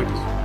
quick.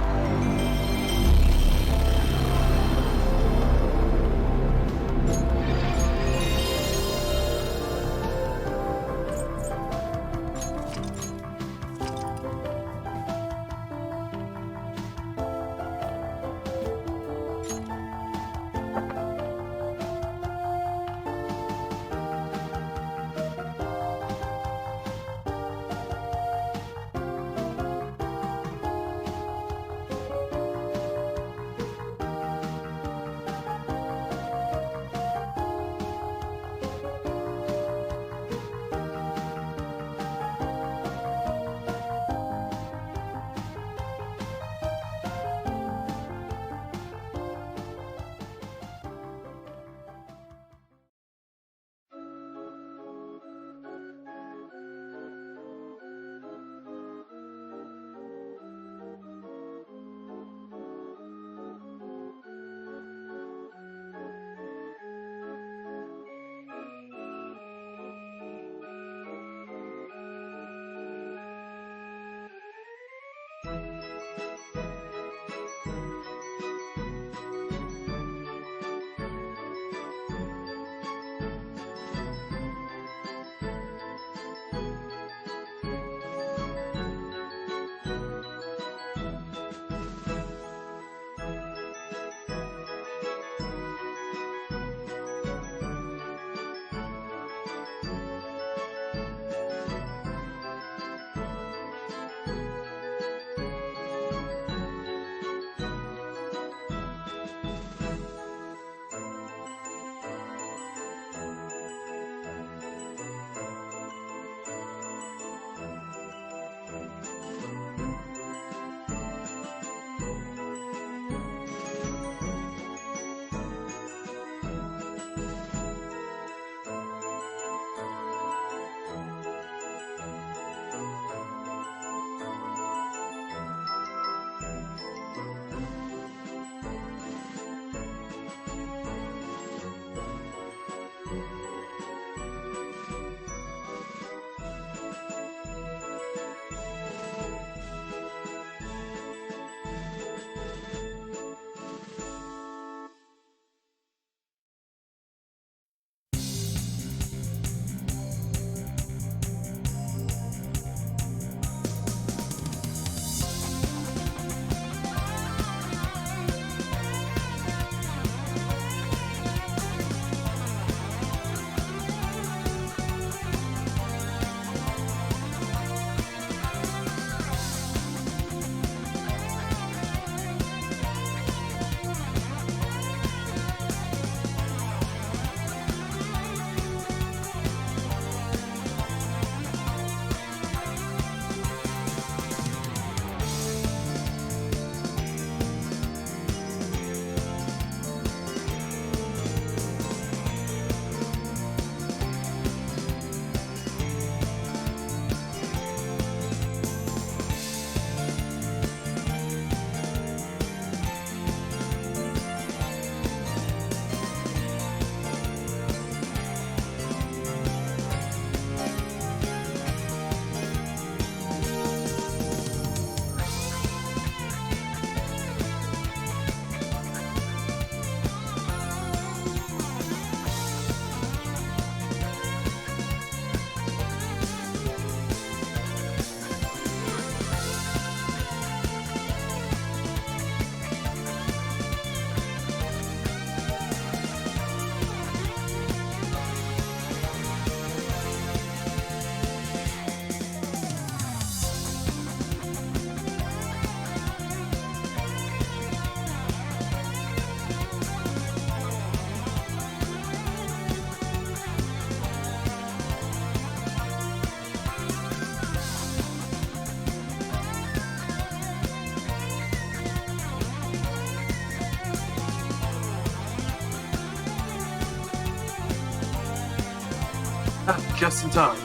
Just in time.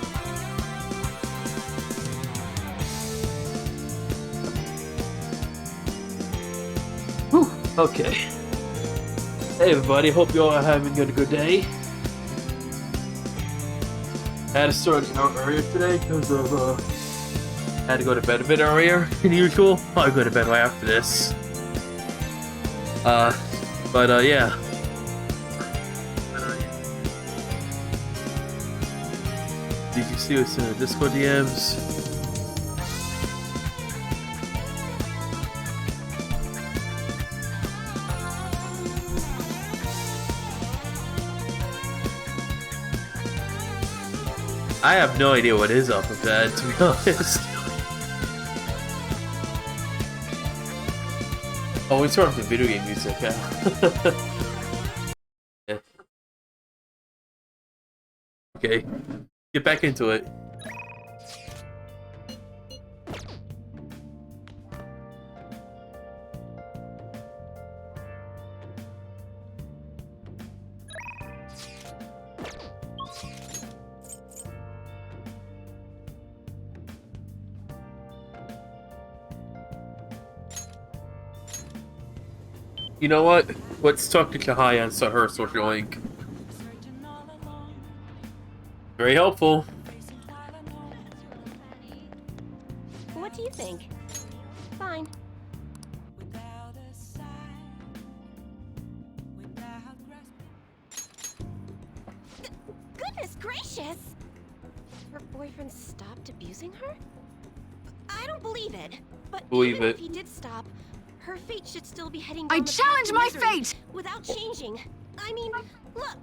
Whew, okay. Hey everybody, hope you all are having a good day. I had to start an hour earlier today because of had to go to bed a bit earlier than usual. I'll go to bed right after this. Yeah. Did you see what's in the Discord DMs? I have no idea what is up with that, to be honest. Oh, it's from the video game music, yeah. Yeah. Okay, get back into it. You know what? Let's talk to Chihaya and start her social link. Very helpful. What do you think? Fine. Goodness gracious! Her boyfriend stopped abusing her? I don't believe it. But even if he did stop, her fate should still be heading down the challenge path my to misery fate! without changing. I mean, look.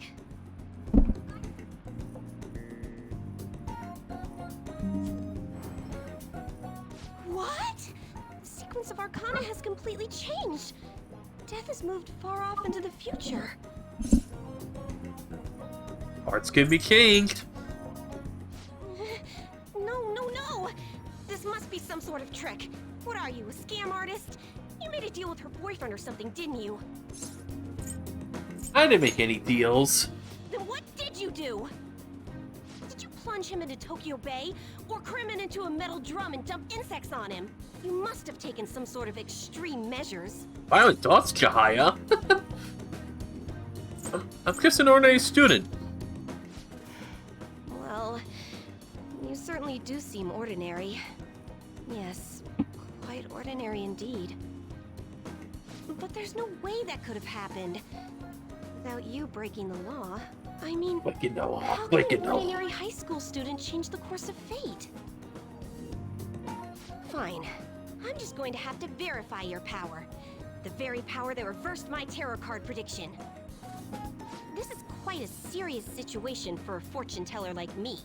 What? The sequence of Arcana has completely changed. Death has moved far off into the future. Parts can be changed. No. This must be some sort of trick. What are you, a scam artist? You made a deal with her boyfriend or something, didn't you? I didn't make any deals. Then what did you do? Did you plunge him into Tokyo Bay? Or cram him into a metal drum and dump insects on him? You must have taken some sort of extreme measures. Violent thoughts, Chihaya. I'm just an ordinary student. Well, you certainly do seem ordinary. Yes, quite ordinary indeed. But there's no way that could have happened without you breaking the law. I mean, how can an ordinary high school student change the course of fate? Fine. I'm just going to have to verify your power. The very power that reversed my tarot card prediction. This is quite a serious situation for a fortune teller like me.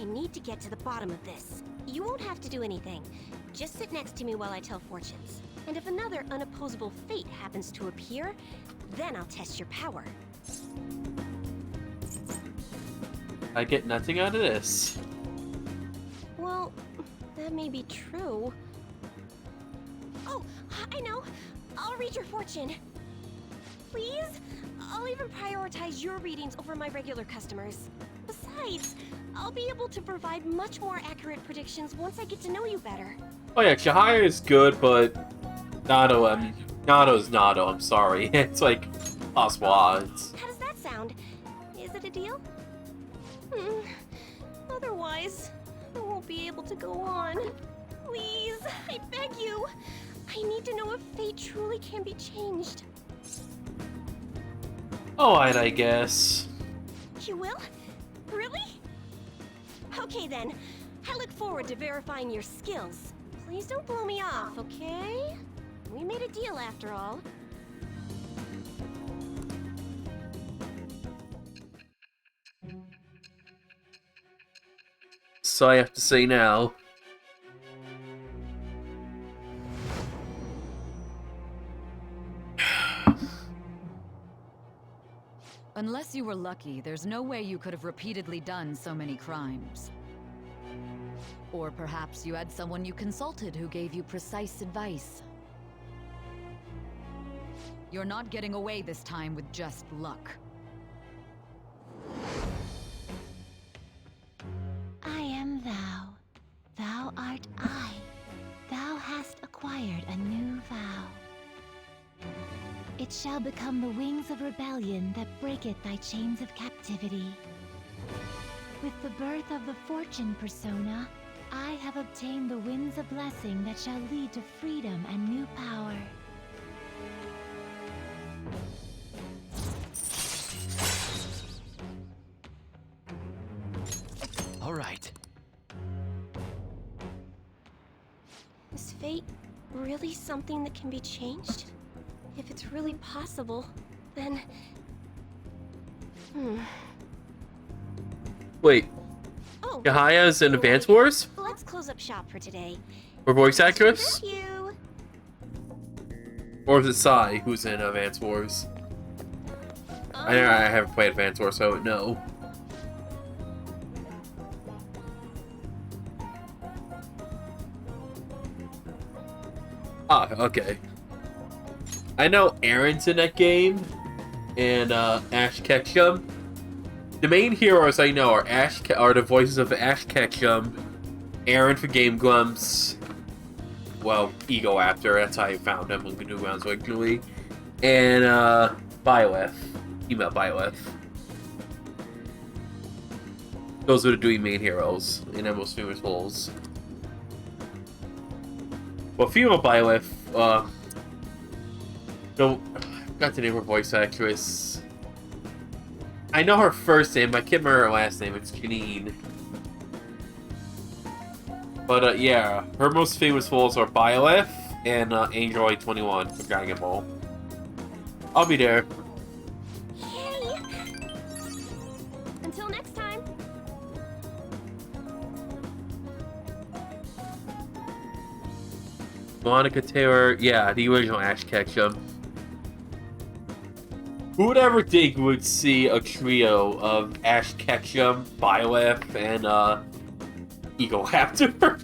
I need to get to the bottom of this. You won't have to do anything. Just sit next to me while I tell fortunes. And if another unopposable fate happens to appear, then I'll test your power. I get nothing out of this. Well, that may be true. Oh, I know. I'll read your fortune. Please? I'll even prioritize your readings over my regular customers. Besides, I'll be able to provide much more accurate predictions once I get to know you better. Oh yeah, Chihaya is good, but Nato's Nato, I'm sorry. It's like possible odds. How does that sound? Is it a deal? Otherwise, I won't be able to go on. Please, I beg you. I need to know if fate truly can be changed. Alright, I guess. You will? Really? Okay then. I look forward to verifying your skills. Please don't blow me off, okay? We made a deal after all. So I have to say now. Unless you were lucky, there's no way you could have repeatedly done so many crimes. Or perhaps you had someone you consulted who gave you precise advice. You're not getting away this time with just luck. I am thou, thou art I. Thou hast acquired a new vow. It shall become the wings of rebellion that breaketh thy chains of captivity. With the birth of the fortune persona, I have obtained the winds of blessing that shall lead to freedom and new power. All right. Is fate really something that can be changed? If it's really possible, then... Wait, Oh, Yahaya's in right. Advance Wars? Let's close up shop for today. Or voice actress? Thank you. Or is it Sai who's in Advance Wars? I haven't played Advance Wars, so I don't know. Ah, okay. I know Aaron's in that game, and Ash Ketchum. The main heroes I know are the voices of Ash Ketchum, Aaron for Game Grumps, well, Ego After, that's how I found him on New Grounds originally, and Byleth, female Byleth. Those are the three main heroes in their most famous roles. Well, female Byleth, no, I forgot the name of her voice actress. I know her first name, I can't remember her last name, it's Janine. But yeah, her most famous roles are Byleth and Android 21 for Dragon Ball. I'll be there. Yay! Until next time. Monica Taylor, yeah, the original Ash Ketchum. Who would ever think we would see a trio of Ash Ketchum, Byleth, and Ego Raptor?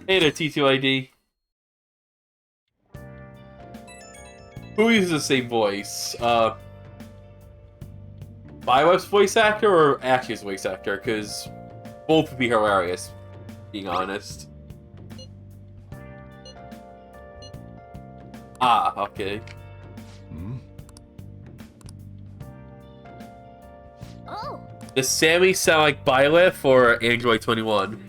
Hey there, T2ID. Who uses the same voice? Byleth's voice actor or Ash's voice actor? Because both would be hilarious, being honest. Ah, okay. Oh, Does Sammy sound like Byleth or Android 21?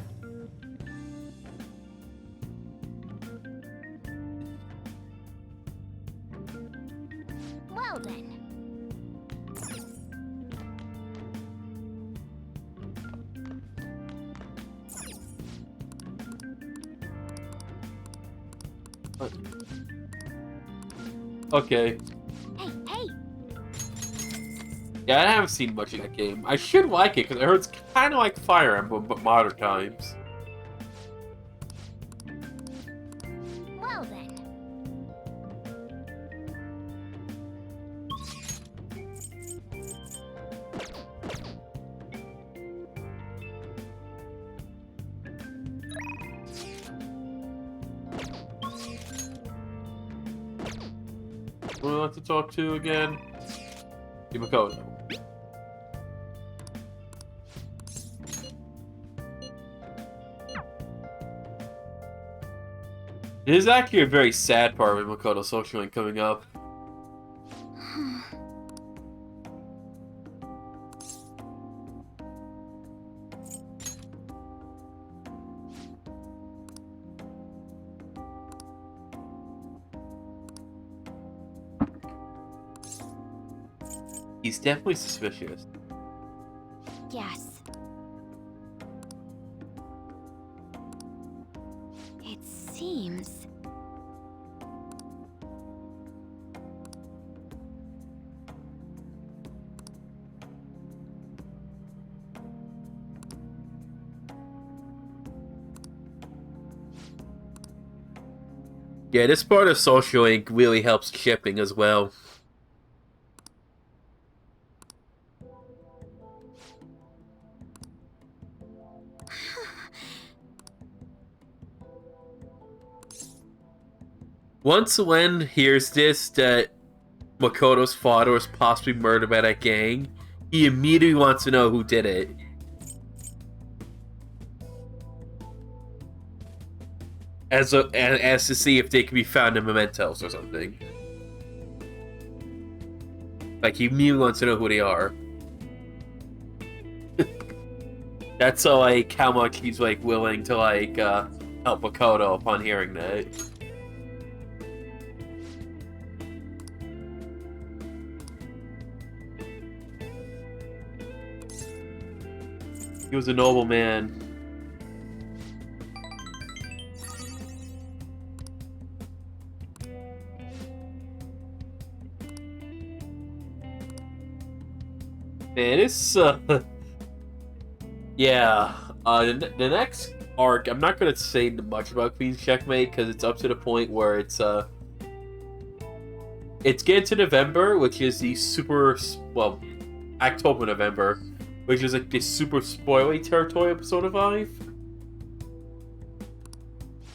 well then. Okay. Hey, hey! Yeah, I haven't seen much of that game. I should like it, because I heard it's kind of like Fire Emblem, but modern times. Well then. Who do we want to talk to again? Makoto. It is actually a very sad part of Makoto Social Link coming up. He's definitely suspicious. Yes. It seems... Yeah, this part of Social Link really helps shipping as well. Once Len hears this, that Makoto's father was possibly murdered by that gang, he immediately wants to know who did it. As to see if they can be found in mementos or something. Like, he immediately wants to know who they are. That's like how much he's like willing to like help Makoto upon hearing that. He was a noble man. Man, it's yeah. The next arc, I'm not gonna say much about Queen's Checkmate because it's up to the point where it's getting to November, which is the well, October November, which is like the super spoilery territory of Persona 5.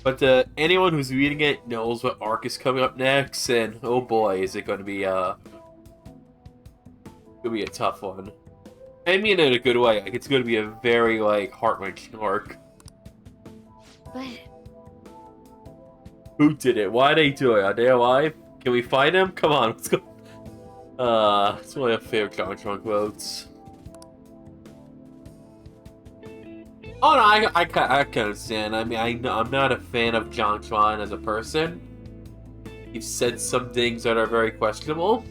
But anyone who's reading it knows what arc is coming up next, and oh boy, is it going to be a tough one. I mean, in a good way. Like, it's going to be a very like heart-wrenching arc. But who did it? Why are they doing it? Are they alive? Can we find them? Come on, let's go. It's one of my favorite John quotes. Oh no, I can understand. I mean, I'm not a fan of John as a person. He's said some things that are very questionable.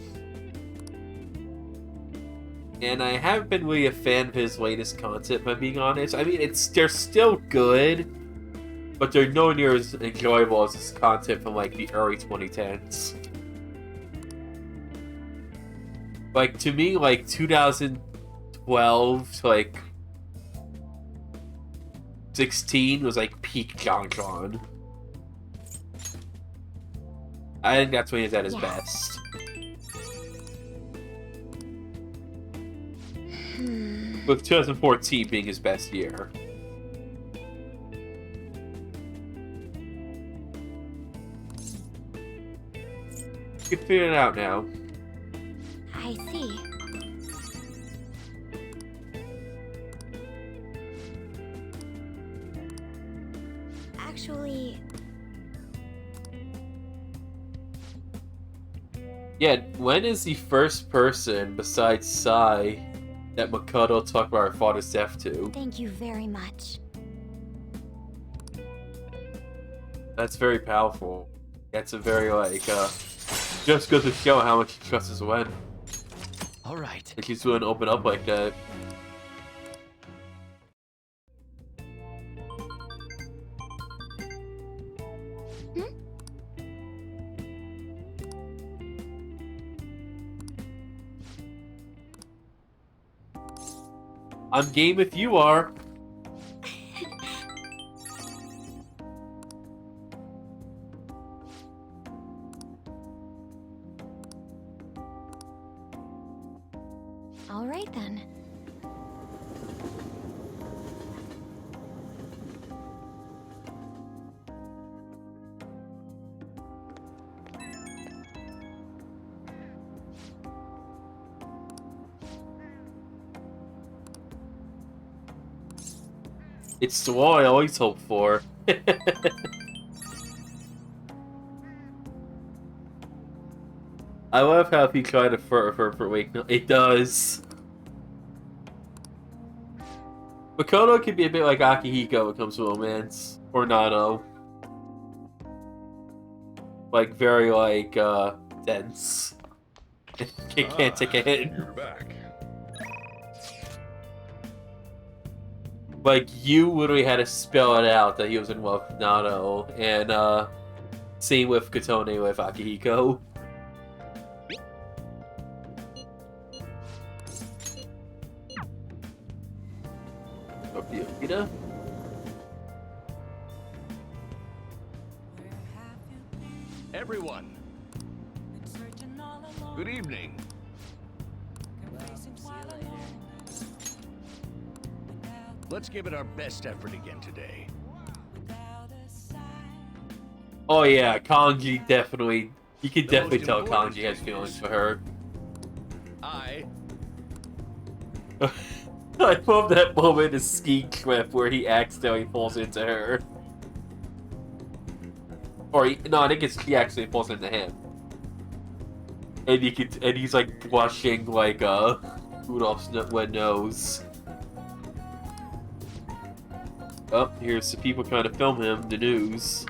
And I haven't been really a fan of his latest content, if I'm being honest. I mean, they're still good, but they're nowhere near as enjoyable as his content from like the early 2010s. Like, to me, like 2012 to like 16 was like peak John. I think that's when he's at his best. With 2014 being his best year. You can figure it out now. I see. Actually... Yeah, when is the first person besides Sai that Makoto talked about her father's death to? Thank you very much. That's very powerful. That's a very, like, just goes to show how much he trusts his Wen. Alright. Like he's willing to open up like that. I'm game if you are. All right then. It's the wall I always hope for. I love how if you try to for wake, no, it does. Makoto can be a bit like Akihiko when it comes to romance, or Nano. Like very like dense. Can't take a hit. You're back. Like, you literally had to spell it out that he was in love with Nano, and, same with Katone with Akihiko. Yokita? Everyone, good evening. Let's give it our best effort again today. Oh yeah, Kanji definitely... You can definitely tell Kanji has feelings for her. I love that moment in Ski Clip where he accidentally falls into her. Or, no, I think he actually falls into him. And he's like blushing like, Rudolph's nose. Oh, here's some people trying to film him, the news.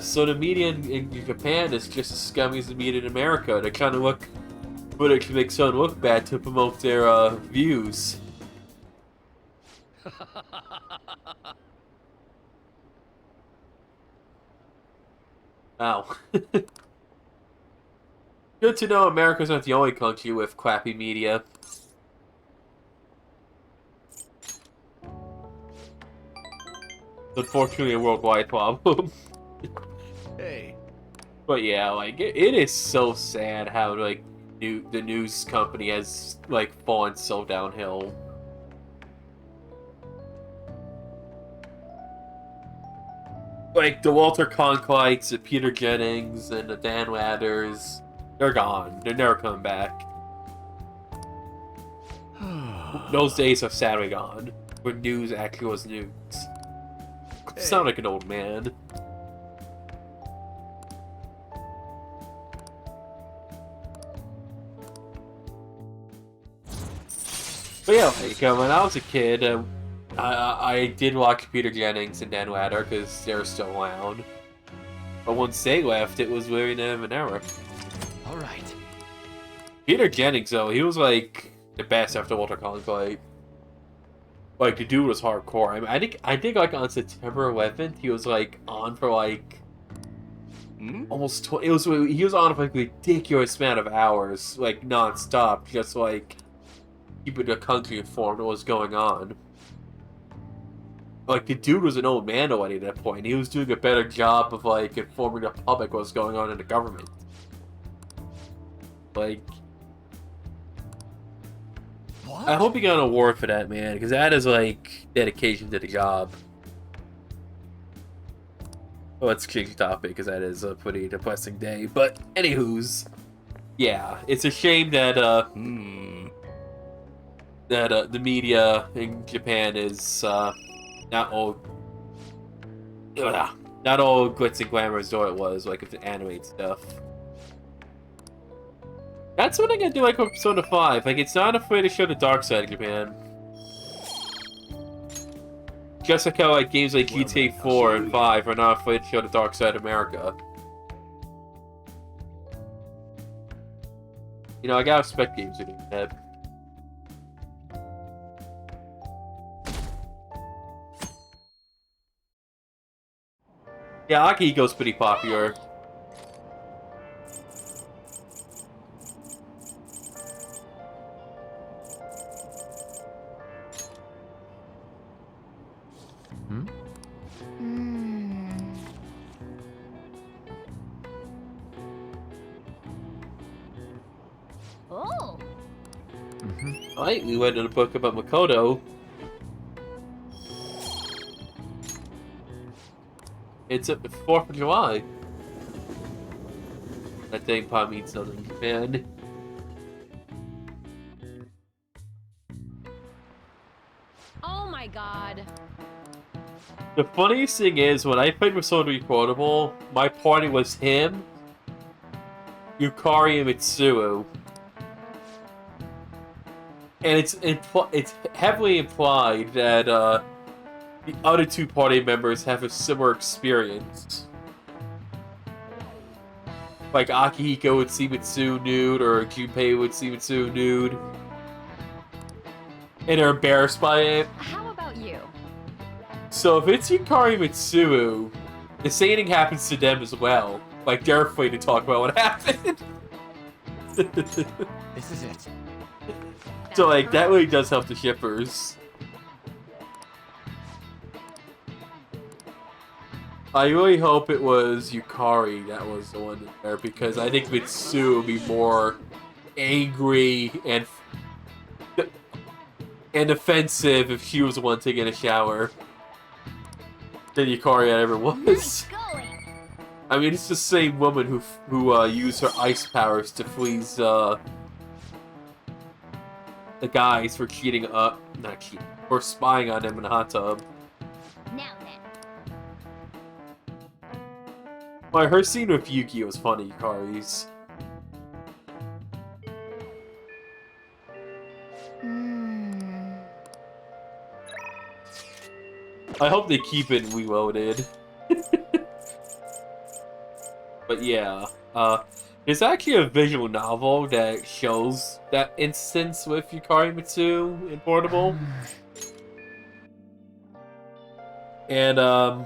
So the media in Japan is just as scummy as the media in America. They're trying to look footage to make someone look bad to promote their views. Ow. Good to know America's not the only country with crappy media. Unfortunately, a worldwide problem. Hey. But yeah, like it is so sad how like the news company has like fallen so downhill. Like the Walter Cronkite's, the Peter Jennings, and the Dan Ladders, they're gone. They're never coming back. Those days are sadly gone. When news actually was news. Hey. Sound like an old man. But yeah, like, when I was a kid, I did watch Peter Jennings and Dan Ladder because they were still around. But once they left, it was really never an era. All right. Peter Jennings, though, he was like the best after Walter Cronkite. Like the dude was hardcore. I mean, I think like on September 11th, he was like on for like almost 20. He was on for like a ridiculous amount of hours, like non-stop, just like keeping the country informed of what's going on. Like the dude was an old man already at that point. He was doing a better job of like informing the public what's going on in the government. Like, What? I hope he got an award for that, man, because that is like dedication to the job. Well, let's change the topic because that is a pretty depressing day. But anywho's, yeah, it's a shame that the media in Japan is not all glitz and glamour as though it was like with the animated stuff. That's what I'm gonna do like with Persona 5. Like, it's not afraid to show the dark side of Japan. Just like how like games like GTA 4 and 5 are not afraid to show the dark side of America. You know, I gotta respect games to do that. Yeah, Akihiko's pretty popular. Oh. Alright, we went to the book about Makoto. It's the 4th of July. That thing probably means something in Japan. Oh my god. The funniest thing is, when I played Persona Recordable, my party was him, Yukari, and Mitsuru. And it's heavily implied that the other two party members have a similar experience. Like Akihiko would see Mitsuru nude, or Junpei would see Mitsuru nude. And they're embarrassed by it. How about you? So if it's Yukari and Mitsuru, the same thing happens to them as well. Like, they're afraid to talk about what happened. This is it. So, like, that really does help the shippers. I really hope it was Yukari that was the one there, because I think Mitsuru would be more angry and offensive if she was the one taking a shower than Yukari ever was. I mean, it's the same woman who used her ice powers to please the guys for cheating for spying on them in the hot tub. Now then. Well, her scene with Yuki was funny, Kari's. I hope they keep it reloaded. But yeah, there's actually a visual novel that shows that instance with Yukari Mitsu in Portable. And,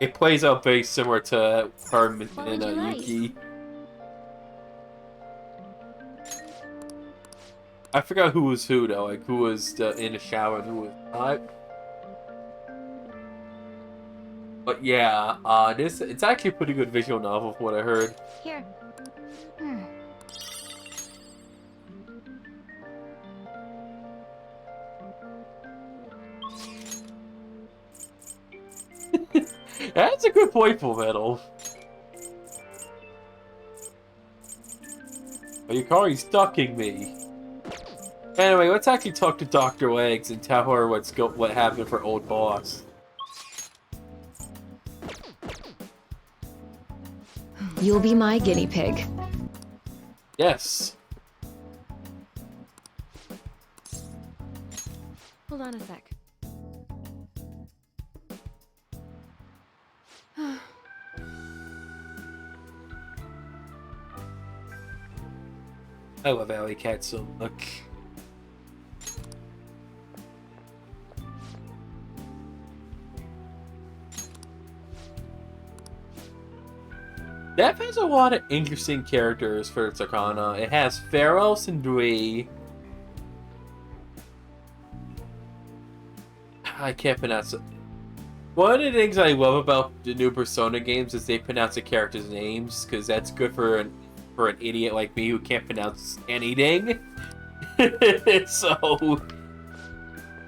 it plays out very similar to her and Yuki. I forgot who was who, though. Like, who was in the shower and who was not. But yeah, it's actually a pretty good visual novel from what I heard. Here. That's a good point, Full Metal. But Yukari's ducking me. Anyway, let's actually talk to Dr. Legs and tell her what happened for old boss. You'll be my guinea pig. Yes. Hold on a sec. I love Alley Cat so much. Death has a lot of interesting characters for its Arcana. It has Pharos and Bree. I can't pronounce it. One of the things I love about the new Persona games is they pronounce the characters' names, because that's good for an idiot like me who can't pronounce anything. So,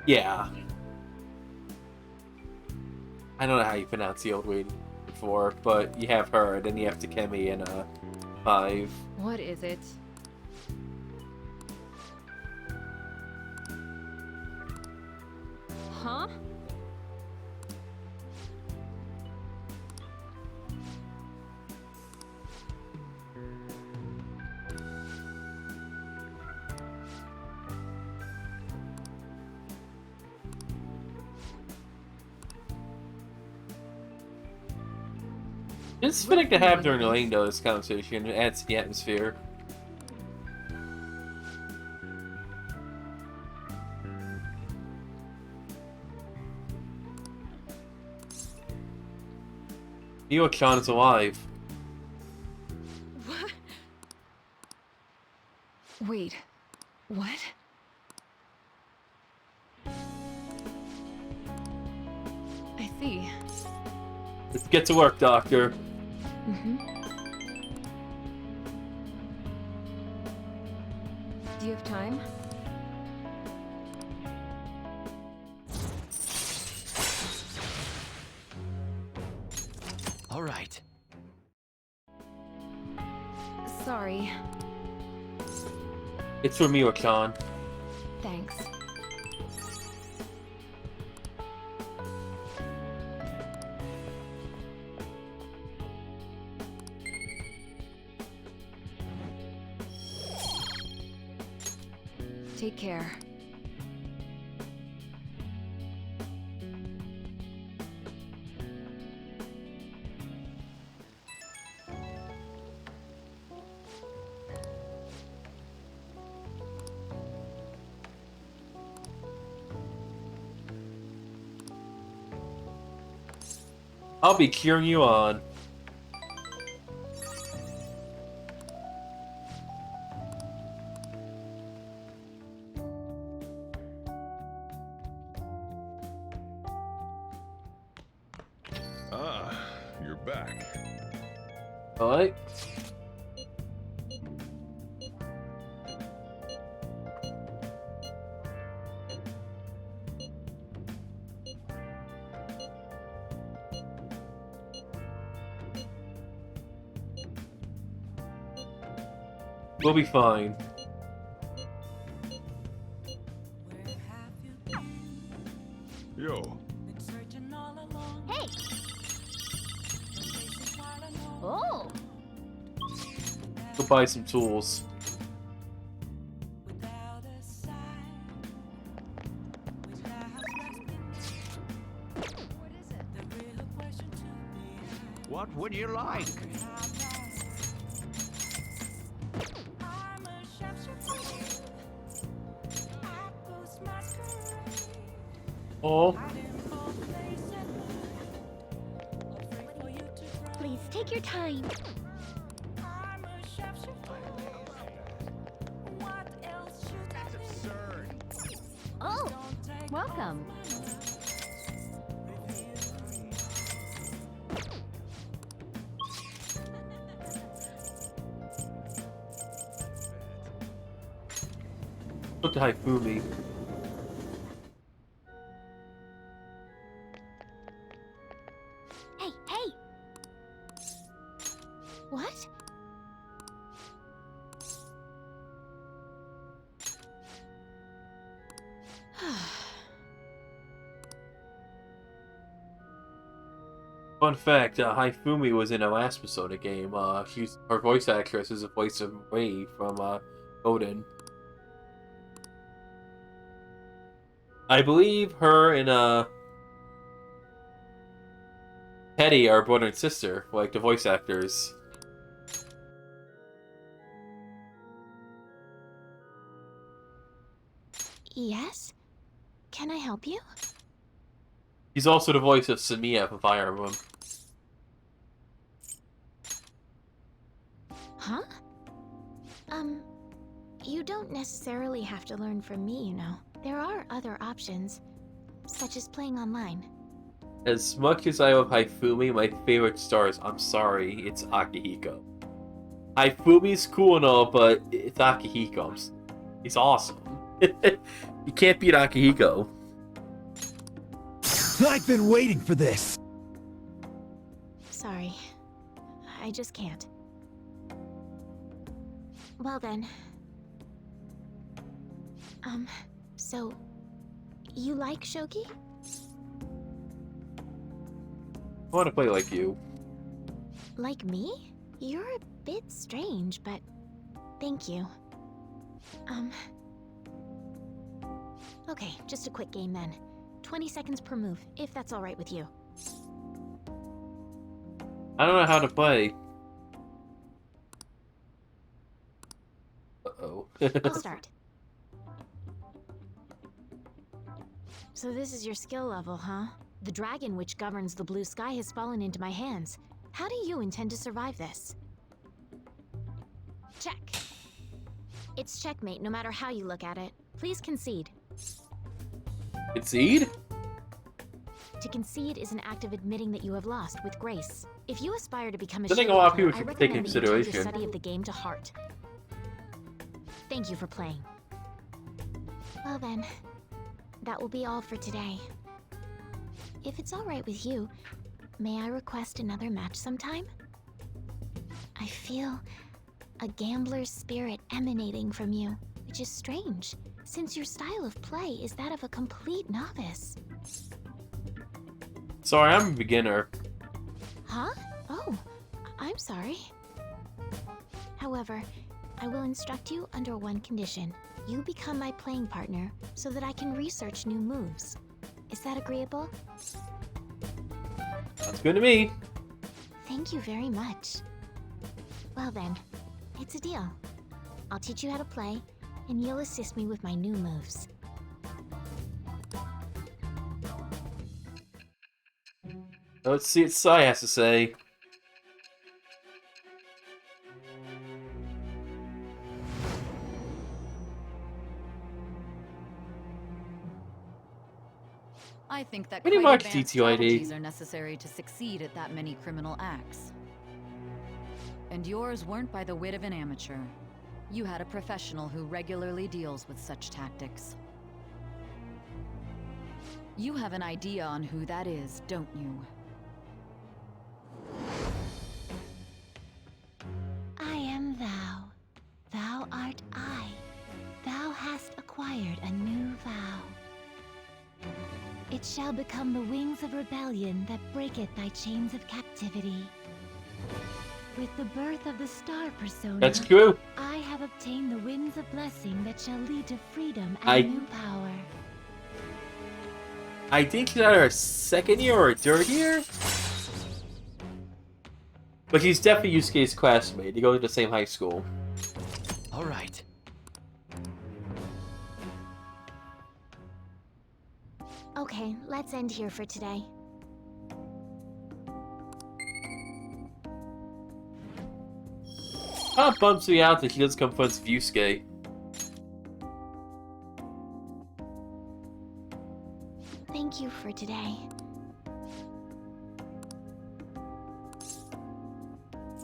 yeah. I don't know how you pronounce the old lady before, but you have her, and then you have Takemi and 5. What is it? Huh? It's fitting to have during the lane, though, this conversation. It adds to the atmosphere. Mio-chan is alive. What? Wait, what? I see. Let's get to work, Doctor. Do you have time? All right. Sorry. It's for Mio-chan. Thanks. Take care. I'll be cheering you on. Ah, you're back. Alright. We'll be fine. Yo, Hey! buy some tools. What would you like? Oh, Please take your time. That's absurd. Oh, welcome. look at Haifumi. Hey, hey! What? Fun fact, Haifumi was in a last Persona game. Her voice actress is a voice of Rei from Odin. I believe her and Hetty are brother and sister, like the voice actors. Yes? Can I help you? He's also the voice of Samiya from Fire Emblem. Huh? You don't necessarily have to learn from me, you know. There are other options, such as playing online. As much as I love Haifumi, my favorite star is, I'm sorry, it's Akihiko. Haifumi's cool and all, but it's Akihiko. He's awesome. You can't beat Akihiko. I've been waiting for this! Sorry. I just can't. Well then. So... You like shogi? I want to play like you. Like me? You're a bit strange, but... Thank you. Okay, just a quick game then. 20 seconds per move, if that's alright with you. I don't know how to play. Uh-oh. I'll start. So this is your skill level, huh? The dragon which governs the blue sky has fallen into my hands. How do you intend to survive this? Check. It's checkmate no matter how you look at it. Please concede. Concede? To concede is an act of admitting that you have lost with grace. If you aspire to become a I think a shogi lot of people player, I should take recommend that you take your consideration. study of the game to heart. Thank you for playing. Well then, that will be all for today. If it's alright with you, may I request another match sometime? I feel a gambler's spirit emanating from you, which is strange, since your style of play is that of a complete novice. Sorry, I'm a beginner. Huh? Oh, I'm sorry. However, I will instruct you under one condition. You become my playing partner so that I can research new moves. Is that agreeable? Sounds good to me. Thank you very much. Well then, it's a deal. I'll teach you how to play, and you'll assist me with my new moves. Let's see what Sai has to say. I think that Pretty quite much advanced DTID. strategies are necessary to succeed at that many criminal acts. And yours weren't by the wit of an amateur. You had a professional who regularly deals with such tactics. You have an idea on who that is, don't you? I am thou. Thou art I. Thou hast acquired a new vow. It shall become the wings of rebellion that breaketh thy chains of captivity. With the birth of the star persona, That's true. I have obtained the winds of blessing that shall lead to freedom and I- new power. I think she's either a second year or a third year. But she's definitely Yusuke's classmate. They go to the same high school. All right. Okay, let's end here for today. Kind of bums me out that she doesn't confront Yusuke. Thank you for today.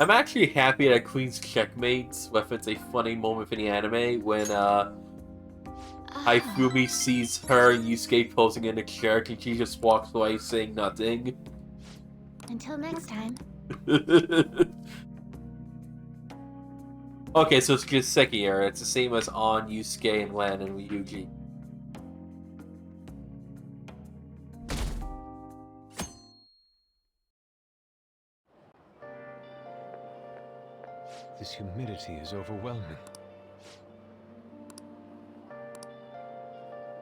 I'm actually happy that Queen's Checkmates reference a funny moment in the anime when Haifumi sees her and Yusuke posing in the church and she just walks away saying nothing. Until next time. Okay, so it's just second year. It's the same as on Yusuke and Len and Ryuji. This humidity is overwhelming.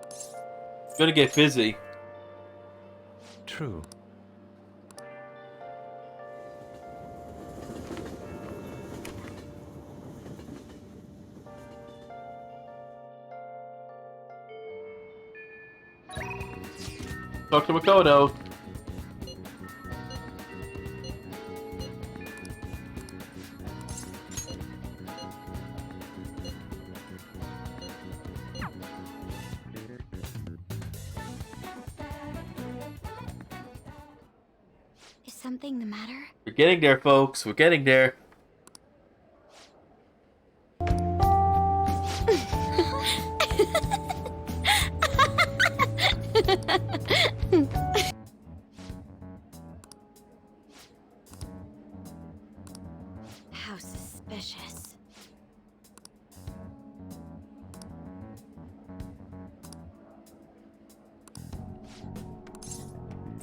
It's gonna get busy. True. Talk to Makoto. Is something the matter? We're getting there, folks. We're getting there. How suspicious.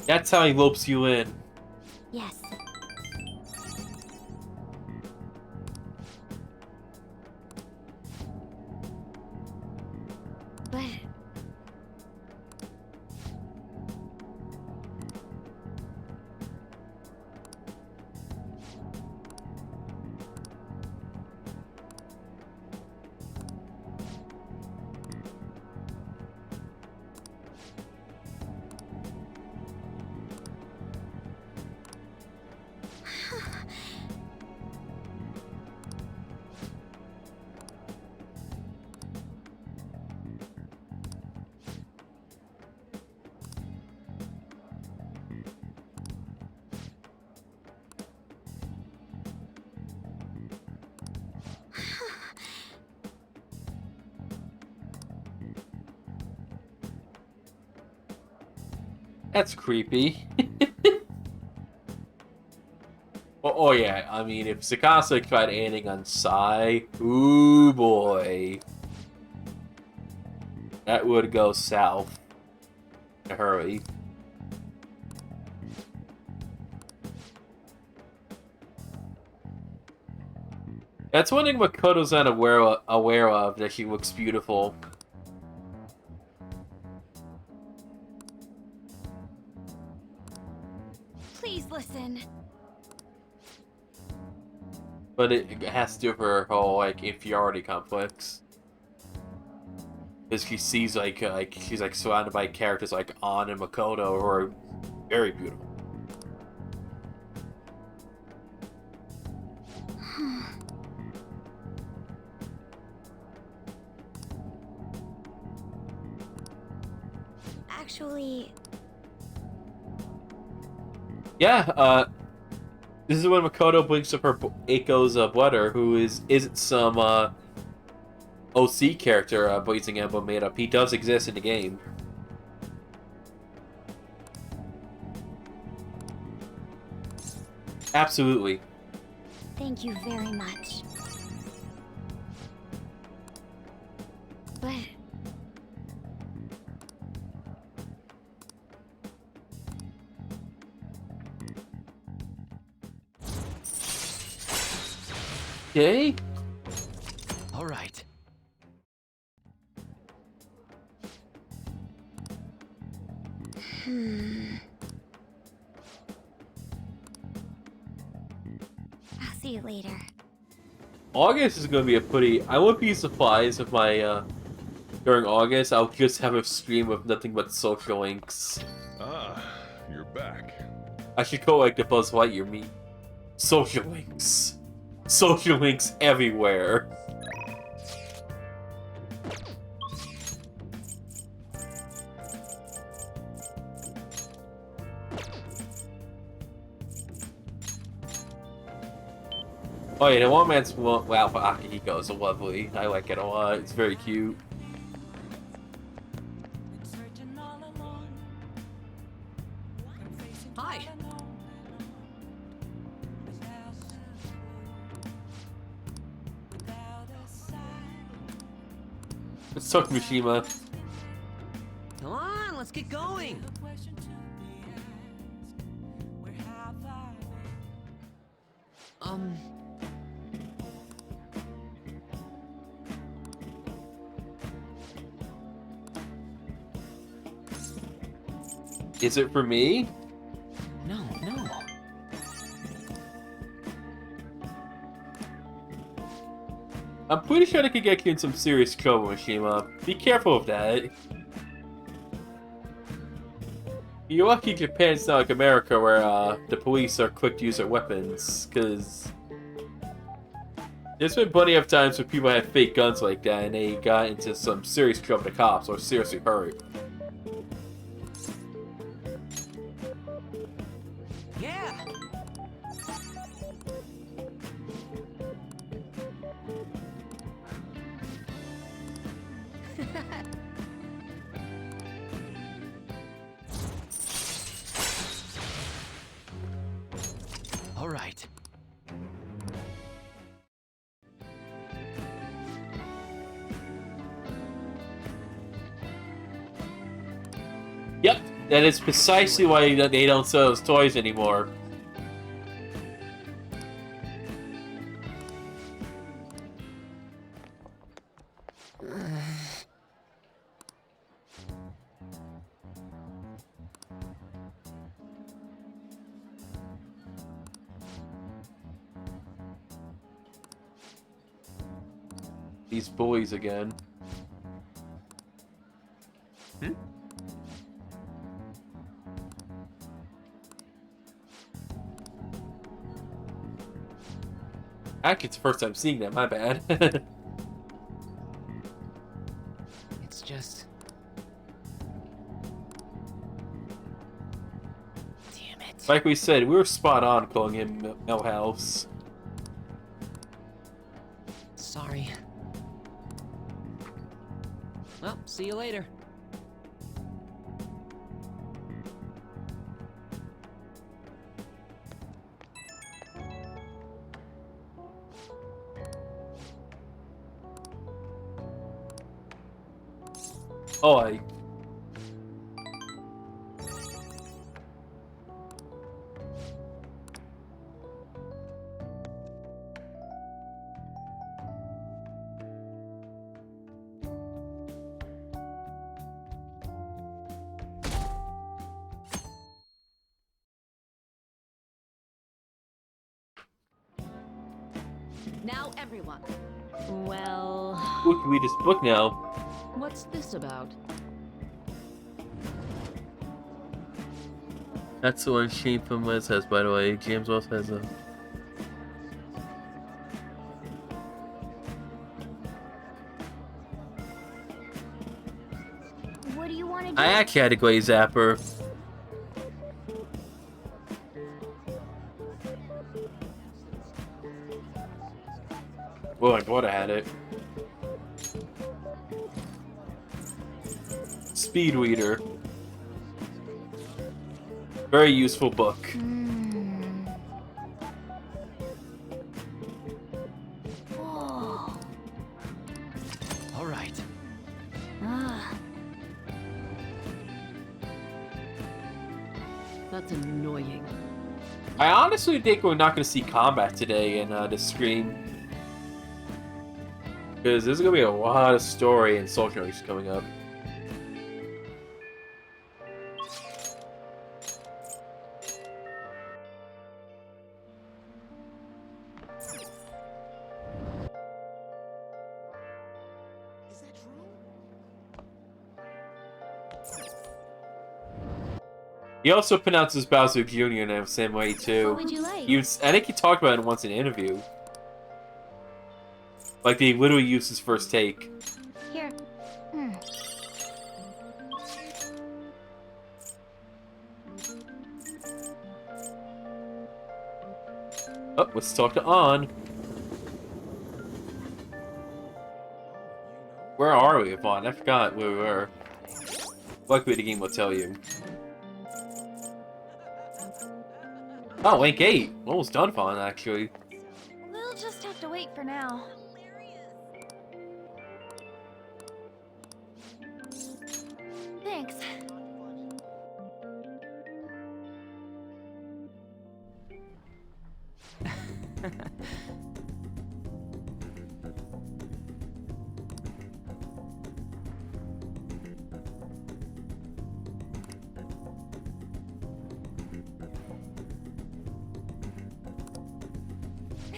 That's how he lopes you in. Yes. But That's creepy. Oh yeah, I mean, if Sakasa tried aiming on Sai, ooh boy. That would go south in a hurry. That's one thing Makoto's not aware of, that she looks beautiful. Please listen. But it has to do with her whole, like, inferiority complex. Because she sees, she's, surrounded by characters like An and Makoto who are very beautiful. Actually, Yeah, this is when Makoto brings up her Aiko's brother, who isn't some OC character Blazing Emblem made up. He does exist in the game. Absolutely. thank you very much. But Okay. All right. I'll see you later. August is going to be a pretty... I wouldn't be surprised if my, during August, I'll just have a stream of nothing but social links. Ah, you're back. I should go like the Buzz Lightyear meme. Social links. Social links everywhere. Oh yeah, the one man's wow for Akihiko is lovely. I like it a lot. It's very cute. Hi. Let's talk Mishima. Come on, let's get going. Is it for me? No. I'm pretty sure they could get you in some serious trouble, Mishima. Be careful of that. You're lucky Japan's not like America where the police are quick to use their weapons, because there's been plenty of times where people had fake guns like that and they got into some serious trouble with the cops or seriously hurt. Yeah. All right. Yep, that is precisely why they don't sell those toys anymore. These bullies again. Actually, it's the first time seeing that, my bad. It's just... Damn it. Like we said, we were spot on calling him Millhouse. Sorry. Well, see you later. Oh, I... Now, everyone. Well, What can we just book now? what's this about? That's the one Shane from Liz has, by the way. James also has a... What do you want to do? I actually had a glaze zapper. Well, I thought I had it. Speed Reader. Very useful book. Oh. All right. That's annoying. I honestly think we're not going to see combat today in this stream. Because there's gonna be a lot of story and social issues coming up. He also pronounces Bowser Jr. in the same way too. What would you like? I think he talked about it once in an interview. Like they literally used his first take. Here. Oh, let's talk to On. Where are we, Vaughn? I forgot where we were. Luckily, the game will tell you. Oh, Link 8. Almost done, Vaughn, actually. We'll just have to wait for now. Thanks.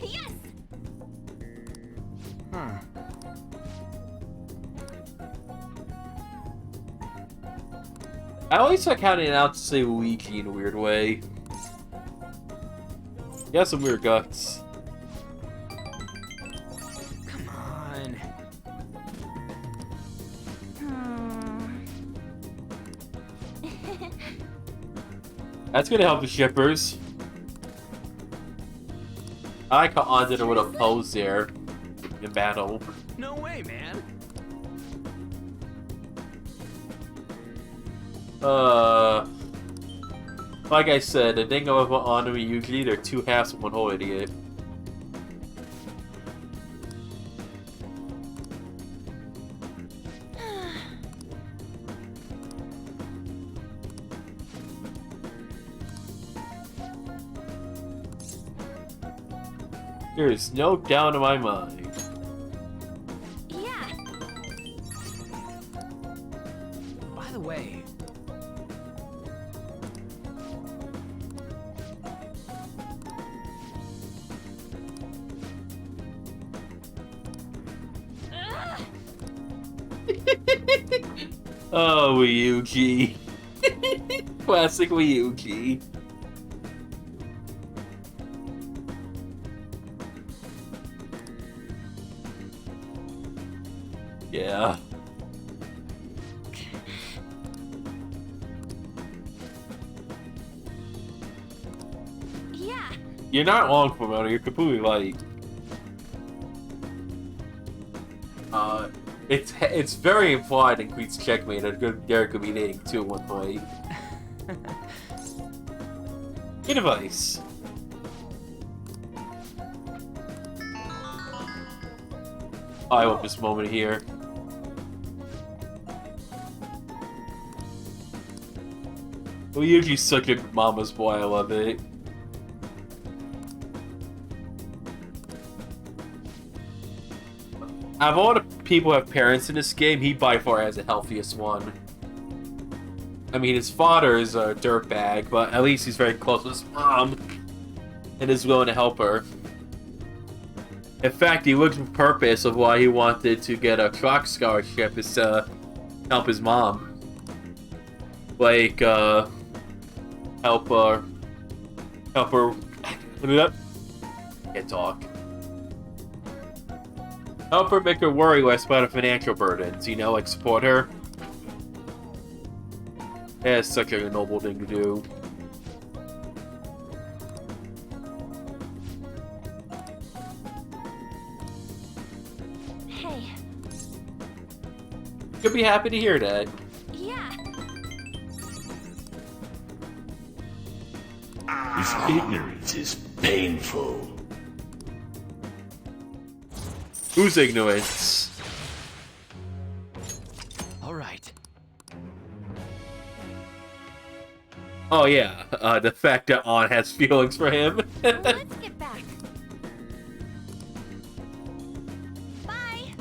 Yes! I always like how they announce to say Luigi in a weird way. He has some weird guts. Come on. That's gonna help the shippers. I like how On did it with a pose there in battle. No way, man. Like I said, the thing about On and Yuji, they're two halves of one whole idiot. There's no doubt in my mind. Yeah. By the way, Oh, Ryuji. Classic Ryuji. Yeah. Yeah. You're not wrong, Komodo. You're completely right. It's very implied in Queen's Checkmate that Derek could be dating two at one point. Good advice. I want this moment here. Well, Yuji's such a mama's boy, I love it. Out of all the people who have parents in this game, he by far has the healthiest one. I mean, his father is a dirtbag, but at least he's very close with his mom and is willing to help her. In fact, the original purpose of why he wanted to get a track scholarship is to help his mom. Like, help her... Can't talk. Help her make her worry less about her financial burdens, you know, like support her. That's such a noble thing to do. Hey. You'll be happy to hear that. Yeah. His ignorance is painful. Whose ignorance? all right. Oh yeah, the fact that On has feelings for him. Let's get back. Bye.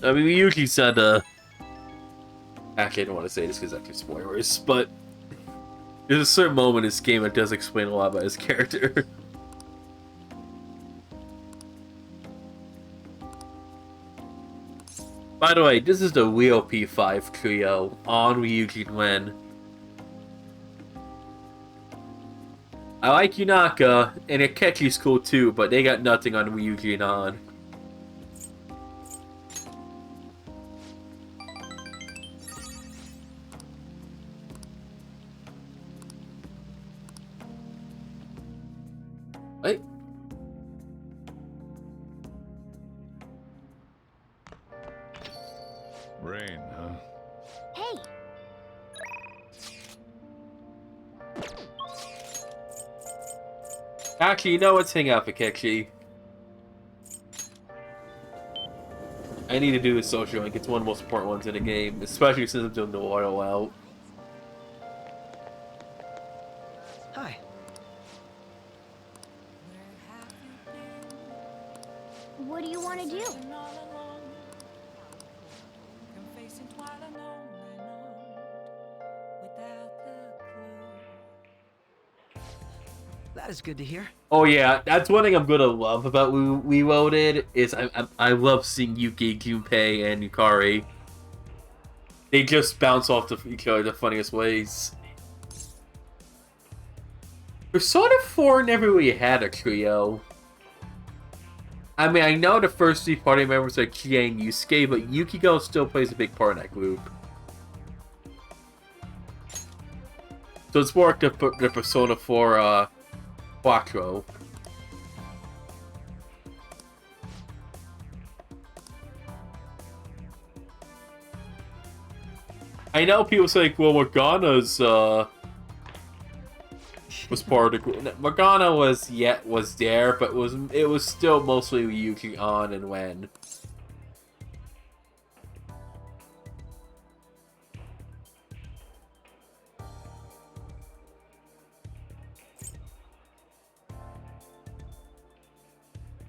I mean, we usually said, actually, I don't want to say this because that's spoilers, but there's a certain moment in this game that does explain a lot about his character. By the way, this is the Wheel P5 trio on Ryujin Wen. I like Yunaka, and Akechi's cool too, but they got nothing on Ryujin on. Wait. Rain, huh? Hey! Actually, you know what's hang out, Akechi. I need to do a social link. It's one of the most important ones in the game, especially since I'm doing the oil out. Hi. What do you want to do? That is good to hear. Oh yeah, that's one thing I'm gonna love about Reloaded is I love seeing Yuki, Junpei, and Yukari. They just bounce off each other the funniest ways. Persona 4 never really had a trio. I mean, I know the first three party members are Kie and Yusuke, but Yukiko still plays a big part in that group. So it's more like the Persona 4 Quattro. I know people say, well, Morgana's was part of the group. Morgana was there, but it was still mostly Ryuki on and Wen.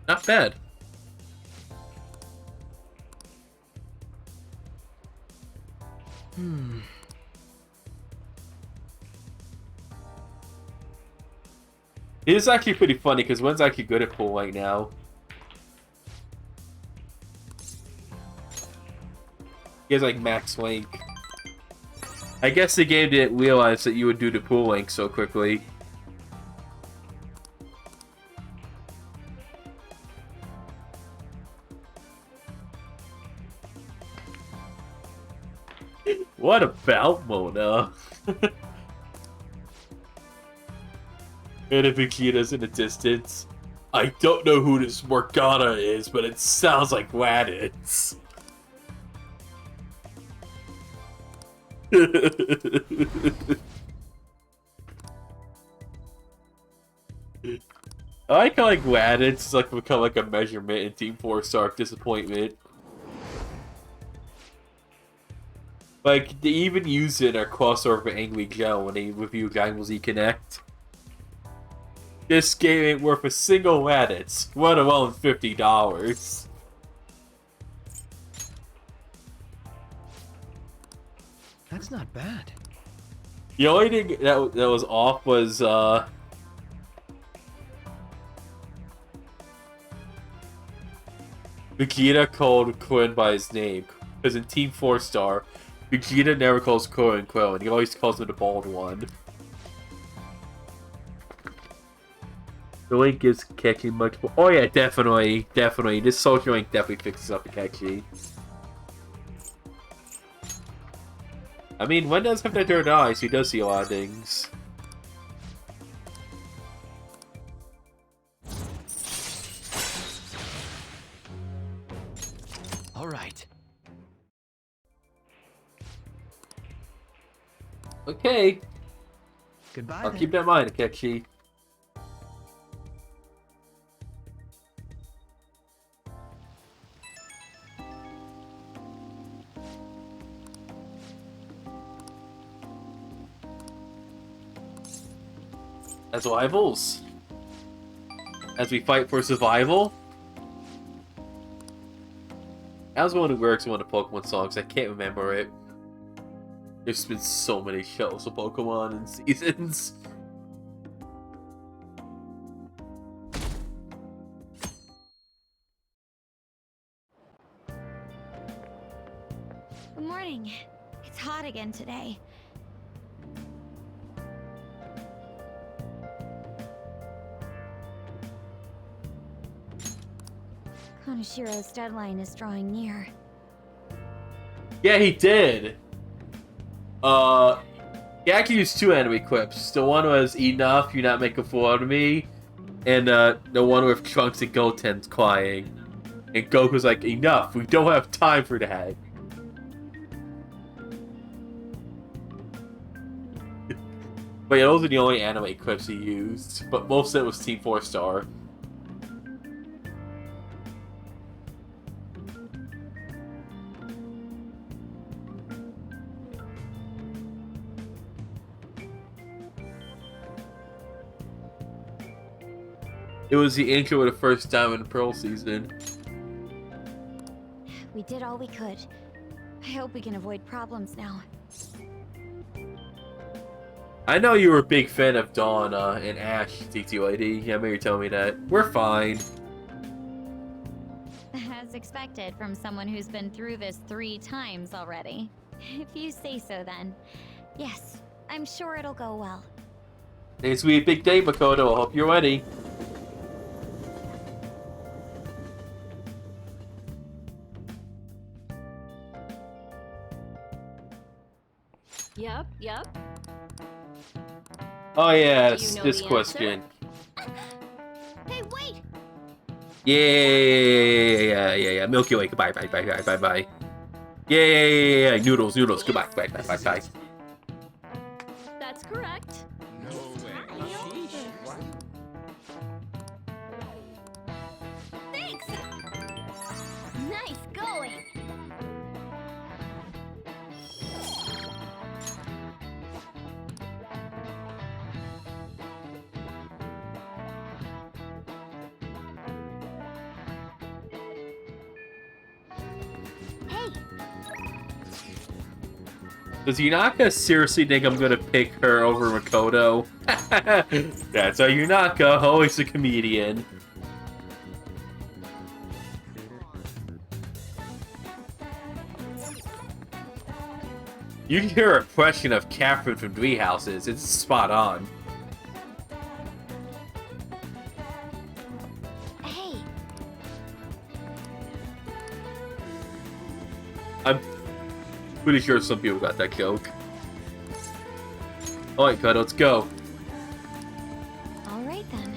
Not bad. It is actually pretty funny because Wen's actually good at pool right now. He has like max link. I guess the game didn't realize that you would do the pool link so quickly. What about Mona? And if Akita's in the distance. I don't know who this Morgana is, but it sounds like Raditz. I like how Raditz like become like a measurement in Team 4-star disappointment. Like, they even use it in a crossover for Angry Joe when they review Dragon Ball Z Connect. This game ain't worth a single Raditz, let alone $50. That's not bad. The only thing that was off was, Vegeta called Quinn by his name. Because in Team 4-star, Vegeta never calls Quinn Quill, and he always calls him the bald one. The link gives Kechi much more. Oh yeah, definitely. This social link definitely fixes up Kechi. I mean, Wen does have that third eye, so he does see a lot of things. All right. Okay. Goodbye. I'll then. keep that in mind, Kechi. As rivals. As we fight for survival. That was one of the lyrics in one of the Pokemon songs. I can't remember it. There's been so many shows of Pokemon and seasons. Good morning. It's hot again today. Konoshiro's deadline is drawing near. Yeah, he did. He actually used two anime quips. The one was "Enough, you not make a fool out of me," and the one with Trunks and Goten's crying. And Goku's like, "Enough, we don't have time for that." But yeah, those are the only anime clips he used. But most of it was Team 4 Star. It was the intro of the first Diamond and Pearl season. We did all we could. I hope we can avoid problems now. I know you were a big fan of Dawn and Ash, TTYD. Yeah, maybe tell me that. We're fine. As expected from someone who's been through this 3 times already. If you say so then. Yes, I'm sure it'll go well. It's gonna be a big day, Makoto. I hope you're ready. Yep. Oh yeah, Do you know this the question. Hey, wait! Yeah. Milky Way, goodbye, bye. Yeah. Noodles, goodbye, bye. That's correct. Thanks! Nice going! Hey! Does Yunaka seriously think I'm gonna pick her over Makoto? That's a Yunaka, always a comedian. You can hear her impression of Catherine from Three Houses. It's spot on. Hey! I'm pretty sure some people got that joke. Alright, Kodo, let's go. Alright then.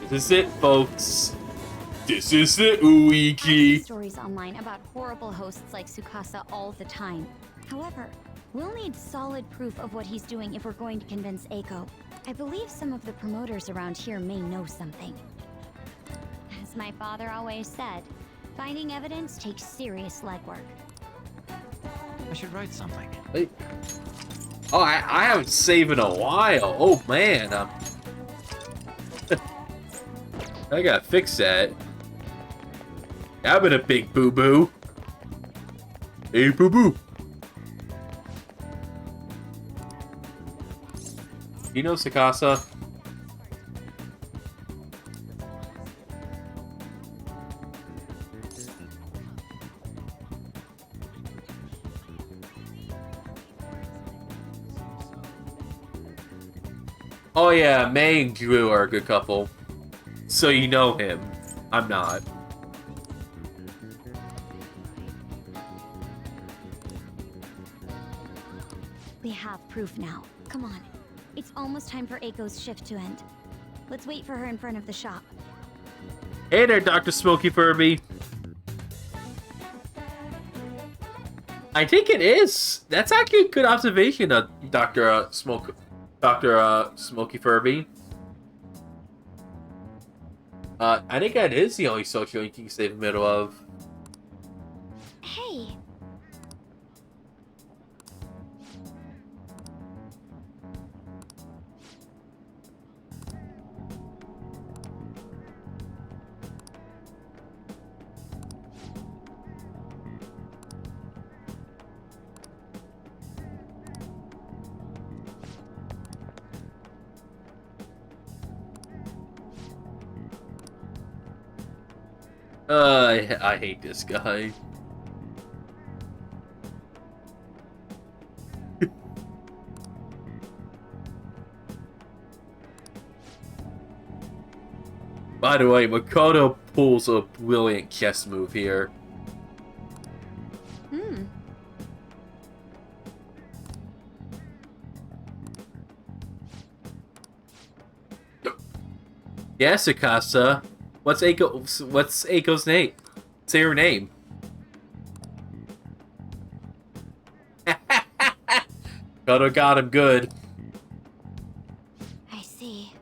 This is it, folks. This is the I Uiki. see stories online about horrible hosts like Tsukasa all the time. However, we'll need solid proof of what he's doing if we're going to convince Eiko. I believe some of the promoters around here may know something. As my father always said, finding evidence takes serious legwork. I should write something. Wait. Oh, I haven't saved in a while. Oh, man. I gotta fix that. I've been a big boo-boo. Hey, boo-boo. You know Sakasa? Oh yeah, May and Drew are a good couple. So you know him. I'm not. We have proof now. Come on. It's almost time for Eiko's shift to end. Let's wait for her in front of the shop. Hey there, Dr. Smokey Furby. I think it is. That's actually a good observation, Dr. Smokey Furby. I think that is the only social link you can stay in the middle of. Hey! I hate this guy. By the way, Makoto pulls a brilliant chess move here. Yes, Akasa. What's Aiko's name? Say her name. Makoto got him good. I see.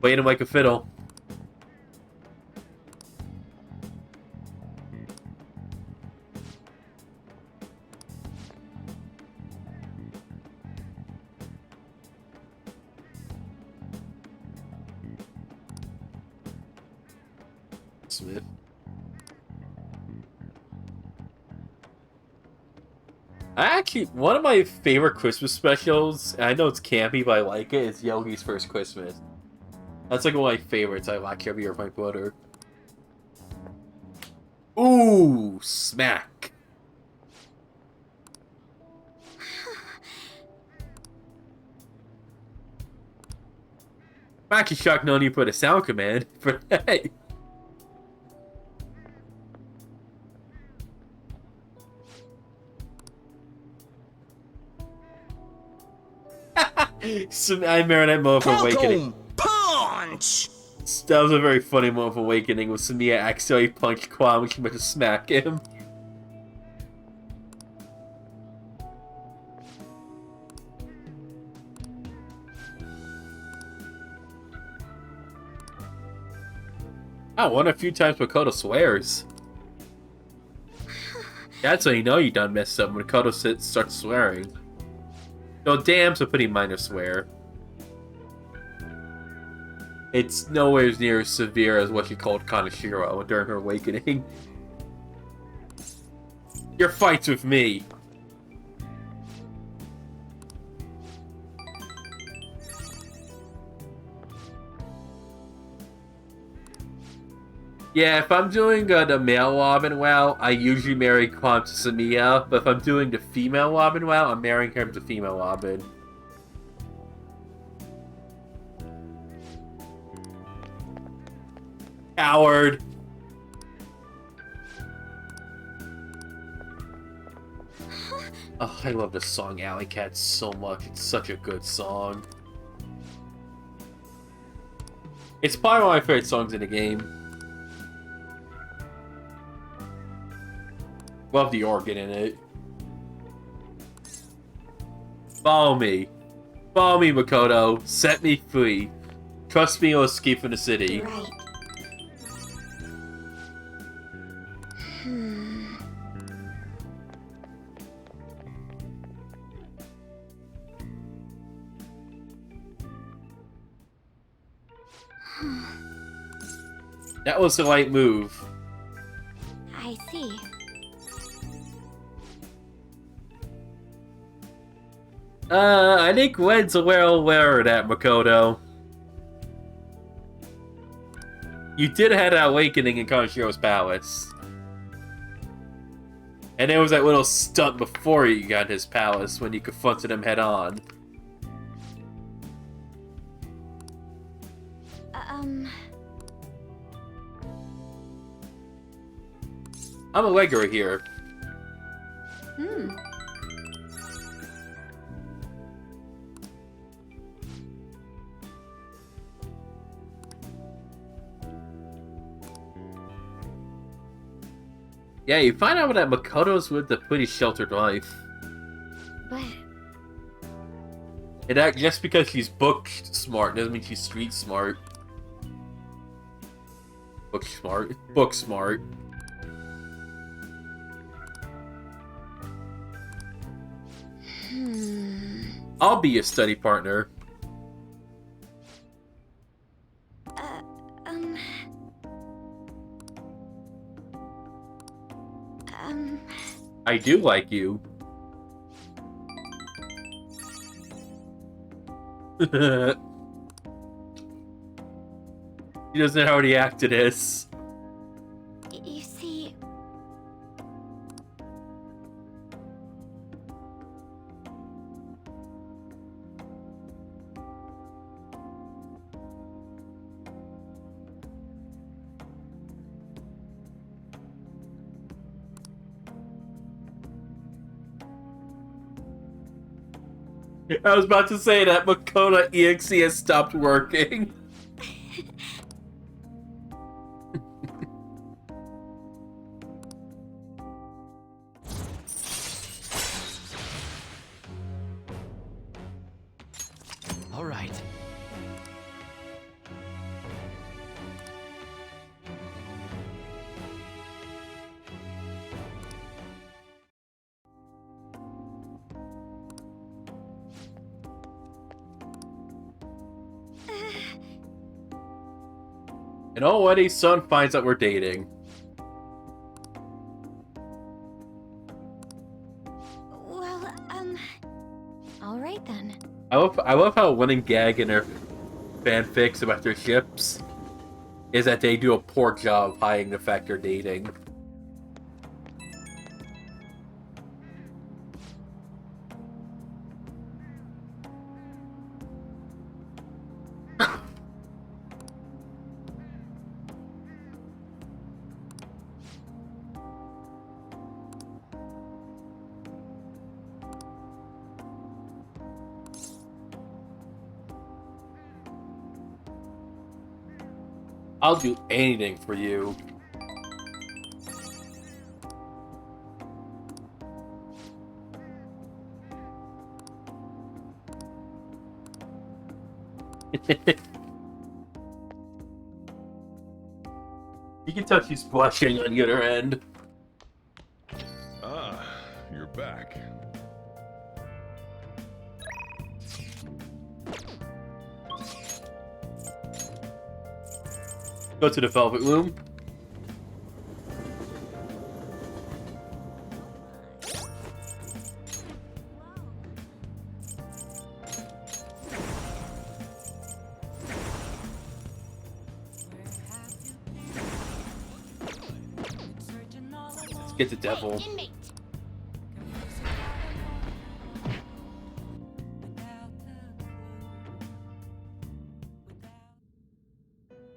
Playing him like a fiddle. Smith. Actually, one of my favorite Christmas specials, and I know it's campy, but I like it, is Yogi's First Christmas. That's like one of my favorites I watch every year with my brother. Ooh, smack. I'm actually shocked no need put a sound command, but hey. I remember that moment of awakening. Punch! That was a very funny moment of awakening with Samiya accidentally punched Kwame when she meant to smack him. I won a few times Makoto swears. That's how you know you done messed up when Makoto starts swearing. Though damn's a pretty minor swear. It's nowhere near as severe as what she called Kaneshiro during her awakening. Your fights with me! Yeah, if I'm doing the male Robin WoW, I usually marry Kwame to Samiya, but if I'm doing the female Robin WoW, I'm marrying him to female Robin. Coward! Oh, I love this song, Alley Cat, so much. It's such a good song. It's probably one of my favorite songs in the game. Love the organ in it. Follow me. Follow me, Makoto. Set me free. Trust me, I'll escape from the city. Right. That was the right move. I see. I think Gwen's well aware of that, Makoto. You did have that awakening in Kaneshiro's palace. And there was that little stunt before you got his palace when you confronted him head on. I'm a legger here. Yeah, you find out that Makoto's lived a pretty sheltered life. But And that just because she's book smart doesn't mean she's street smart. Book smart. Book smart. I'll be a study partner. I do like you. He doesn't know how react to this. You see... I was about to say that Makoto EXE has stopped working. All right. And already Sun finds out we're dating. Well, all right then. I love how one gag in their fanfics about their ships is that they do a poor job hiding the fact they're dating. I'll do anything for you. You can tell she's blushing on the other end. Ah, you're back. Go to the Velvet Room. Let's get the devil.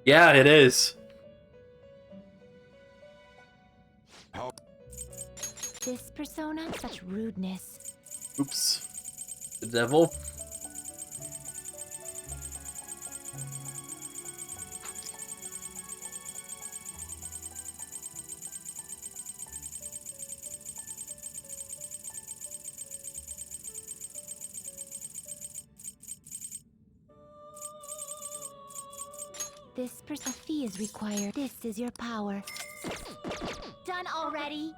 Yeah, it is. This persona, such rudeness. Oops. The devil. A fee is required. This is your power. Done already?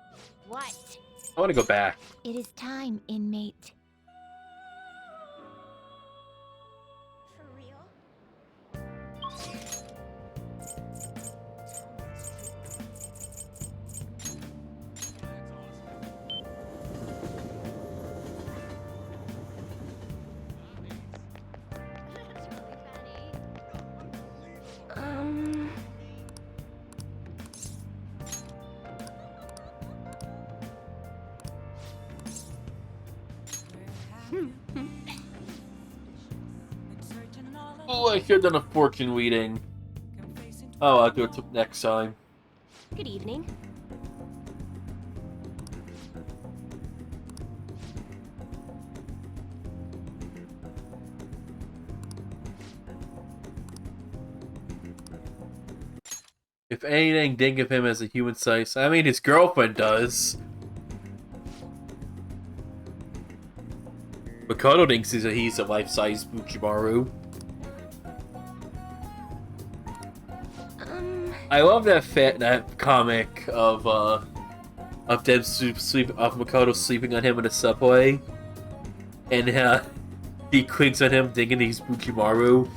What? I want to go back. It is time, inmate. For real? Oh, I should have done a fortune reading. Oh, I'll do it next time. Good evening. If anything, think of him as a human size. I mean, his girlfriend does. Makoto thinks he's a life-size Buchimaru. I love that comic of Makoto sleeping on him in the subway, and he clings on him thinking he's Buchimaru.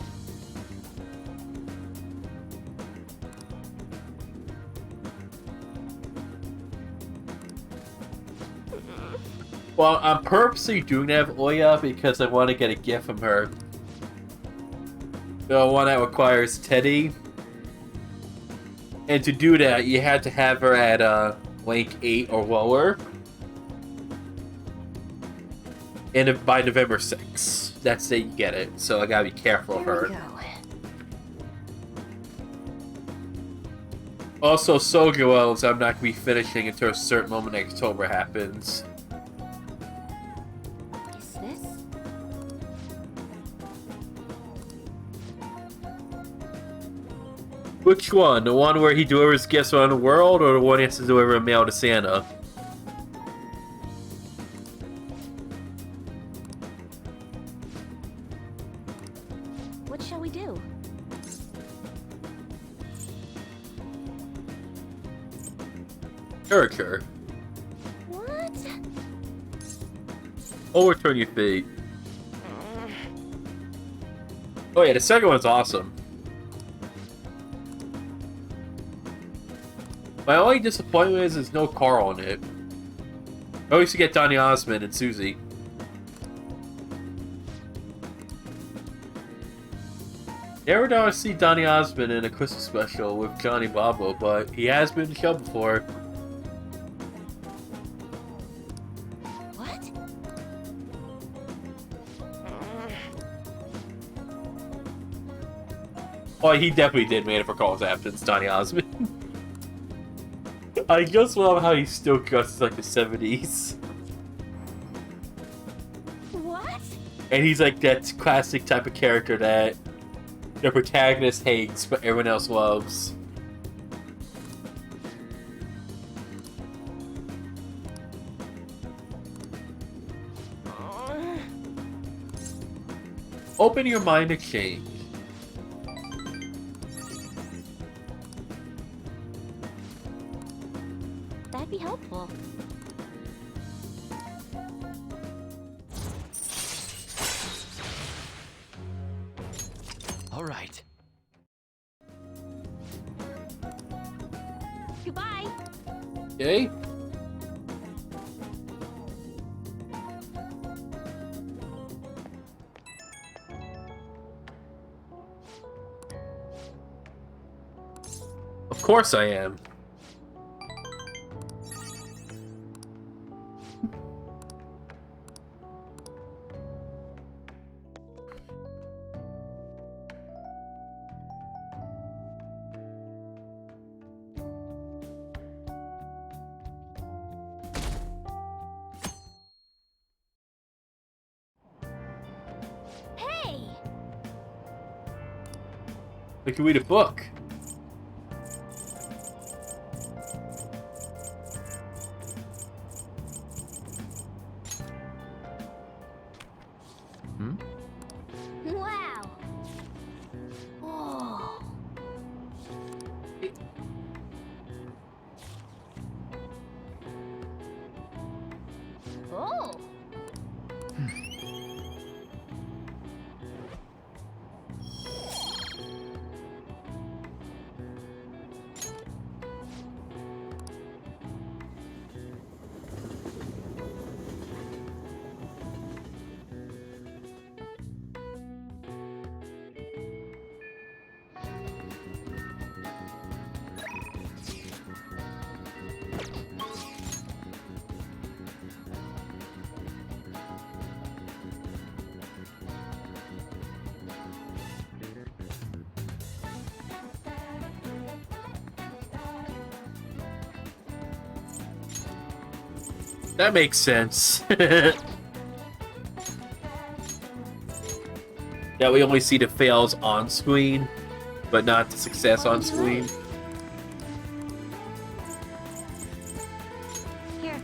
Well, I'm purposely doing that with Oya because I want to get a gift from her. The one that requires Teddy. And to do that, you had to have her at rank 8 or lower. And by November 6th. That's the day you get it. So I gotta be careful of her. Also, Soldier Wells, I'm not gonna be finishing until a certain moment in October happens. Is this? Which one? The one where he delivers gifts around the world, or the one he has to deliver a mail to Santa? What shall we do? Character. What? Overturn your fate. Oh yeah, the second one's awesome. My only disappointment is there's no Carl in it. I always get Donny Osmond and Susie. Never thought I'd see Donny Osmond in a Christmas special with Johnny Bravo, but he has been in the show before. What? Well, he definitely did made it for Carl's absence, Donny Osmond. I just love how he's still dressed like the 70s. What? And he's like that classic type of character that the protagonist hates, but everyone else loves. Open your mind to change. That'd be helpful. All right. Goodbye. Okay? Of course I am. Hey! I can read a book. Wow. Whoa. Oh. That makes sense. Yeah, we only see the fails on screen, but not the success on screen. Here.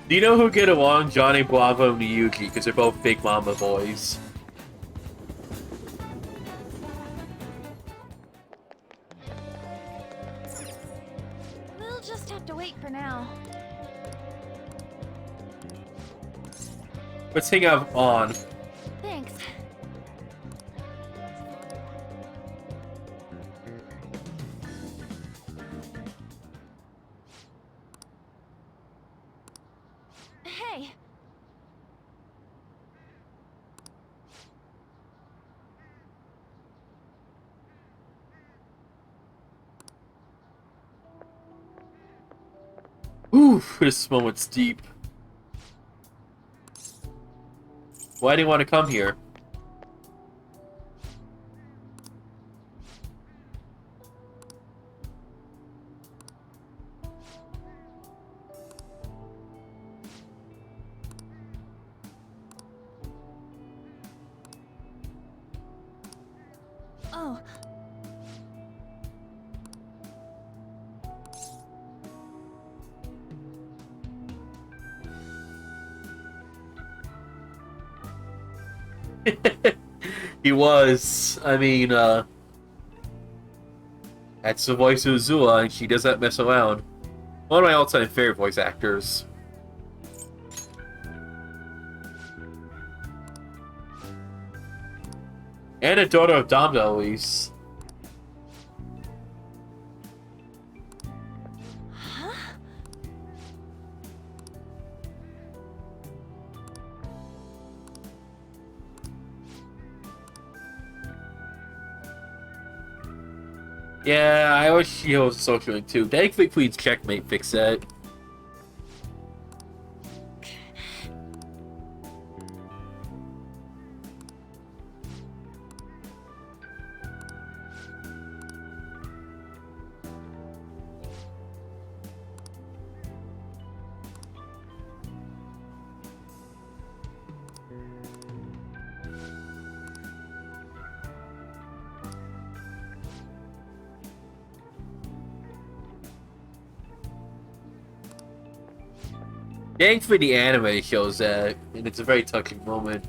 Do you know who get along? Johnny Bravo and Yuji, because they're both Big Mama boys. We'll just have to wait for now. Let's hang out on. Thanks. Hey. Oof, this moment's deep. Why do you want to come here? Oh, He was. I mean, that's the voice of Azula, and she doesn't mess around. One of my all-time favorite voice actors. And a daughter of Domda, at least. huh? Yeah, I wish she was social too. Thankfully, Queen's Checkmate fix that. Thankfully, the anime shows that, and it's a very touching moment.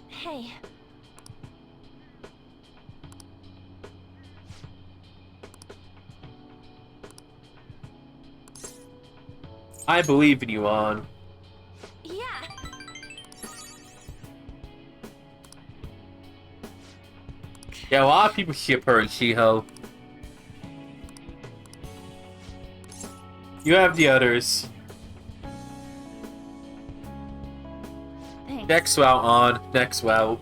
Hey, I believe in you, On. yeah. Yeah, a lot of people ship her and Shiho. You have the others. Thanks. Next route, On. Next route.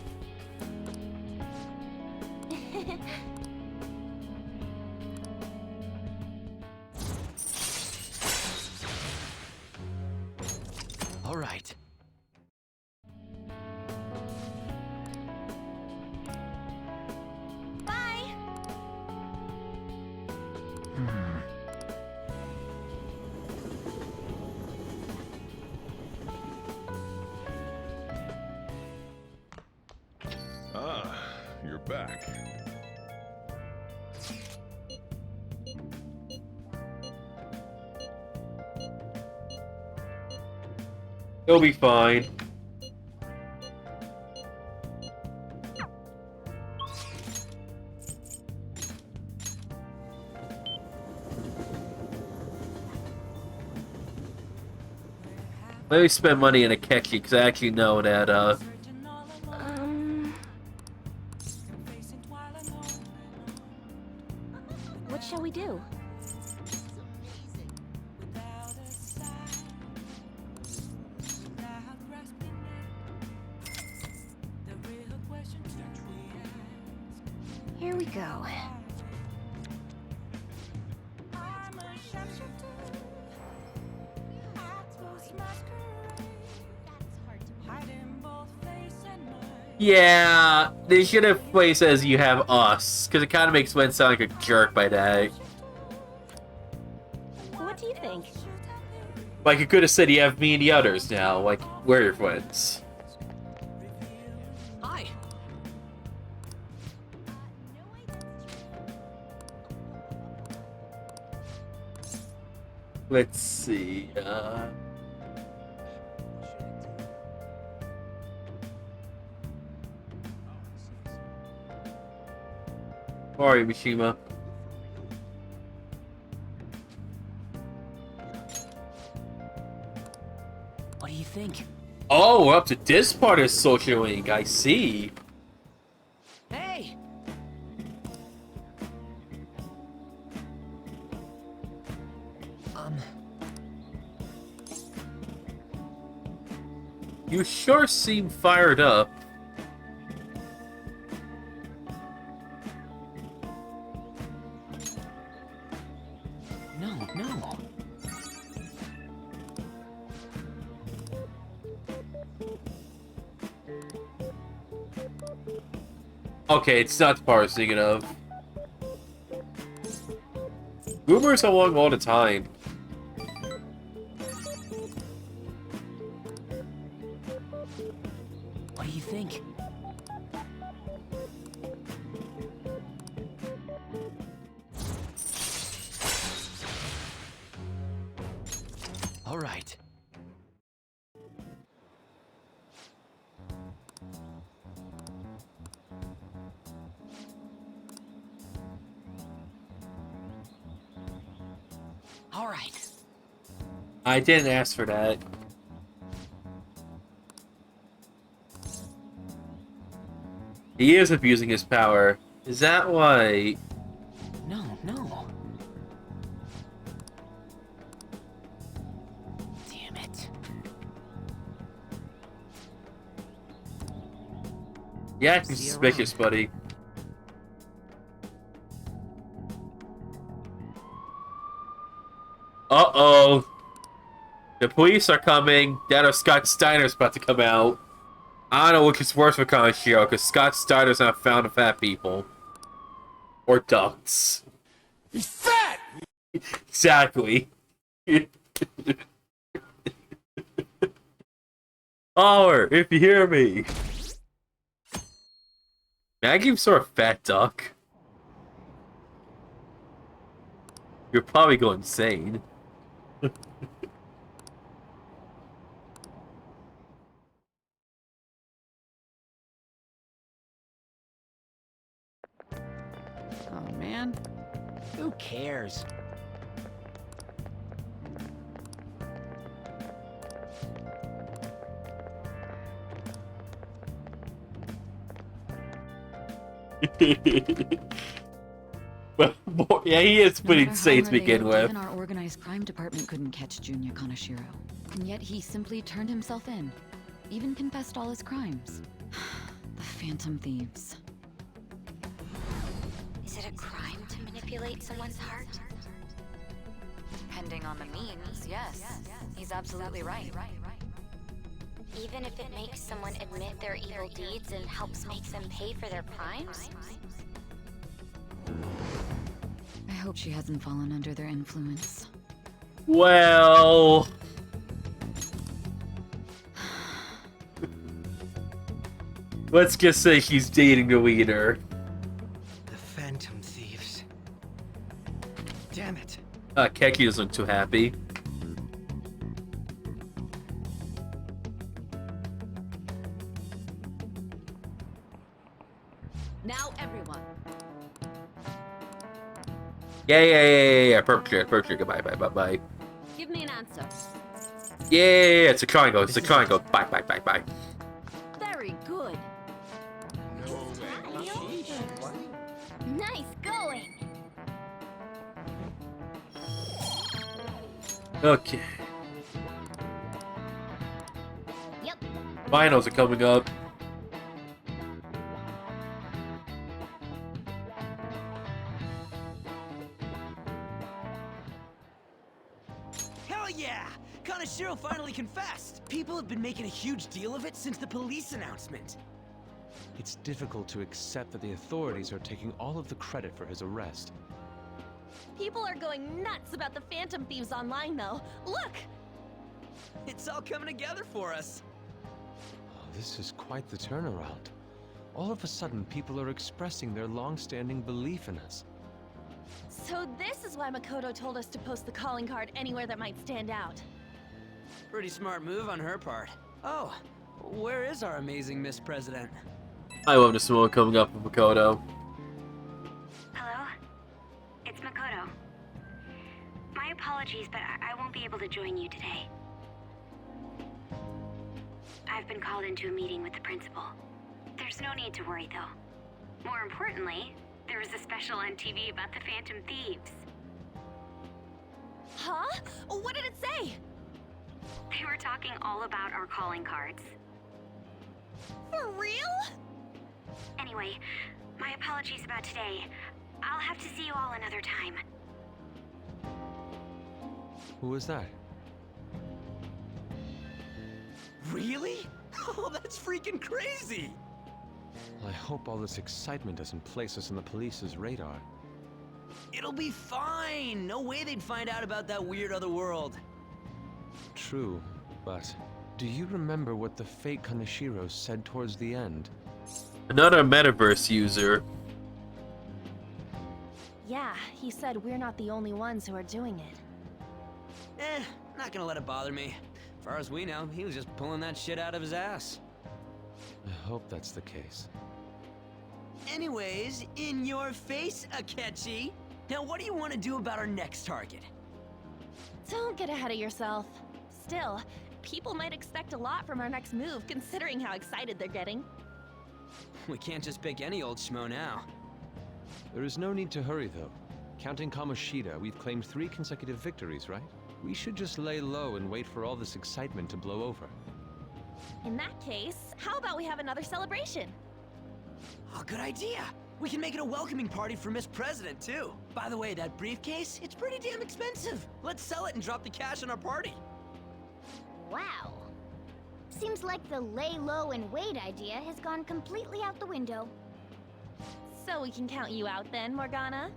All right. Bye. Ah, you're back. It'll be fine. Let me spend money in a Kechi, because I actually know that, What shall we do? Here we go. yeah, they should have placed as you have us, because it kind of makes Wen sound like a jerk by that. What do you think? Like, you could have said you have me and the others now, like, we're your friends. Hi. Let's see, Sorry, Mishima. What do you think? Oh, we're up to this part of Social Link, I see. Hey! You sure seem fired up. No, no. Okay, it's not the part I was thinking of. Rumors along all the time. What do you think? All right. All right. I didn't ask for that. He is abusing his power. Is that why? No, no. Damn it. Yeah, acting See you suspicious, around. buddy. Uh-oh. The police are coming. That or Scott Steiner's about to come out. I don't know which is worse for Kanashiro, because Scott Steiner's not found of fat people. Or ducks. He's fat! Exactly. Holler, if you hear me. Maggie saw a fat duck. You're probably going insane. Oh, man. Who cares? Well, yeah, he is No pretty matter insane how to hard they begin looked, with. even our organized crime department couldn't catch Junya Kanashiro. And yet he simply turned himself in. Even confessed all his crimes. The Phantom Thieves. Is it a crime to manipulate someone's heart? Depending on the means, yes. He's absolutely right. Even if it makes someone admit their evil deeds and helps make them pay for their crimes? I hope she hasn't fallen under their influence. Well... let's just say she's dating the leader. The Phantom Thieves. Damn it. Keki doesn't look too happy. Now everyone. Yeah. Perfect. Goodbye. Give me an answer. Yeah, it's a triangle. It's a triangle. Bye. Very good. Nice going! Okay. Yep. Finals are coming up. Hell yeah! Kanashiro finally confessed! People have been making a huge deal of it since the police announcement. It's difficult to accept that the authorities are taking all of the credit for his arrest. People are going nuts about the Phantom Thieves online, though. Look! It's all coming together for us. Oh, this is quite the turnaround. All of a sudden, people are expressing their long-standing belief in us. So this is why Makoto told us to post the calling card anywhere that might stand out. Pretty smart move on her part. Oh, where is our amazing Miss President? I love the smoke coming up with Makoto. Hello? It's Makoto. My apologies, but I won't be able to join you today. I've been called into a meeting with the principal. There's no need to worry, though. More importantly, there was a special on TV about the Phantom Thieves. Huh? What did it say? They were talking all about our calling cards. For real? Anyway, my apologies about today. I'll have to see you all another time. Who was that? Really? Oh, that's freaking crazy! I hope all this excitement doesn't place us on the police's radar. It'll be fine! No way they'd find out about that weird other world. True, but do you remember what the fake Kaneshiro said towards the end? Another metaverse user. Yeah, he said we're not the only ones who are doing it. Not gonna let it bother me. As far as we know, he was just pulling that shit out of his ass. I hope that's the case. Anyways, in your face, Akechi! Now what do you want to do about our next target? Don't get ahead of yourself. Still, people might expect a lot from our next move, considering how excited they're getting. We can't just pick any old schmo now. There is no need to hurry, though. Counting Kamoshida, we've claimed 3 consecutive victories, right? We should just lay low and wait for all this excitement to blow over. In that case, how about we have another celebration? Oh, good idea! We can make it a welcoming party for Miss President, too. By the way, that briefcase, it's pretty damn expensive. Let's sell it and drop the cash on our party. Wow. Seems like the lay low and wait idea has gone completely out the window. So we can count you out then, Morgana?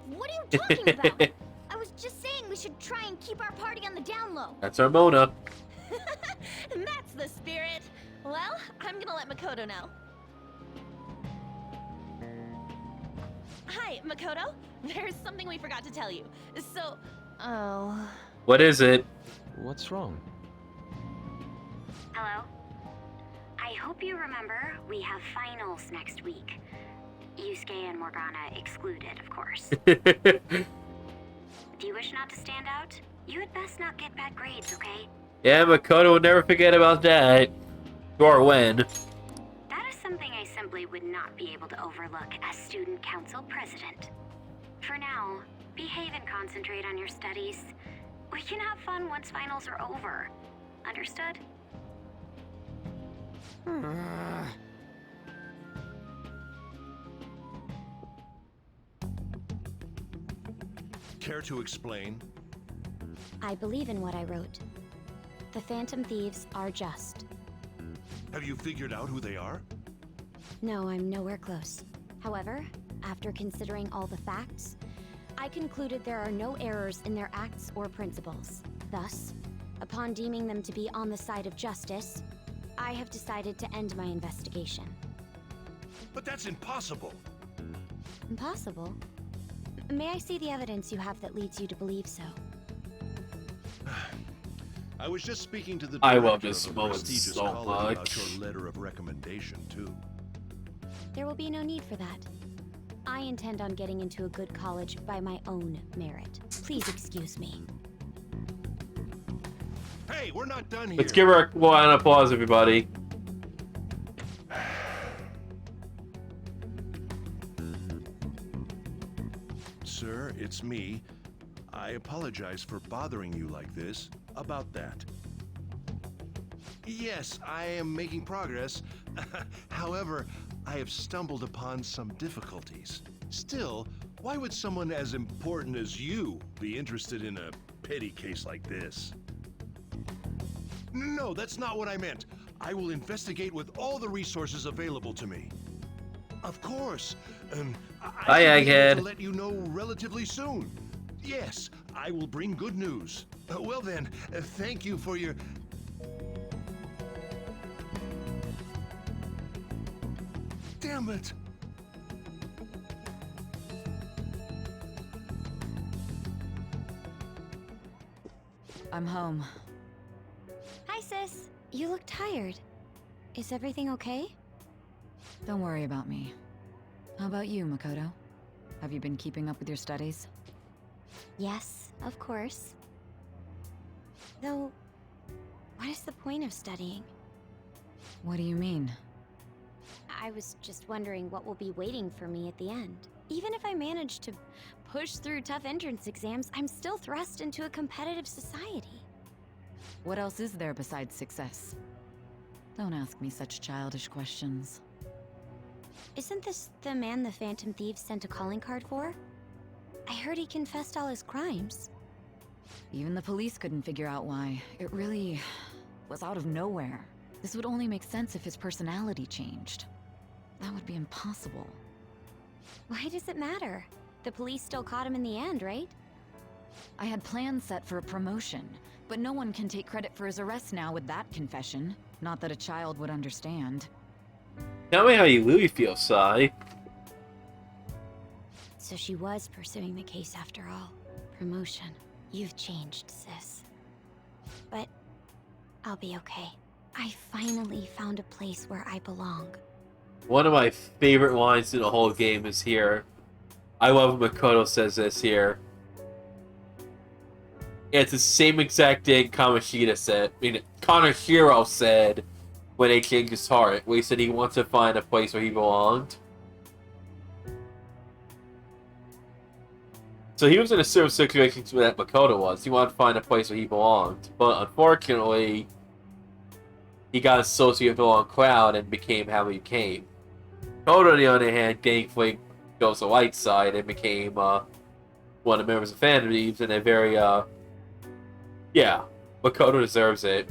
What are you talking about? I was just saying we should try and keep our party on the down low. That's our Mona. That's the spirit. Well, I'm gonna let Makoto know. Hi, Makoto. There's something we forgot to tell you. So, oh... What is it? What's wrong? Hello? I hope you remember we have finals next week. Yusuke and Morgana excluded, of course. Do you wish not to stand out? You had best not get bad grades, okay? Yeah, Makoto would never forget about that. Or when. That is something I simply would not be able to overlook as student council president. For now, behave and concentrate on your studies. We can have fun once finals are over. Understood? Care to explain? I believe in what I wrote. The Phantom Thieves are just. Have you figured out who they are? No, I'm nowhere close. However, after considering all the facts, I concluded there are no errors in their acts or principles. Thus, upon deeming them to be on the side of justice, I have decided to end my investigation. But that's impossible! Impossible? May I see the evidence you have that leads you to believe so? I was just speaking to the I director love this of a moment prestigious so college much. about your letter of recommendation, too. There will be no need for that. I intend on getting into a good college by my own merit. Please excuse me. Hey, we're not done here! Let's give her an applause, everybody. Sir, it's me. I apologize for bothering you like this. About that. Yes, I am making progress. However, I have stumbled upon some difficulties. Still, why would someone as important as you be interested in a petty case like this? No, that's not what I meant. I will investigate with all the resources available to me. Of course. Hi, I should be able Egghead. to let you know relatively soon. Yes, I will bring good news. Well then, thank you for your... Damn it! I'm home. Hi, sis. You look tired. Is everything okay? Don't worry about me. How about you, Makoto? Have you been keeping up with your studies? Yes, of course. Though, what is the point of studying? What do you mean? I was just wondering what will be waiting for me at the end. Even if I manage to push through tough entrance exams, I'm still thrust into a competitive society. What else is there besides success? Don't ask me such childish questions. Isn't this the man the Phantom Thieves sent a calling card for? I heard he confessed all his crimes. Even the police couldn't figure out why. It really was out of nowhere. This would only make sense if his personality changed. That would be impossible. Why does it matter? The police still caught him in the end, right? I had plans set for a promotion, but no one can take credit for his arrest now with that confession. Not that a child would understand. Tell me how you really feel, Sai. So she was pursuing the case after all. Promotion. You've changed, sis. But I'll be okay. I finally found a place where I belong. One of my favorite lines in the whole game is here. I love when Makoto says this here. It's the same exact thing Kamoshida said. Kaneshiro said when they changed his heart. Where he said he wants to find a place where he belonged. So he was in a similar situation to that Makoto was. He wanted to find a place where he belonged. But unfortunately, he got associated with the wrong crowd and became how he became. Makoto, on the other hand, thankfully goes to the light side and became one of the members of Phantom Thieves, and a very, yeah, Makoto deserves it.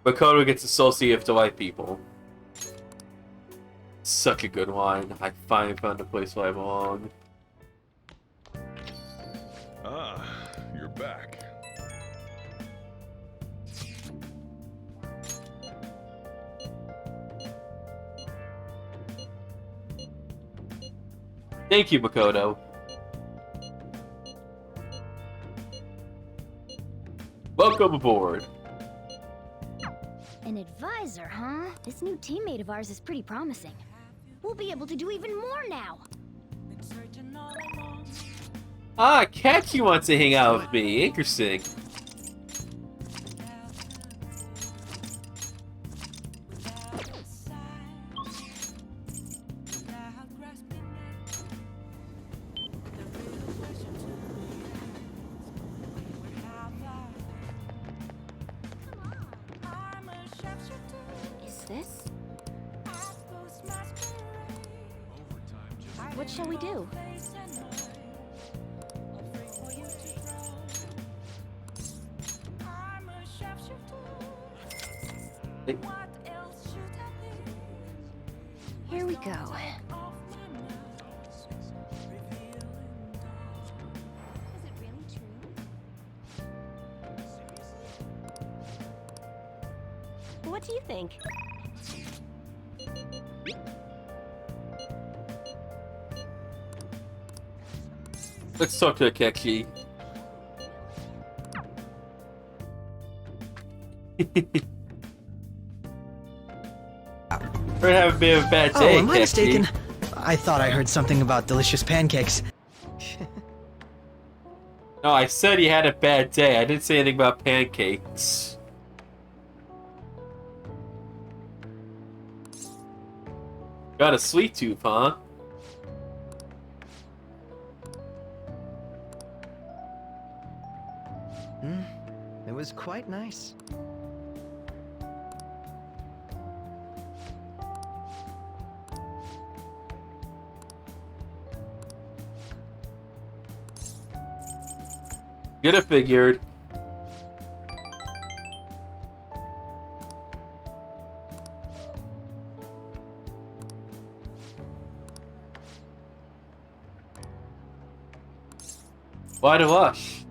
Makoto gets associated with the right people. Such a good line. I finally found a place where I belong. Ah, you're back. Thank you, Makoto. Welcome aboard. An advisor, huh? This new teammate of ours is pretty promising. We'll be able to do even more now. Ah, Kachi wants to hang out with me. Interesting. Is this? What shall we do? Here we go. Is it really true? What do you think? Let's talk to Kachi. We're having a bit of a bad day, am I Kachi. mistaken? I thought I heard something about delicious pancakes. No, I said you had a bad day. I didn't say anything about pancakes. Got a sweet tooth, huh? It was quite nice. Get it figured. Why the rush?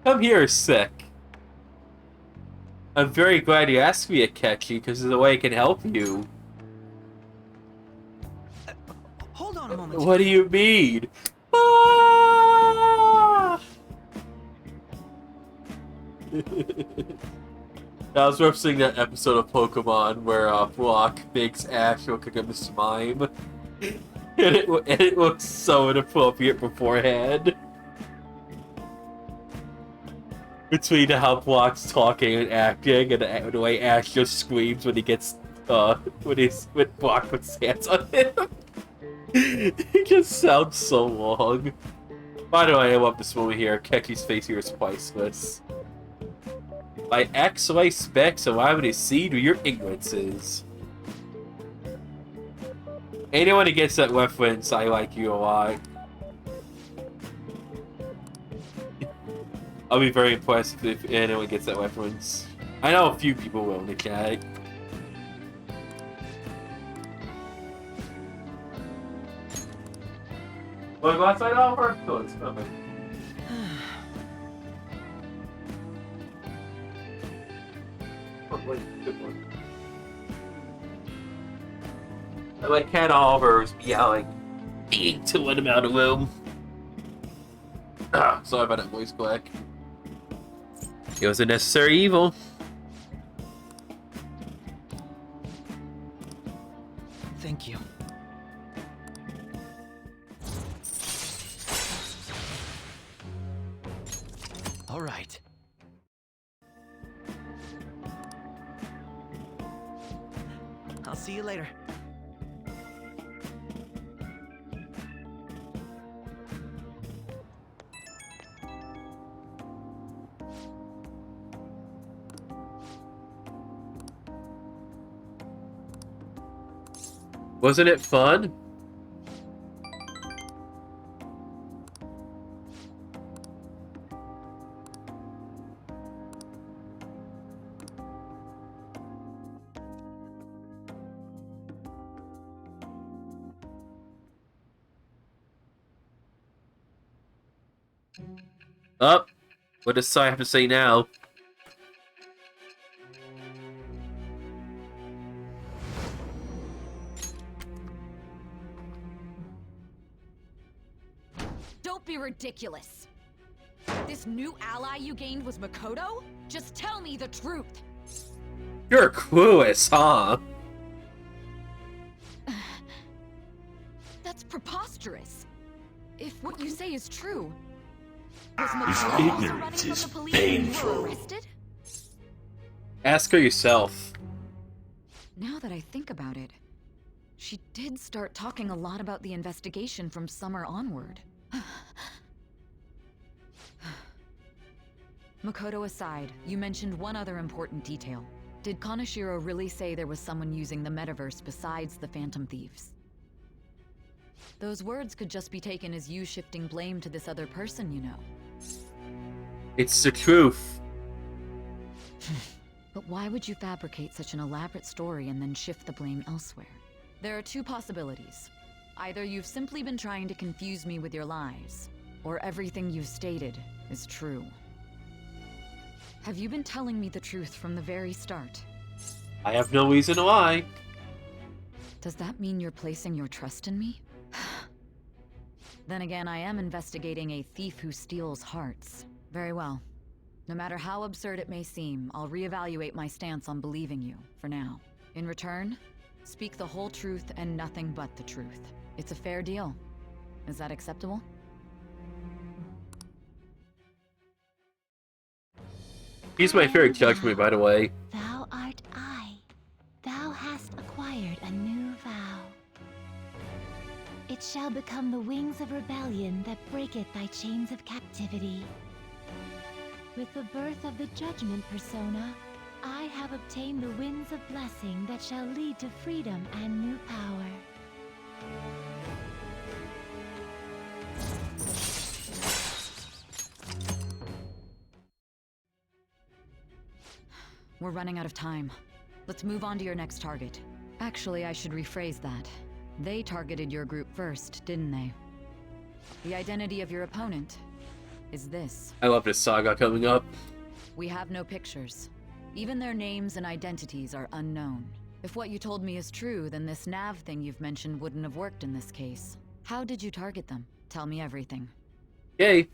Come here, sick. I'm very glad you asked me, Akechi, because of the way I can help you. Hold on a moment. What do you mean? Ah! I was referencing that episode of Pokemon where Brock makes Ash look like a Mr. Mime. and it looks so inappropriate beforehand. Between how Block's talking and acting, and the way Ash just screams when he gets, when Block puts his hands on him. It just sounds so long. By the way, I love this moment here. Keki's face here is priceless. By X-ray specs, allow me to see through your ignorances. Anyone who gets that reference, I like you a lot. I'll be very impressed if anyone gets that reference. I know a few people will in the chat. Wanna go outside, Oliver? No, it's coming. Oh, wait, good one. I like Cat Oliver's yelling to let him out of the room. Sorry about that voice crack. It was a necessary evil. Thank you. All right. I'll see you later. Wasn't it fun? Up. What does Sai have to say now? Don't be ridiculous. This new ally you gained was Makoto? Just tell me the truth. You're clueless, huh? That's preposterous. If what you say is true, was His Makoto also ignorance running is from the police when you painful. were arrested? Ask her yourself. Now that I think about it, she did start talking a lot about the investigation from summer onward. Makoto aside, you mentioned one other important detail. Did Kaneshiro really say there was someone using the metaverse besides the Phantom Thieves? Those words could just be taken as you shifting blame to this other person, you know. It's the truth. But why would you fabricate such an elaborate story and then shift the blame elsewhere? There are two possibilities. Either you've simply been trying to confuse me with your lies, or everything you've stated is true. Have you been telling me the truth from the very start? I have no reason to lie. Does that mean you're placing your trust in me? Then again, I am investigating a thief who steals hearts. Very well. No matter how absurd it may seem, I'll reevaluate my stance on believing you, for now. In return, speak the whole truth and nothing but the truth. It's a fair deal. Is that acceptable? He's my favorite judgment, by the way. Thou art I. Thou hast acquired a new vow. It shall become the wings of rebellion that breaketh thy chains of captivity. With the birth of the judgment persona, I have obtained the winds of blessing that shall lead to freedom and new power. We're running out of time. Let's move on to your next target. Actually, I should rephrase that. They targeted your group first, didn't they? The identity of your opponent is this. I love this saga coming up. We have no pictures. Even their names and identities are unknown. If what you told me is true, then this nav thing you've mentioned wouldn't have worked in this case. How did you target them? Tell me everything. Yay.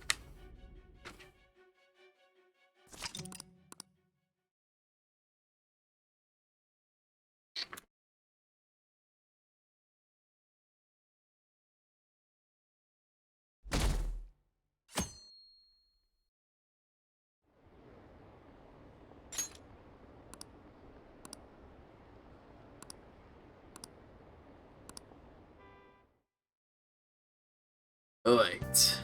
Alright.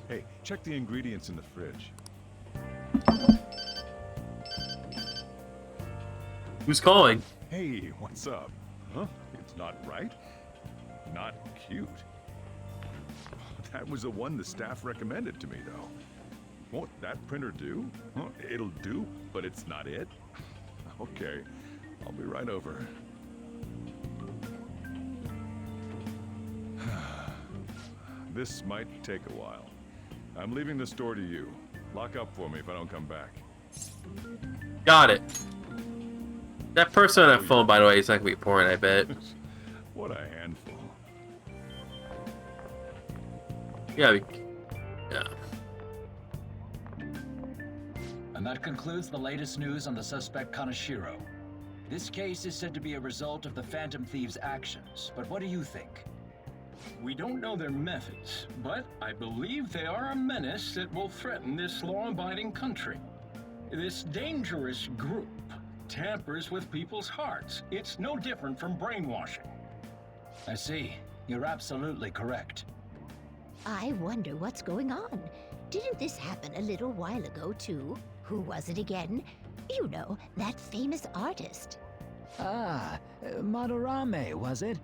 Hey, check the ingredients in the fridge. Who's calling? Hey, what's up? Huh? It's not right? Not cute. That was the one the staff recommended to me, though. Won't that printer do? Huh? It'll do, but it's not it? Okay, I'll be right over. This might take a while. I'm leaving the store to you. Lock up for me if I don't come back. Got it. That person on that phone, by the way, is not gonna be important, I bet. What a handful. Yeah. And that concludes the latest news on the suspect Kaneshiro. This case is said to be a result of the Phantom Thieves' actions, but what do you think? We don't know their methods, but I believe they are a menace that will threaten this law-abiding country. This dangerous group tampers with people's hearts. It's no different from brainwashing. I see. You're absolutely correct. I wonder what's going on. Didn't this happen a little while ago, too? Who was it again? You know, that famous artist. Ah, Madarame, was it?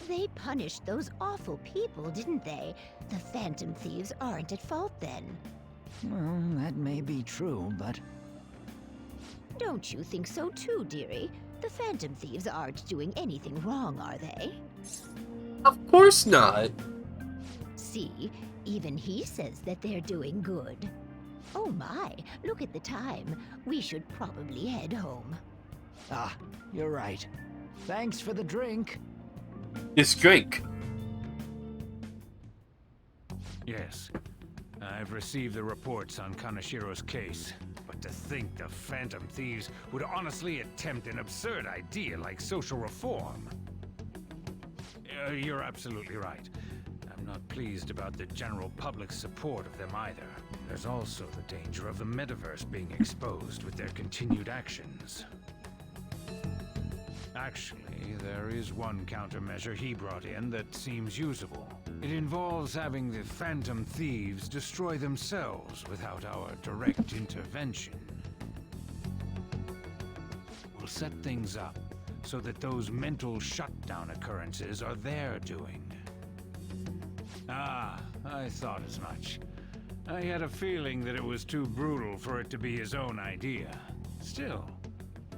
They punished those awful people, didn't they? The Phantom Thieves aren't at fault then. Well, that may be true, but... Don't you think so too, dearie? The Phantom Thieves aren't doing anything wrong, are they? Of course not. See, even he says that they're doing good. Oh my, look at the time. We should probably head home. Ah, you're right. Thanks for the drink. This drink. Yes. I've received the reports on Kaneshiro's case. But to think the Phantom Thieves would honestly attempt an absurd idea like social reform. You're absolutely right. I'm not pleased about the general public's support of them either. There's also the danger of the metaverse being exposed with their continued actions. Actually, there is one countermeasure he brought in that seems usable. It involves having the Phantom Thieves destroy themselves without our direct intervention. We'll set things up so that those mental shutdown occurrences are their doing. Ah, I thought as much. I had a feeling that it was too brutal for it to be his own idea. Still,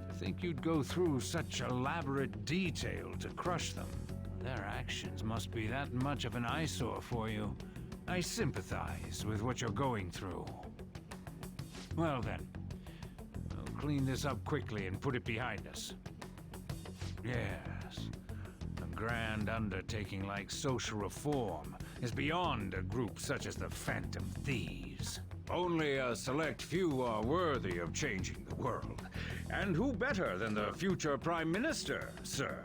I think you'd go through such elaborate detail to crush them. Their actions must be that much of an eyesore for you. I sympathize with what you're going through. Well then, I'll clean this up quickly and put it behind us. Yes, a grand undertaking like social reform is beyond a group such as the Phantom Thieves. Only a select few are worthy of changing the world. And who better than the future Prime Minister, sir?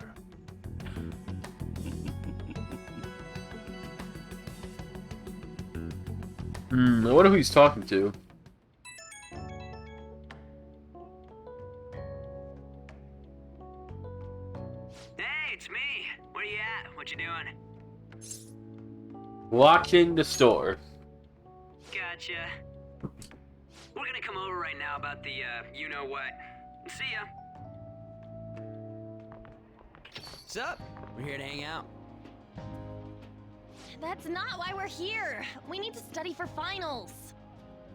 I wonder who he's talking to. Hey, it's me. Where you at? What you doing? Watching the store. Gotcha. We're gonna come over right now about the, you-know-what. See ya. What's up? We're here to hang out. That's not why we're here. We need to study for finals.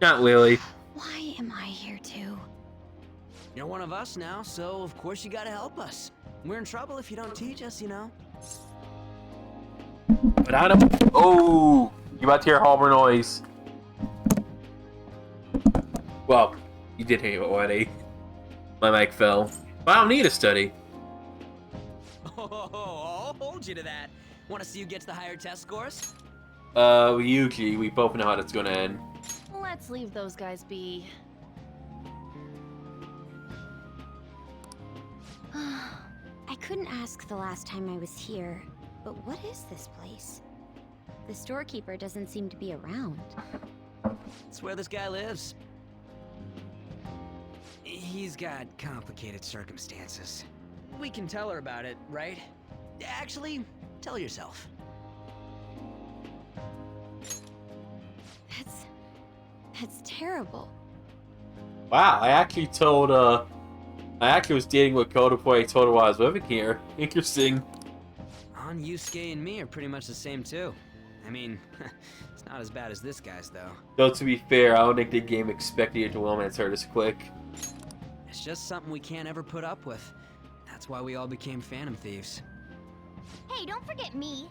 Not Lily. Why am I here too? You're one of us now, so of course you gotta help us. We're in trouble if you don't teach us, you know. But I don't. Oh, you about to hear Harbor noise. Well, you did hear it already. My mic fell. But I don't need to study. Oh, I'll hold you to that. Want to see who gets the higher test scores? We both know how that's gonna end. Let's leave those guys be. I couldn't ask the last time I was here, but what is this place? The storekeeper doesn't seem to be around. It's where this guy lives. He's got complicated circumstances. We can tell her about it, right? Actually, tell yourself. That's terrible. Wow, I actually was dating Makoto before I told her why I was living here. Interesting. On Yusuke and me are pretty much the same too. I mean, it's not as bad as this guy's though. Though to be fair, I don't think the game expected you to romance her this quick. It's just something we can't ever put up with. That's why we all became Phantom Thieves. Hey, don't forget me.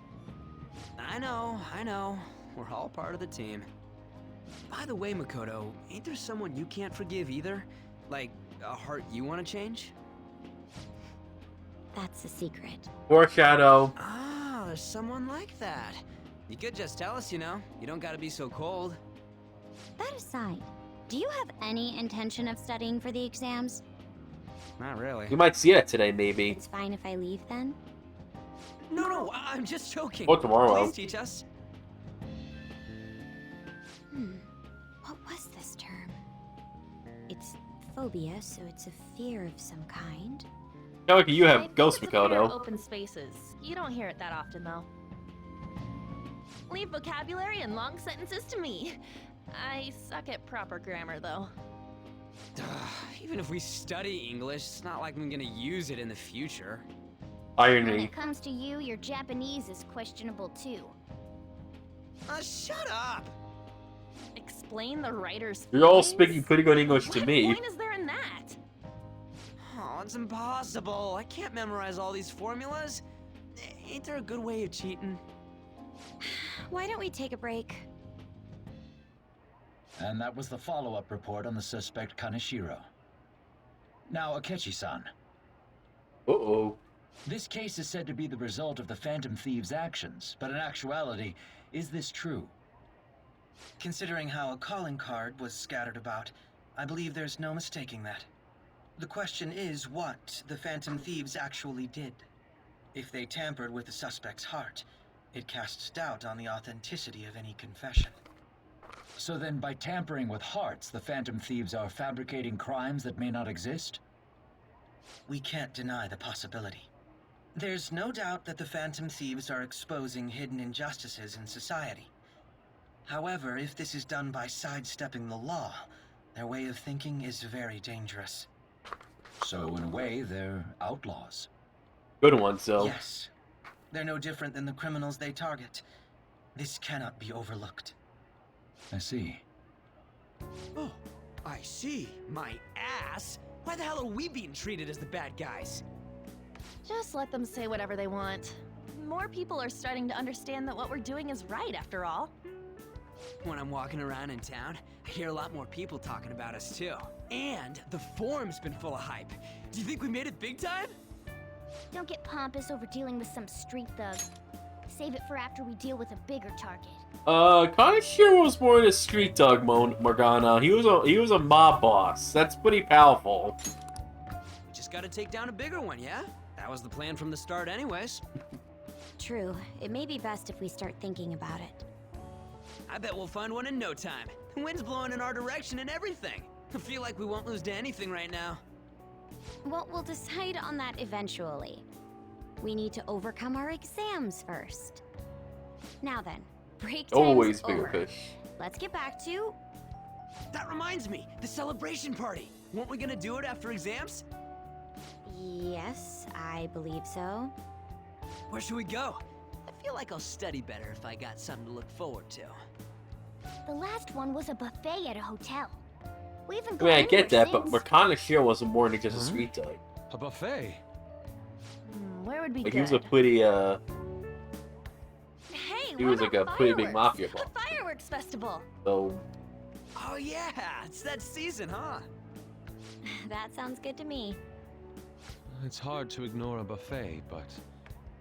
I know. We're all part of the team. By the way, Makoto, ain't there someone you can't forgive either? Like, a heart you want to change? That's a secret. Foreshadow. Ah, there's someone like that. You could just tell us, you know. You don't gotta be so cold. That aside, do you have any intention of studying for the exams? Not really. You might see it today, maybe. It's fine if I leave then? No, I'm just joking. Or tomorrow. Please teach us. What was this term? It's phobia, so it's a fear of some kind. No, like you I have think Ghost it's a fear of Makoto. open spaces. You don't hear it that often, though. Leave vocabulary and long sentences to me. I suck at proper grammar, though. Even if we study English, it's not like I'm gonna use it in the future. When Irony. it comes to you, your Japanese is questionable too. Shut up! Explain the writer's You're all feelings? speaking pretty good English to me. What point is there in that? Oh, it's impossible. I can't memorize all these formulas. Ain't there a good way of cheating? Why don't we take a break? And that was the follow-up report on the suspect Kaneshiro. Now, Akechi-san. Uh-oh. This case is said to be the result of the Phantom Thieves' actions, but in actuality, is this true? Considering how a calling card was scattered about, I believe there's no mistaking that. The question is what the Phantom Thieves actually did. If they tampered with the suspect's heart, it casts doubt on the authenticity of any confession. So then, by tampering with hearts, the Phantom Thieves are fabricating crimes that may not exist? We can't deny the possibility. There's no doubt that the Phantom Thieves are exposing hidden injustices in society. However, if this is done by sidestepping the law, their way of thinking is very dangerous. So, in a way, they're outlaws. Good one, so. Yes. They're no different than the criminals they target. This cannot be overlooked. I see. Oh, I see. My ass. Why the hell are we being treated as the bad guys? Just let them say whatever they want. More people are starting to understand that what we're doing is right, after all. When I'm walking around in town, I hear a lot more people talking about us too. And the forum's been full of hype. Do you think we made it big time? Don't get pompous over dealing with some street thug. Save it for after we deal with a bigger target. Kaneshiro was more than a street dog, Morgana. He was a mob boss. That's pretty powerful. We just gotta take down a bigger one, yeah? That was the plan from the start anyways. True. It may be best if we start thinking about it. I bet we'll find one in no time. The wind's blowing in our direction and everything. I feel like we won't lose to anything right now. Well, we'll decide on that eventually. We need to overcome our exams first. Now then, break time's Always bigger over. fish. Let's get back to... That reminds me, the celebration party. Weren't we gonna do it after exams? Yes, I believe so. Where should we go? I feel like I'll study better if I got something to look forward to. The last one was a buffet at a hotel. We haven't I mean, I gone get that, anywhere but Kaneshiro wasn't more than just a street dog. A buffet? Where would be Like, good? he was a pretty, Hey, he what was like a about pretty big fireworks? mafia boss. A fireworks festival. So, Oh yeah, it's that season, huh? That sounds good to me. It's hard to ignore a buffet, but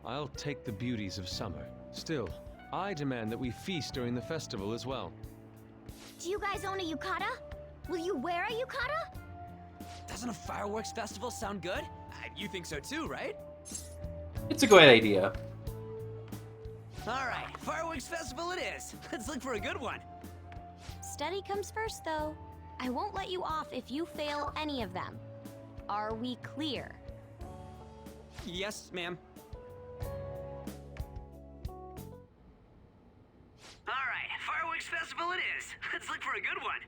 I'll take the beauties of summer. Still, I demand that we feast during the festival as well. Do you guys own a yukata? Will you wear a yukata? Doesn't a fireworks festival sound good? You think so too, right? it's a great idea. Alright, fireworks festival it is. Let's look for a good one. Study comes first, though. I won't let you off if you fail any of them. Are we clear? Yes, ma'am. Alright, fireworks festival it is. Let's look for a good one.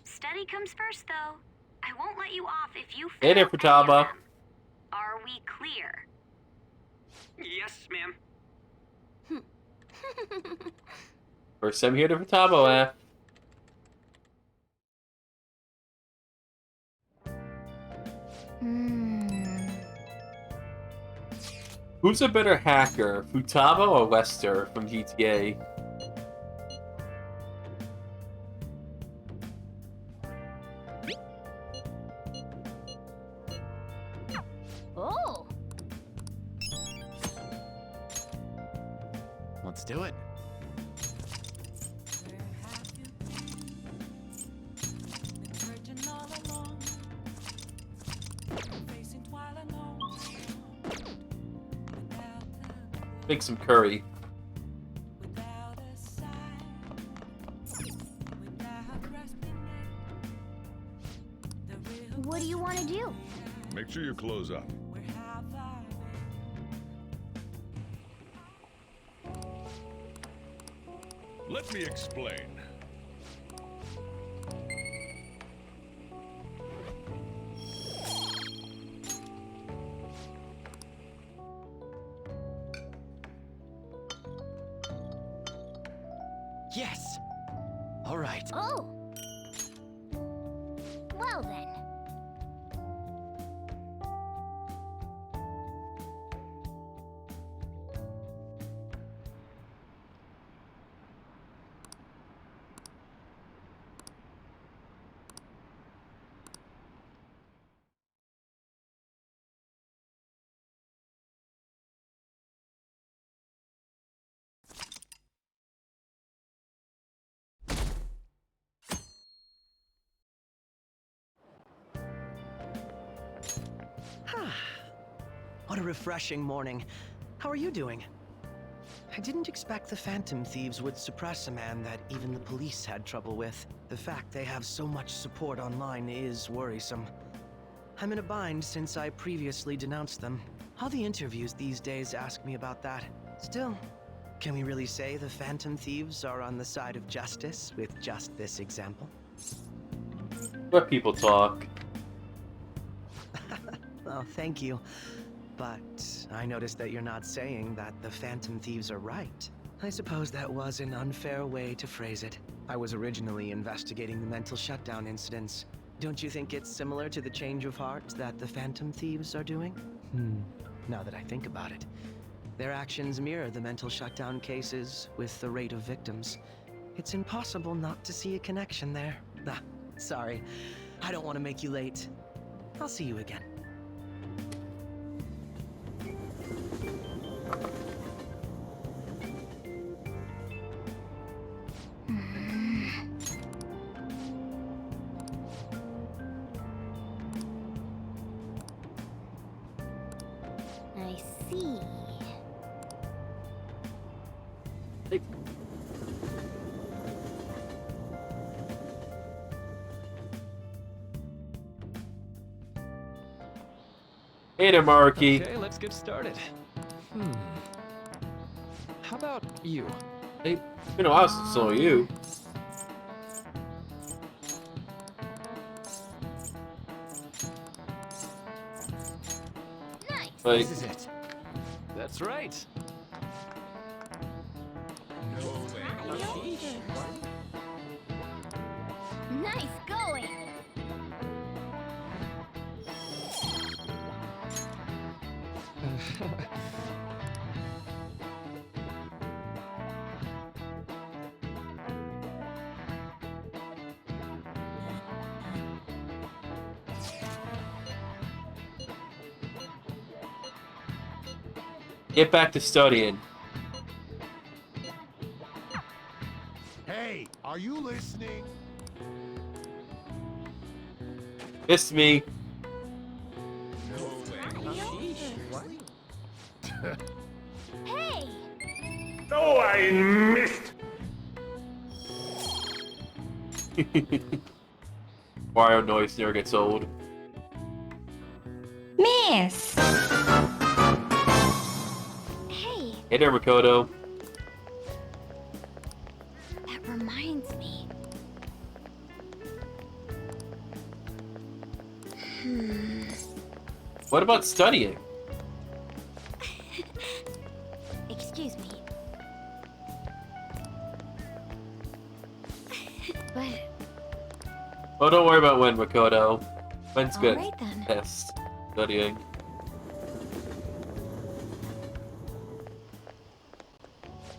Study comes first, though. I won't let you off if you Hey there, fail any of Futaba. them. Are we clear? Yes, ma'am. First time here to Futaba, Who's a better hacker, Futaba or Lester from GTA? Oh! Let's do it. Make some curry. What do you want to do? Make sure you close up. Let me explain. Yes! Alright. Oh! Well then. What a refreshing morning. How are you doing? I didn't expect the Phantom Thieves would suppress a man that even the police had trouble with. The fact they have so much support online is worrisome. I'm in a bind since I previously denounced them. All the interviews these days ask me about that. Still, can we really say the Phantom Thieves are on the side of justice with just this example? Let people talk. Oh, thank you. But I noticed that you're not saying that the Phantom Thieves are right. I suppose that was an unfair way to phrase it. I was originally investigating the mental shutdown incidents. Don't you think it's similar to the change of heart that the Phantom Thieves are doing? Now that I think about it, their actions mirror the mental shutdown cases with the rate of victims. It's impossible not to see a connection there. Ah, sorry. I don't want to make you late. I'll see you again. I see. Hey there, Marky. Okay, let's get started. How about you? Hey, it's been a while since I saw you. Nice. Like, This is it. That's right. Nice going. get back to studying. Hey, are you listening? Missed me. Hey! Oh, I missed! Mario noise never gets old. this? Hey, Hey there, Makoto. that reminds me. What about studying? Excuse me. But Oh, don't worry about when, Makoto. When's good? Alright then. Yes, studying.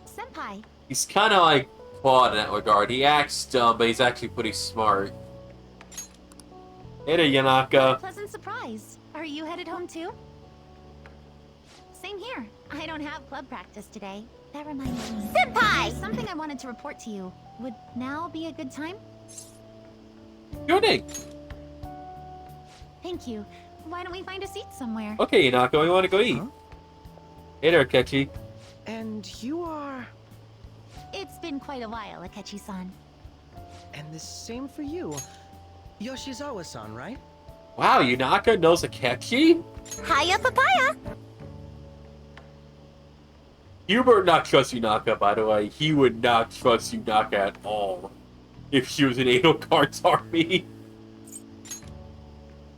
Senpai, He's kind of like Claude in that regard. He acts dumb, but he's actually pretty smart. Hey there, Yanaka. pleasant surprise. Are you headed home too? Same here. I don't have club practice today. That reminds me. Senpai! There's something I wanted to report to you. Would now be a good time? Sure thing. Thank you. Why don't we find a seat somewhere? Okay, Yanaka, we want to go eat. Hey there, Kechi. And you are... It's been quite a while, Akechi-san. And the same for you. Yoshizawa-san, right? Wow, Yanaka knows Akechi? Hiya, papaya! Hubert would not trust Yanaka, by the way. He would not trust Yanaka at all. If she was in Edo Card's army.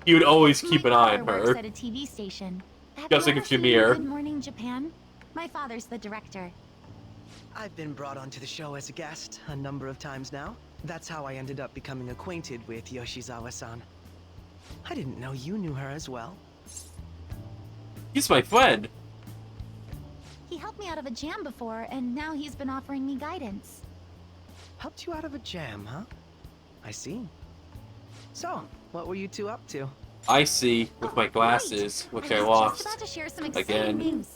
He would always keep an eye on My father her. works at a TV station. Have Just you like ever seen Shamir. Good Morning Japan? My father's the director. I've been brought onto the show as a guest a number of times now. That's how I ended up becoming acquainted with Yoshizawa-san. I didn't know you knew her as well. He's my friend. He helped me out of a jam before, and now he's been offering me guidance. Helped you out of a jam, huh? I see. So, what were you two up to? I see with my glasses, which I was lost. just about to share some exciting Again. news.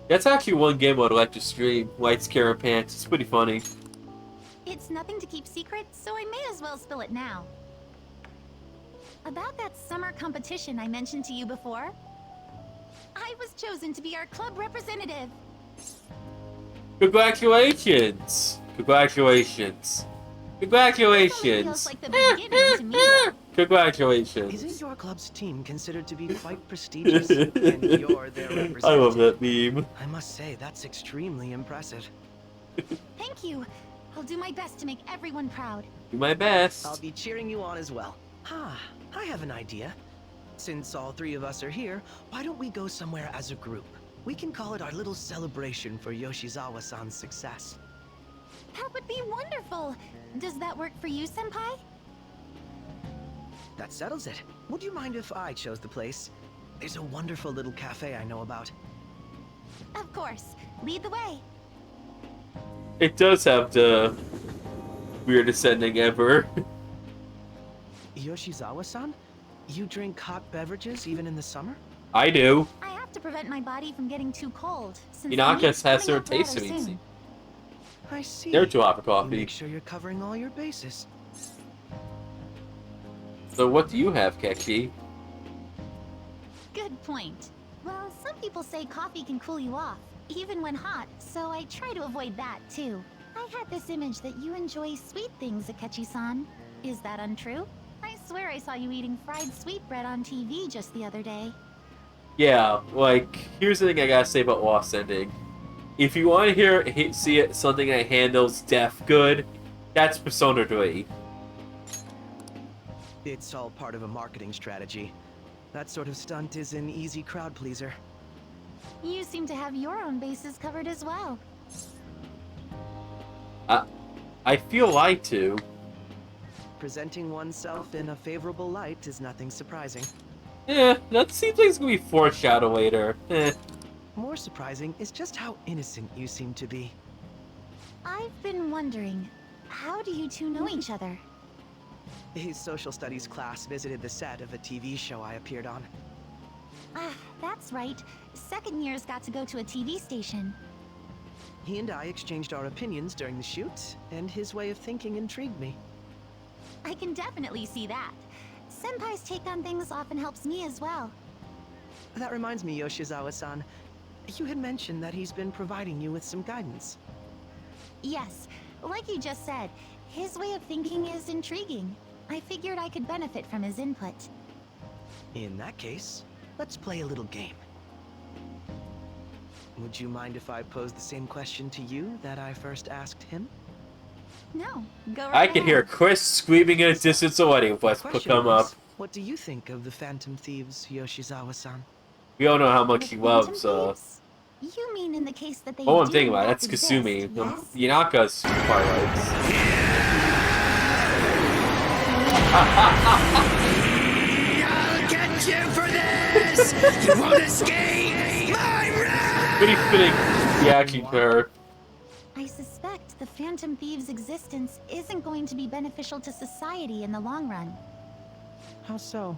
That's actually one game I'd like to stream. Lights, Camera, Pants. It's pretty funny. It's nothing to keep secret, so I may as well spill it now. About that summer competition I mentioned to you before, I was chosen to be our club representative. Congratulations! Congratulations! Congratulations! Feels like the beginning to me. Congratulations! Isn't your club's team considered to be quite prestigious? And you're their representative? I love that meme. I must say, that's extremely impressive. Thank you. I'll do my best to make everyone proud. Do my best. I'll be cheering you on as well. I have an idea. Since all three of us are here, why don't we go somewhere as a group? We can call it our little celebration for Yoshizawa-san's success. That would be wonderful. Does that work for you, Senpai? That settles it. Would you mind if I chose the place? There's a wonderful little cafe I know about. Of course. Lead the way. It does have the weirdest ending ever. Yoshizawa-san? You drink hot beverages even in the summer? I do. I have to prevent my body from getting too cold. Since Inaka the meet's has coming her up taste rather of soon. I see. They're too hot for coffee. Make sure you're covering all your bases. So what do you have, Kechi? Good point. Well, some people say coffee can cool you off, even when hot, so I try to avoid that too. I had this image that you enjoy sweet things, Akechi-san. Is that untrue? I swear I saw you eating fried sweetbread on TV just the other day. Yeah, like, here's the thing I gotta say about Lost Ending. If you want to see it, something that handles death good, that's Persona 3. It's all part of a marketing strategy. That sort of stunt is an easy crowd pleaser. You seem to have your own bases covered as well. I feel lied to. Presenting oneself in a favorable light is nothing surprising. That seems like it's gonna be foreshadowed later. More surprising is just how innocent you seem to be. I've been wondering, how do you two know each other? His social studies class visited the set of a TV show I appeared on. Ah, that's right. Second years got to go to a TV station. He and I exchanged our opinions during the shoot, and his way of thinking intrigued me. I can definitely see that. Senpai's take on things often helps me as well. That reminds me, Yoshizawa-san. You had mentioned that he's been providing you with some guidance. Yes, like you just said, his way of thinking is intriguing. I figured I could benefit from his input. In that case, let's play a little game. Would you mind if I pose the same question to you that I first asked him? No, go right I can hear ahead. Chris screaming in a distance already. Let's come up. What do you think of the Phantom Thieves, Yoshizawa-san? We all know how much he loves, You mean in the case that they Oh, I'm do thinking about it. in That's fact Kasumi. exist, yes? Yanaka's Twilights. I'll get you for this! You won't escape my wrath! Pretty fitting reaction to her. I suspect the Phantom Thieves' existence isn't going to be beneficial to society in the long run. How so?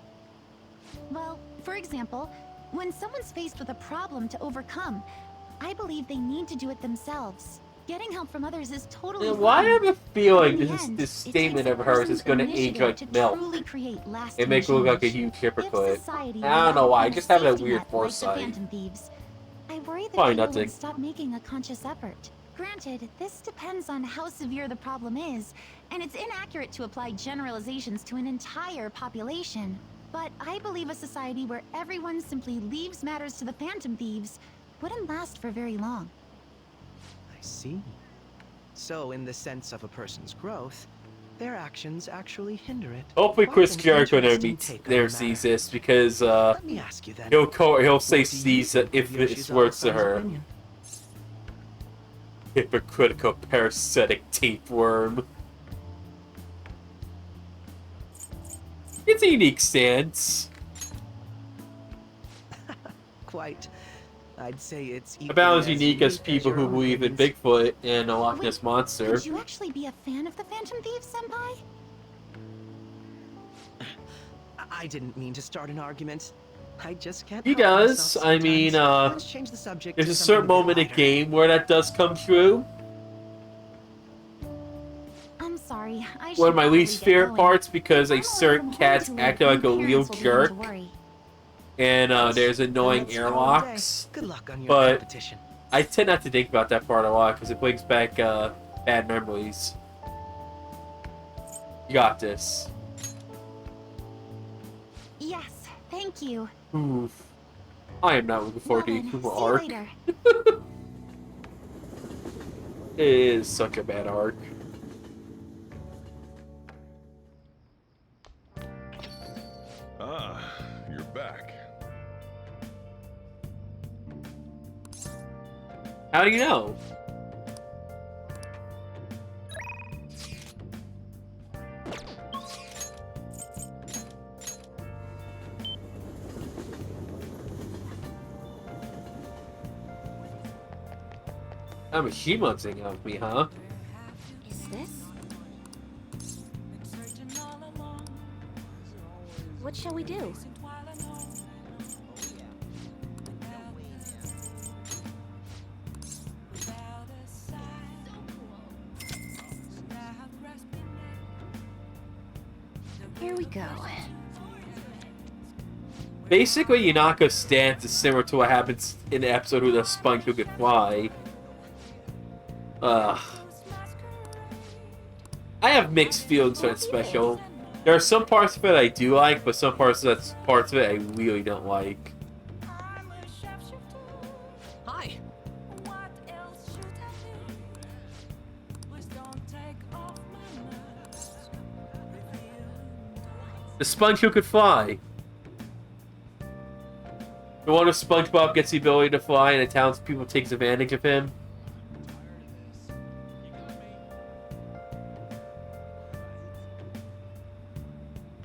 Well, for example, when someone's faced with a problem to overcome, I believe they need to do it themselves. Getting help from others is totally fine. Why do I have a feeling In the end, this it statement takes of a hers is person's going to age initiative like to milk. truly create lasting It makes her look like a change. huge If hypocrite. society I don't know relied why. on I just have that safety weird net like the foresight. Phantom Thieves, I worry that Probably people nothing. would stop making a conscious effort. Granted, this depends on how severe the problem is, and it's inaccurate to apply generalizations to an entire population. But I believe a society where everyone simply leaves matters to the Phantom Thieves wouldn't last for very long. I see. So, in the sense of a person's growth, their actions actually hinder it. Hopefully Quite Chris an Jericho never interesting meets take on never the sees matter. this because Let me ask you then. he'll say What do you sees it think if of it's words to Yoshizawa-san's her. opinion? Hypocritical parasitic tapeworm. It's a unique stance. Quite. I'd say it's About as equally unique as people your who own believe in opinions. Bigfoot and a Loch Ness Monster. Would you actually be a fan of the Phantom Thieves, Senpai? I didn't mean to start an argument. I just can't He help does. myself I mean, sometimes. Let's change the subject there's to a something certain bit moment in a lighter. game where that does come true. I'm sorry. I should One of my probably least get favorite going. parts because a If I'm away certain from home cat's too late, acting like a my real parents will begin jerk, to worry. and there's annoying Let's call it a day. airlocks. Good luck on your But competition. I tend not to think about that part a lot because it brings back bad memories. You got this. Yes, thank you. Oof. I am not looking forward to Well the then, Kuma see you arc. later. It is such a bad arc. Ah, you're back. How do you know? I'm a Shimon thing of me, huh? Is this? What shall we do? Here we go. Basically, Yanaka's stance is similar to what happens in the episode with the sponge who could fly. Ugh. I have mixed feelings for that special. There are some parts of it I do like, but some parts of it I really don't like. Hi. The sponge who could fly. The one where SpongeBob gets the ability to fly and the townspeople takes advantage of him.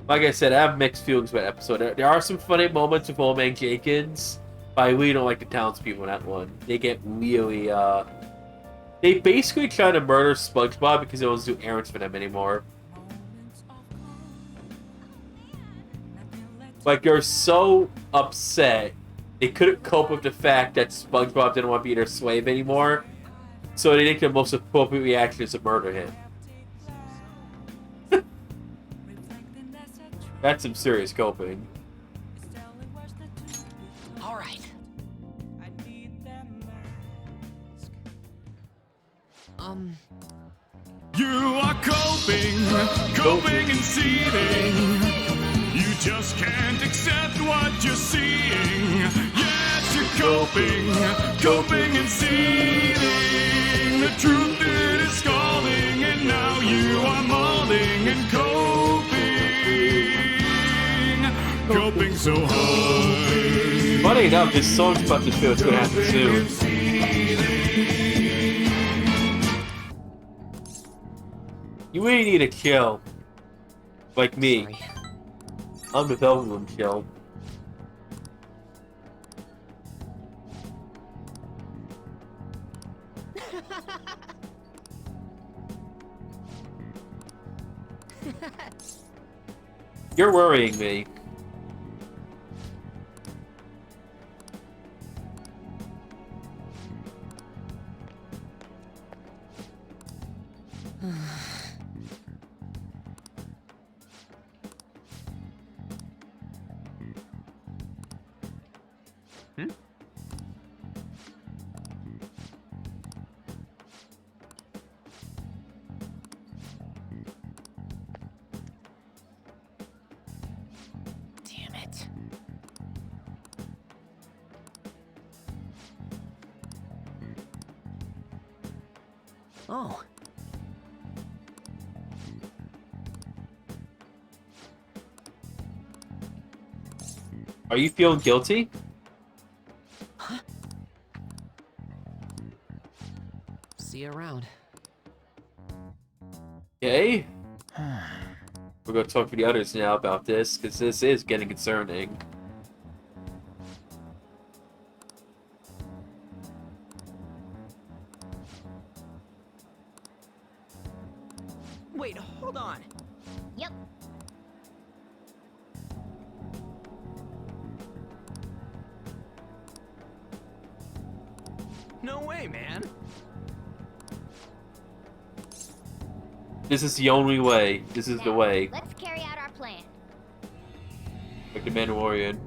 Like I said, I have mixed feelings about that episode. There are some funny moments with Old Man Jenkins, but I really don't like the townspeople in that one. They get really, they basically try to murder SpongeBob because they don't do errands for them anymore. Like, they're so upset, they couldn't cope with the fact that SpongeBob didn't want to be their slave anymore, so they think the most appropriate reaction is to murder him. That's some serious coping. All right. You are coping and seething. You just can't accept what you're seeing. Yet you're coping and seething. The truth it is calling, and now you are molding and coping so hard. Funny enough, this song's about to feel 2.5 soon. You really need a chill. Like me. I'm the VelvetRoomChill. You're worrying me. Damn it. Oh. Are you feeling guilty? Huh? See you around. Okay. We're gonna talk to the others now about this, because this is getting concerning. Wait, hold on. Yep. No way, man. This is the only way. This is the way. Let's carry out our plan. Like the Mandalorian.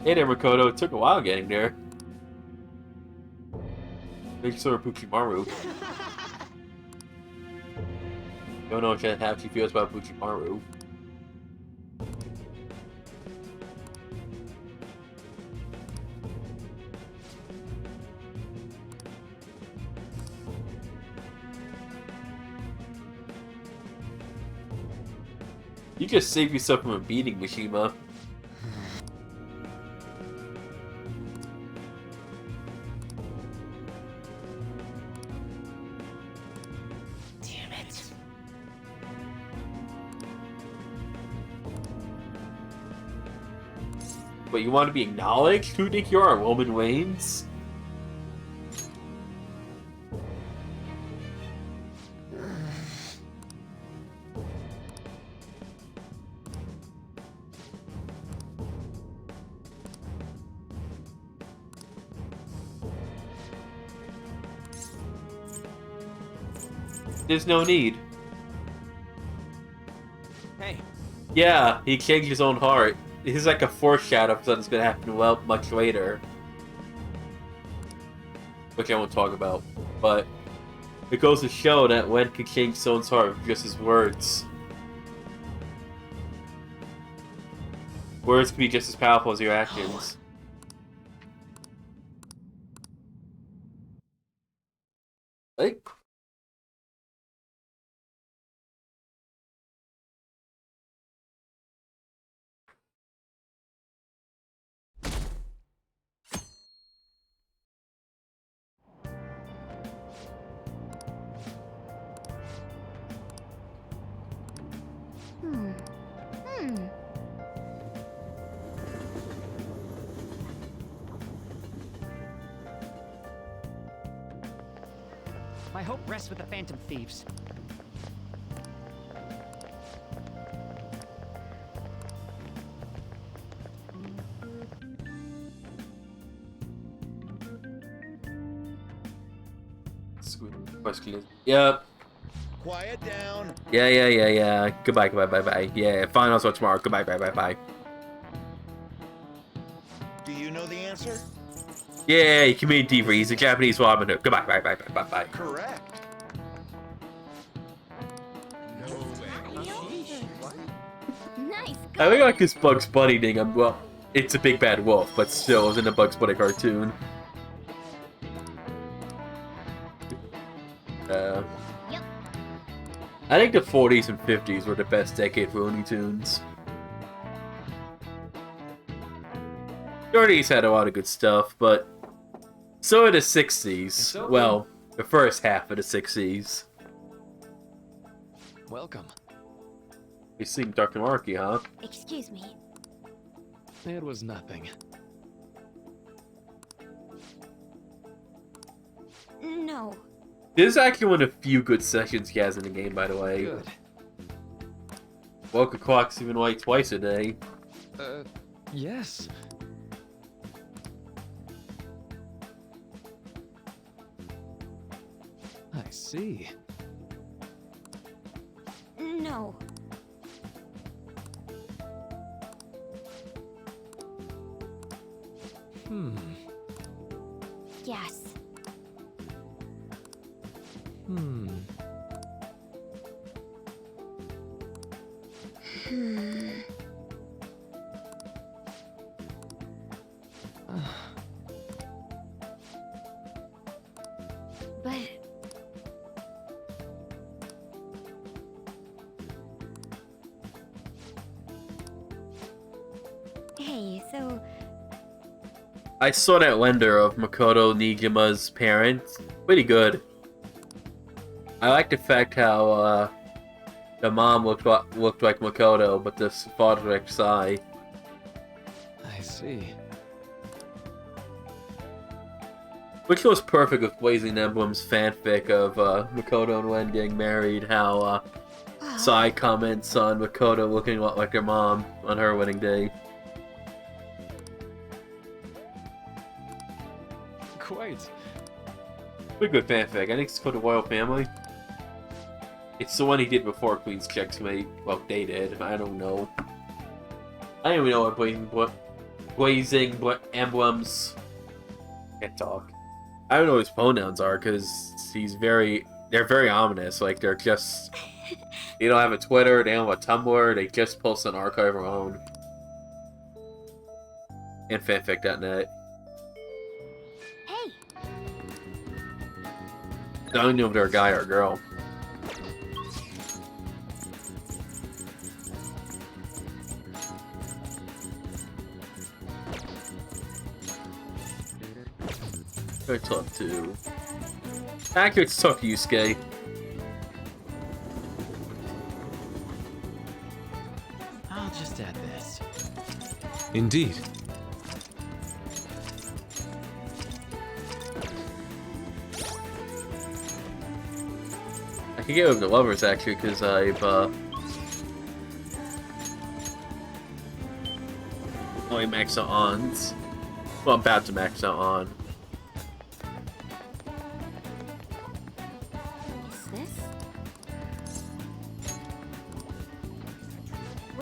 Hey there, Makoto. It took a while getting there. Make sure Buchimaru. Don't know how she feels about Buchimaru. You just saved yourself from a beating, Mishima. Damn it. But you want to be acknowledged? Who do you think you are, Roman Waynes? There's no need. Hey. Yeah, he changed his own heart. This is like a foreshadow of something's gonna happen well much later. Which I won't talk about. But it goes to show that Wen can change someone's heart with just his words. Words can be just as powerful as your actions. Like, My hope rests with the Phantom Thieves. Question. Yep. Quiet down. Yeah. Goodbye, bye. Yeah, finals are tomorrow. Goodbye, bye. Do you know the answer? Yeah, you can meet Diva. He's a Japanese Robin Hood. Goodbye, bye, bye, bye, bye, bye. Correct. Nice. I really like this Bugs Bunny thing. Well, it's a big bad wolf, but still, it was in a Bugs Bunny cartoon. Yep. I think the 40s and 50s were the best decade for Looney Tunes. 30s had a lot of good stuff, but so did the 60s. Well, the first half of the 60s. Welcome. You seem Dr. Marky, huh? Excuse me. It was nothing. No. This is actually one of the few good sessions he has in the game, by the way. Good. Woke clock's even white twice a day. Yes. I see. No. Yes. But... Hey, so... I saw that render of Makoto Nijima's parents. Pretty good. I like the fact how the mom looked like Makoto, but the father like Sai. I see. Which goes perfect with Blazing Emblem's fanfic of Makoto and Len getting married. How Sai comments on Makoto looking a lot like her mom on her wedding day. Quite. Pretty good fanfic. I think it's called The Royal Family. It's the one he did before Queen's Checkmate. Well, they did. I don't know. I don't even know what Blazing Emblems... Can't talk. I don't know what his pronouns are, because they're very ominous. Like, they're just... They don't have a Twitter, they don't have a Tumblr, they just post an archive of their own. And fanfic.net. Hey! I don't know if they're a guy or a girl. I talk to... Accurate talk to Yusuke. I'll just add this. Indeed. I can get with the lovers actually, because I've only maxed out ons. Well, I'm about to max out on.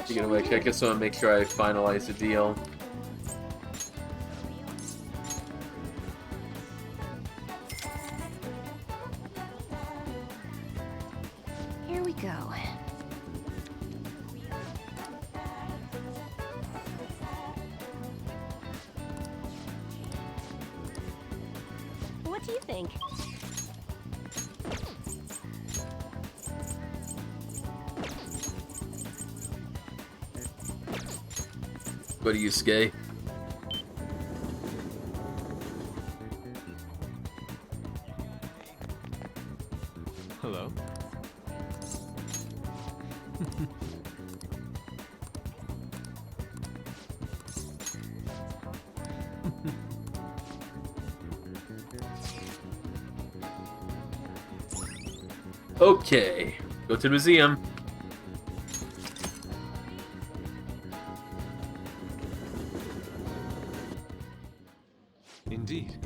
Speaking of which, I just want to make sure I finalize the deal. Here we go. What do you think? What do you say? Hello? Okay, go to the museum. Indeed.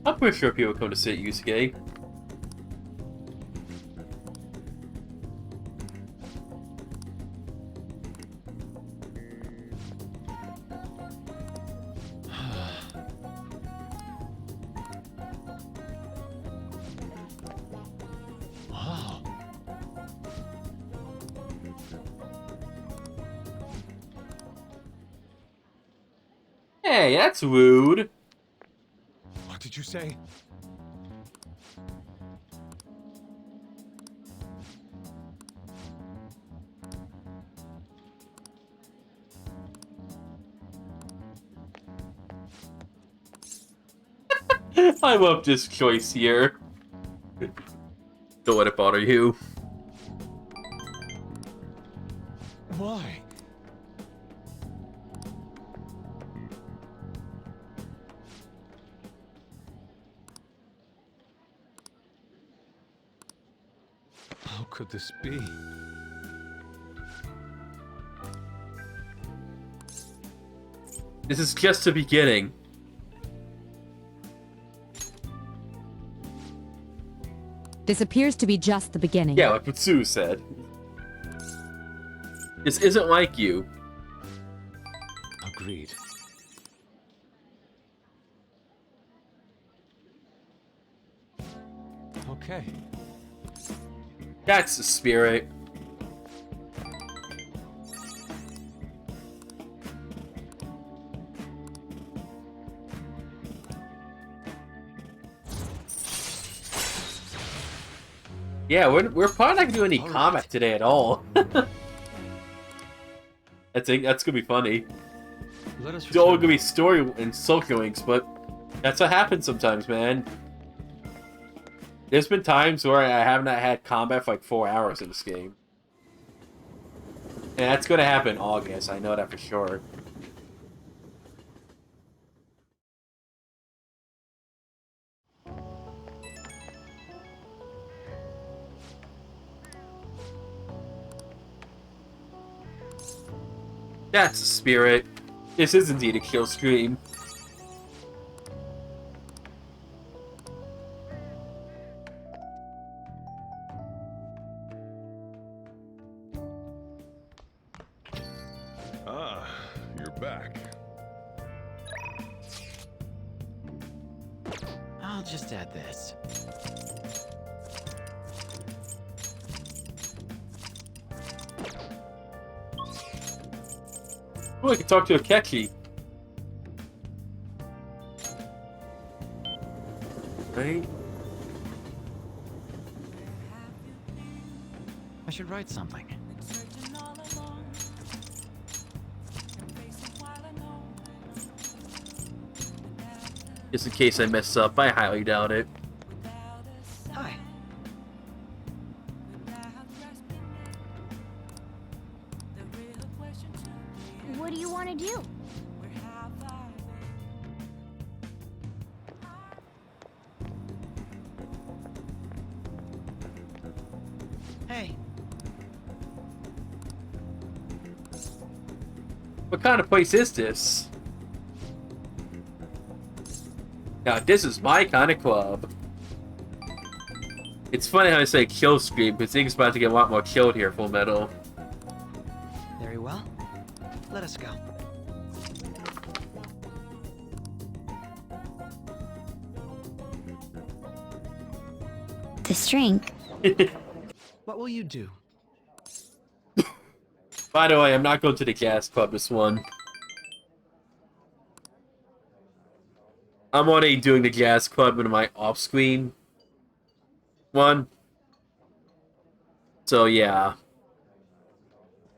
I'm pretty sure people come to sit Yusuke. Hey, that's rude. What did you say? I love this choice here. Don't let it bother you. Why? How could this be? This is just the beginning. This appears to be just the beginning. Yeah, like what Sue said. This isn't like you. Agreed. Okay. That's the spirit. Yeah, we're probably not gonna do any combat today at all. I think that's gonna be funny. It's all gonna be story and social links, but that's what happens sometimes, man. There's been times where I have not had combat for like 4 hours in this game. And that's gonna happen in August, I know that for sure. That's the spirit. This is indeed a kill stream. Ah, you're back. I'll just add this. Oh, I can talk to Akechi. Right? I should write something. Just in case I mess up, I highly doubt it. Hi. What do you want to do? Hey. What kind of place is this? Now, this is my kind of club. It's funny how I say kill stream, because things about to get a lot more killed here, Full Metal. Very well. Let us go. This drink. What will you do? By the way, I'm not going to the gas club this one. I'm already doing the jazz club in my off-screen one. So yeah.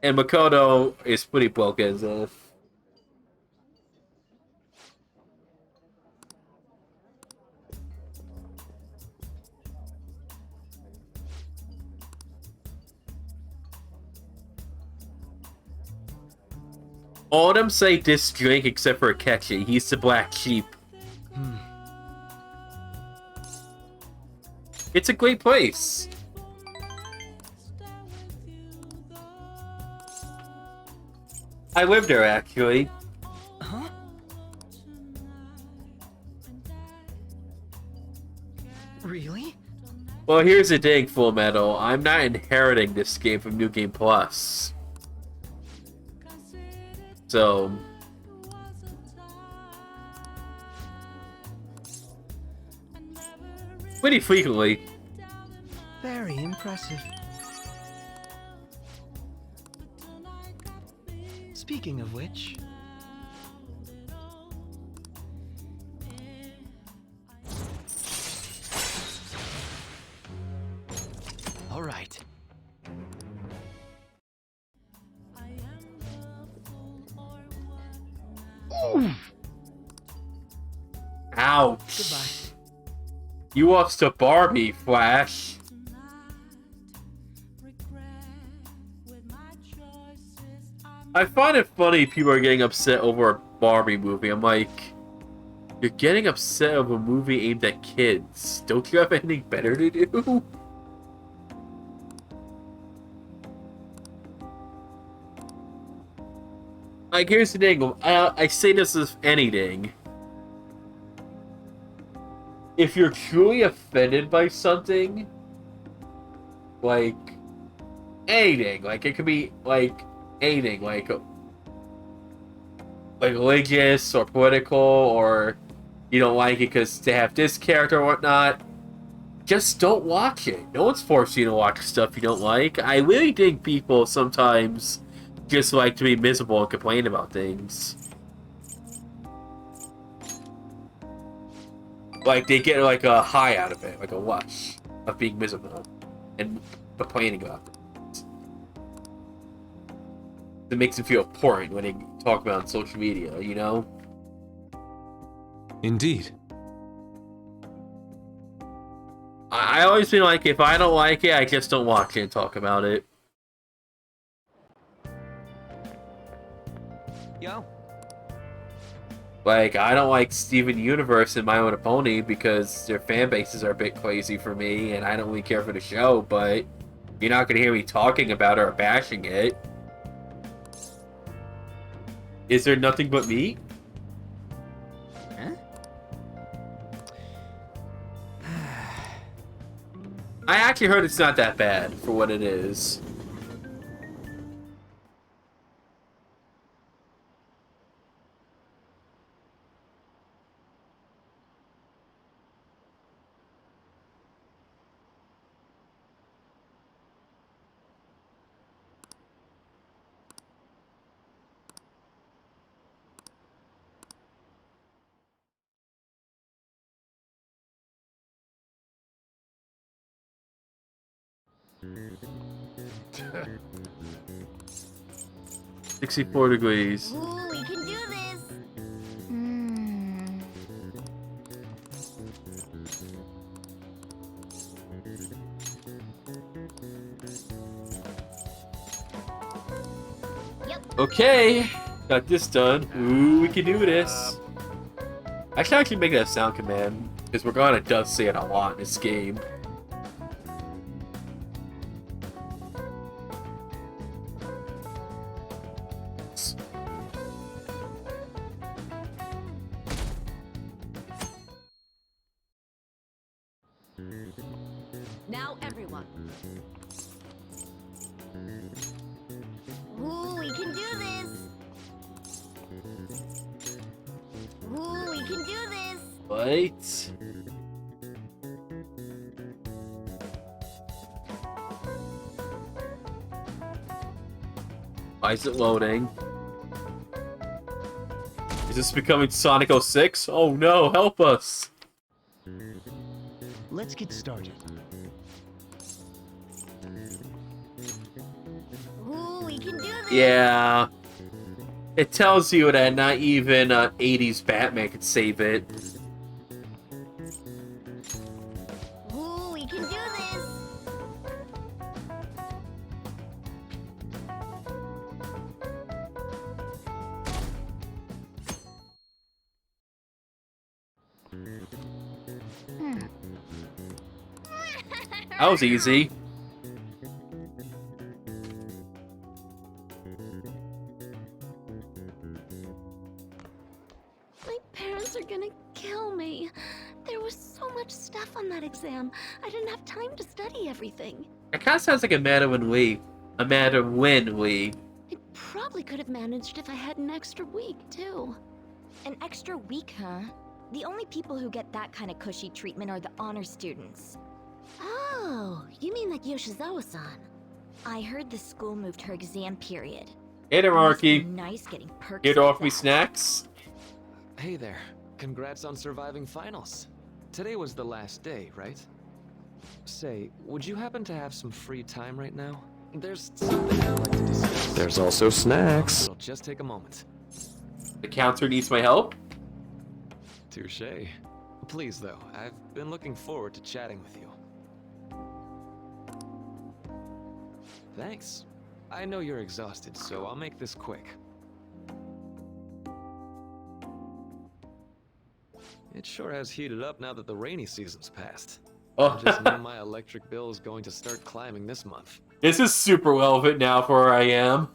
And Makoto is pretty broken, so. All of them say this drink except for Akechi. He's the black sheep. It's a great place. I lived there, actually. Huh? Really? Well, here's the thing, Full Metal. I'm not inheriting this game from New Game Plus. So... pretty frequently. Very impressive. Speaking of which, Ouch. Goodbye. You lost to Barbie, Flash. I find it funny people are getting upset over a Barbie movie. I'm like, you're getting upset over a movie aimed at kids. Don't you have anything better to do? Like, here's the thing. I say this as anything. If you're truly offended by something, like, anything, like, it could be, like, anything, like religious or political, or you don't like it because they have this character or whatnot, just don't watch it. No one's forcing you to watch stuff you don't like. I really think people sometimes just like to be miserable and complain about things. Like, they get, like, a high out of it, like a rush of being miserable and complaining about it. It makes them feel important when they talk about it on social media, you know? Indeed. I always feel like if I don't like it, I just don't watch it and talk about it. Yo. Like, I don't like Steven Universe and My Own Pony because their fan bases are a bit crazy for me, and I don't really care for the show, but you're not going to hear me talking about it or bashing it. Is there nothing but me? Huh? I actually heard it's not that bad for what it is. $64 degrees. Ooh, we can do this. Okay, got this done. Ooh, we can do this. I should actually make that sound command, because we're gonna just say it a lot in this game. Now, everyone. Ooh, we can do this. Ooh, we can do this. Wait. Why is it loading? Is this becoming Sonic 06? Oh no, help us! Let's get started. Ooh, we can do this. Yeah. It tells you that not even 80s Batman could save it. Ooh, we can do this. That was easy. My parents are gonna kill me. There was so much stuff on that exam. I didn't have time to study everything. It kind of sounds like a matter when we. A matter when we. I probably could have managed if I had an extra week, too. An extra week, huh? The only people who get that kind of cushy treatment are the honor students. Oh, you mean like Yoshizawa-san? I heard the school moved her exam period. Hey there, Marky. Nice getting perks. Here to like offer me that. snacks? Hey there. Congrats on surviving finals. Today was the last day, right? Say, would you happen to have some free time right now? There's something I'd like to discuss. There's also snacks. It'll just take a moment. The counter needs my help? Touché. Please, though, I've been looking forward to chatting with you. Thanks. I know you're exhausted, so I'll make this quick. It sure has heated up now that the rainy season's passed. Oh. I just know my electric bill is going to start climbing this month. This is super relevant now for where I am.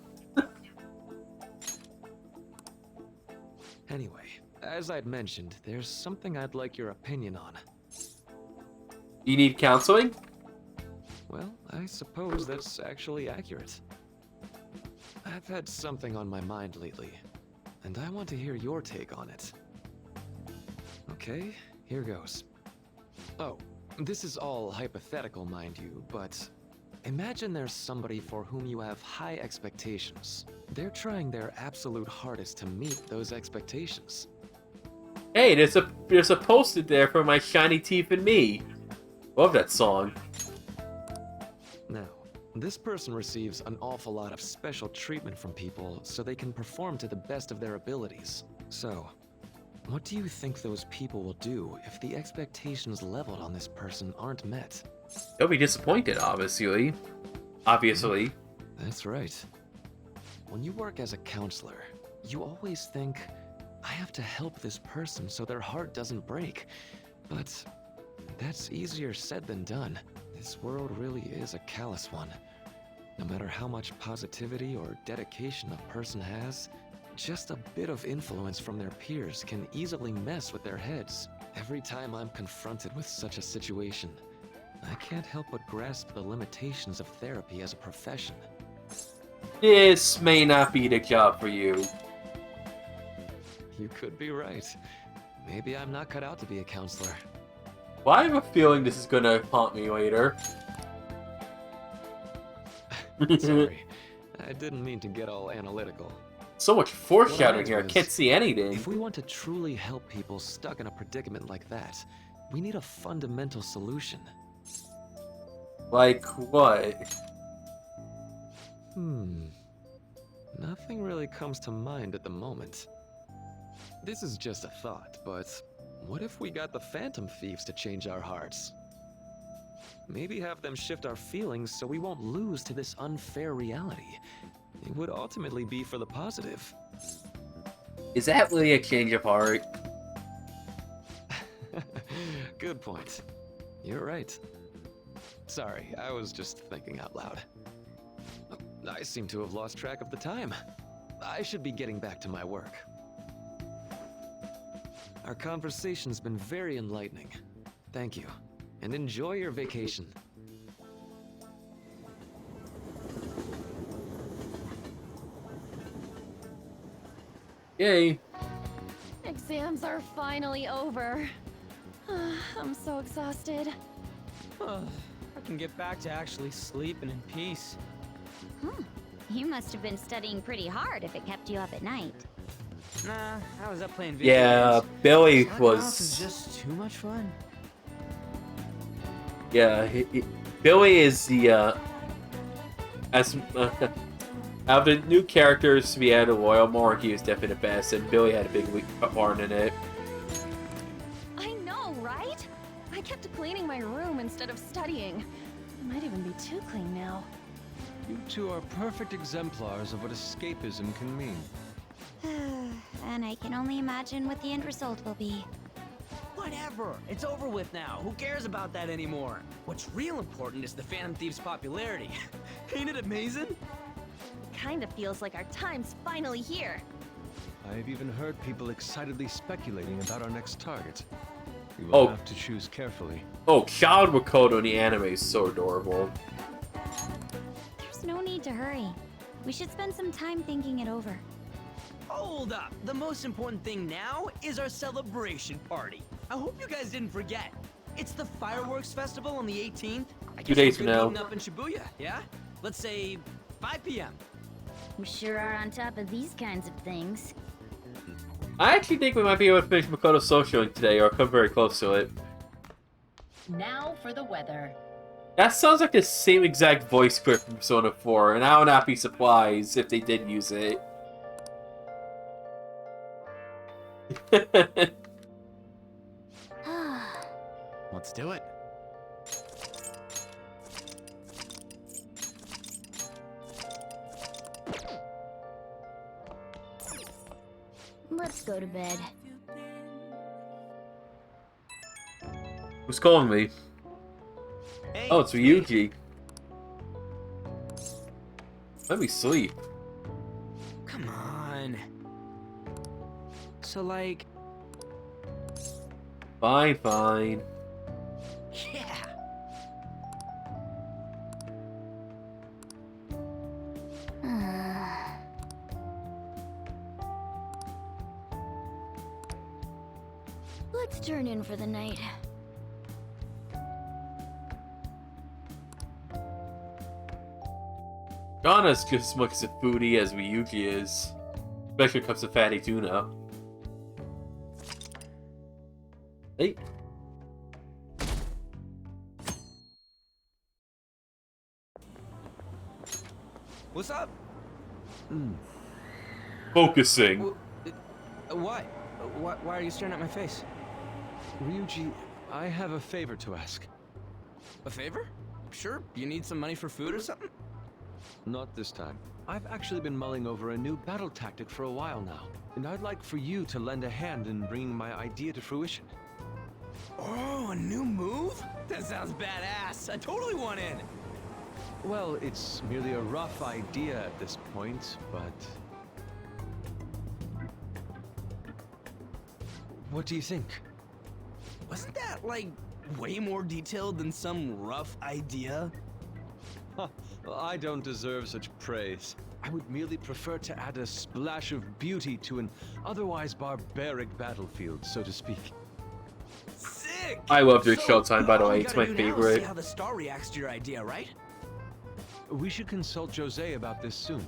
Anyway, as I'd mentioned, there's something I'd like your opinion on. You need counseling? Well, I suppose that's actually accurate. I've had something on my mind lately, and I want to hear your take on it. Okay, here goes. Oh, this is all hypothetical, mind you, but imagine there's somebody for whom you have high expectations. They're trying their absolute hardest to meet those expectations. Hey, there's a post-it there for My Shiny Teeth and Me. Love that song. Now, this person receives an awful lot of special treatment from people so they can perform to the best of their abilities. So, what do you think those people will do if the expectations leveled on this person aren't met? They'll be disappointed, obviously. Obviously. That's right. When you work as a counselor, you always think, I have to help this person so their heart doesn't break. But that's easier said than done. This world really is a callous one. No matter how much positivity or dedication a person has, just a bit of influence from their peers can easily mess with their heads. Every time I'm confronted with such a situation, I can't help but grasp the limitations of therapy as a profession. This may not be the job for you. You could be right. Maybe I'm not cut out to be a counselor. Well, I have a feeling this is gonna haunt me later. Sorry, I didn't mean to get all analytical. So much foreshadowing here, I can't see anything. If we want to truly help people stuck in a predicament like that, we need a fundamental solution. Like what? Nothing really comes to mind at the moment. This is just a thought, but what if we got the Phantom Thieves to change our hearts? Maybe have them shift our feelings so we won't lose to this unfair reality. It would ultimately be for the positive. Is that really a change of heart? Good point. You're right. Sorry, I was just thinking out loud. I seem to have lost track of the time. I should be getting back to my work. Our conversation's been very enlightening. Thank you, and enjoy your vacation. Yay. Exams are finally over. I'm so exhausted. I can get back to actually sleeping in peace. You must have been studying pretty hard if it kept you up at night. Nah, I was up playing video Yeah, games. Billy Starting off is was... just too much fun. Yeah, Billy is the, as out of the new characters to be added to Royal Mark, he was definitely the best, and Billy had a big part in it. I know, right? I kept cleaning my room instead of studying. It might even be too clean now. You two are perfect exemplars of what escapism can mean. And I can only imagine what the end result will be. Whatever. It's over with now. Who cares about that anymore? What's real important is the Phantom Thieves' popularity. Ain't it amazing? Kinda feels like our time's finally here. I've even heard people excitedly speculating about our next target. We will have to choose carefully. Oh, Child Makoto in the anime is so adorable. There's no need to hurry. We should spend some time thinking it over. Hold up. The most important thing now is our celebration party. I hope you guys didn't forget. It's the fireworks festival on the 18th. I 2 guess days we're from now. meeting up in Shibuya, yeah? Let's say 5 p.m. We sure are on top of these kinds of things. I actually think we might be able to finish Makoto socialing today, or come very close to it. Now for the weather. That sounds like the same exact voice clip from Persona 4, and I would not be surprised if they did use it. Let's do it. Let's go to bed. Who's calling me? Hey, Oh, it's Ryuji. Let me sleep. Come on. So, like... Fine, fine. Yeah. Let's turn in for the night. Donna's just as much as a foodie as Ryuji is. Especially when it comes to fatty tuna. Hey. What's up? Focusing. What? Why are you staring at my face? Ryuji, I have a favor to ask. A favor? Sure. You need some money for food or something? Not this time. I've actually been mulling over a new battle tactic for a while now, and I'd like for you to lend a hand in bringing my idea to fruition. Oh, a new move? That sounds badass. I totally want in. Well, it's merely a rough idea at this point, but... What do you think? Wasn't that, like, way more detailed than some rough idea? Huh, well, I don't deserve such praise. I would merely prefer to add a splash of beauty to an otherwise barbaric battlefield, so to speak. Sick! I love your So, Showtime, by the all way. we It's gotta my do now is favorite. See how the star reacts to your idea, right? We should consult Jose about this soon.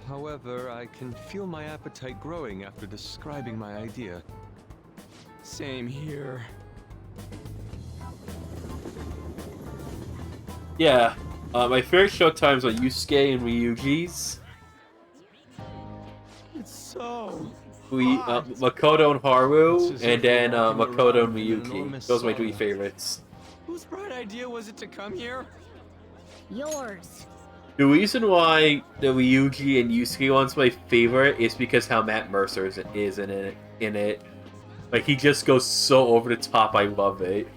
However, I can feel my appetite growing after describing my idea. Same here. Yeah. My favorite Showtimes are Yusuke and Ryuji's. It's so... Makoto and Haru, and then Makoto and Miyuki. Those are my three favorites. Whose bright idea was it to come here? Yours. The reason why the Ryuji and Yusuke one's my favorite is because how Matt Mercer is in it. Like, he just goes so over the top, I love it.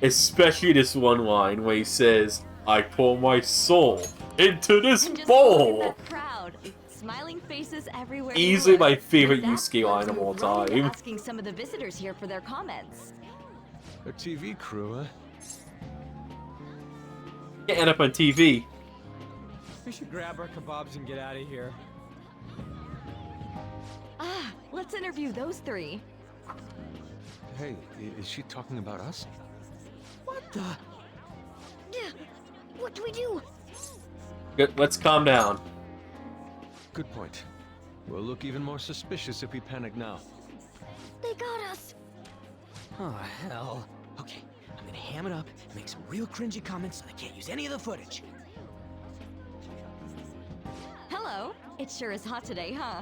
Especially this one line where he says, "I pour my soul into this bowl." Crowd, smiling faces everywhere. Easily my favorite That's Yusuke line of all running to time. asking some of the visitors here for their comments. A TV crew, huh? Can't end up on TV. We should grab our kebabs and get out of here. Ah, let's interview those three. Hey, is she talking about us? What the? What do we do? Good, let's calm down. Good point. We'll look even more suspicious if we panic now. They got us. Oh, hell. Okay, I'm gonna ham it up, make some real cringy comments so I can't use any of the footage. Hello. It sure is hot today, huh?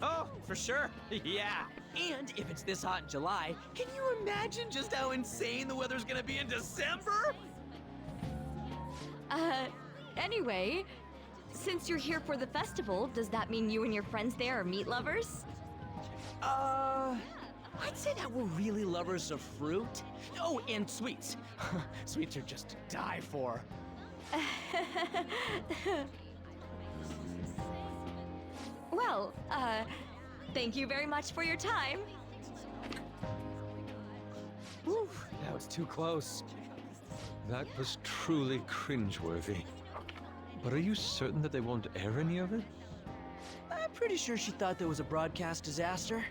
Oh, for sure. Yeah. And if it's this hot in July, can you imagine just how insane the weather's gonna be in December? Anyway, since you're here for the festival, does that mean you and your friends there are meat lovers? I'd say that we're really lovers of fruit. Oh, and sweets. Sweets are just to die for. Well, thank you very much for your time. Whew, that was too close. That was truly cringeworthy. But are you certain that they won't air any of it? I'm pretty sure she thought there was a broadcast disaster.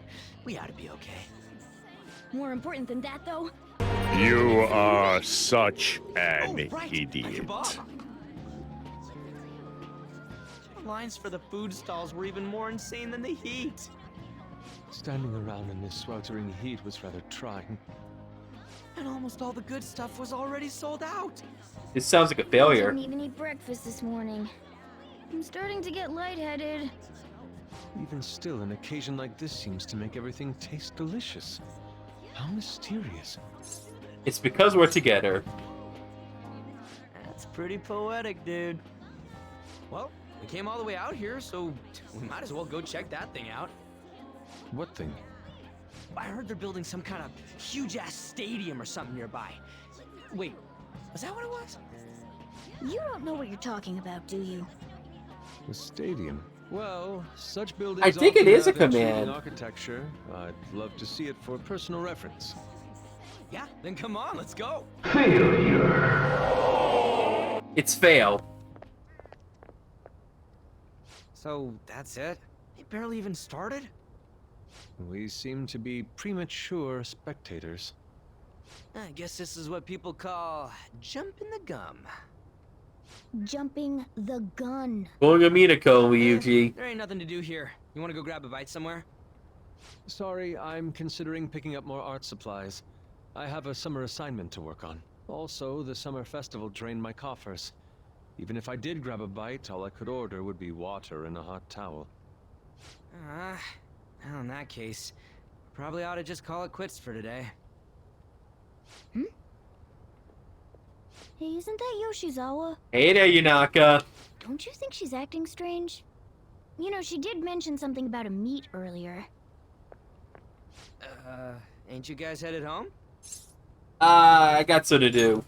We ought to be okay. More important than that, though. You are such an idiot. Lines for the food stalls were even more insane than the heat. Standing around in this sweltering heat was rather trying. And almost all the good stuff was already sold out. This sounds like a I failure. didn't even eat breakfast this morning. I'm starting to get lightheaded. Even still, an occasion like this seems to make everything taste delicious. How mysterious. It's because we're together. That's pretty poetic, dude. Well, we came all the way out here, so we might as well go check that thing out. What thing? I heard they're building some kind of huge-ass stadium or something nearby. Wait, was that what it was? You don't know what you're talking about, do you? The stadium. Well, such buildings I think it often is a have intriguing command. architecture. I'd love to see it for personal reference. Yeah, then come on, let's go. It's fail. So, that's it? They barely even started? We seem to be premature spectators. I guess this is what people call jumping the gum. Jumping the gun. Going a Minako, Yuji. There ain't nothing to do here. You wanna go grab a bite somewhere? Sorry, I'm considering picking up more art supplies. I have a summer assignment to work on. Also, the summer festival drained my coffers. Even if I did grab a bite, all I could order would be water and a hot towel. Well, in that case, probably ought to just call it quits for today. Hey, isn't that Yoshizawa? Hey there, Yunaka. Don't you think she's acting strange? You know, she did mention something about a meet earlier. Ain't you guys headed home? I got so to do.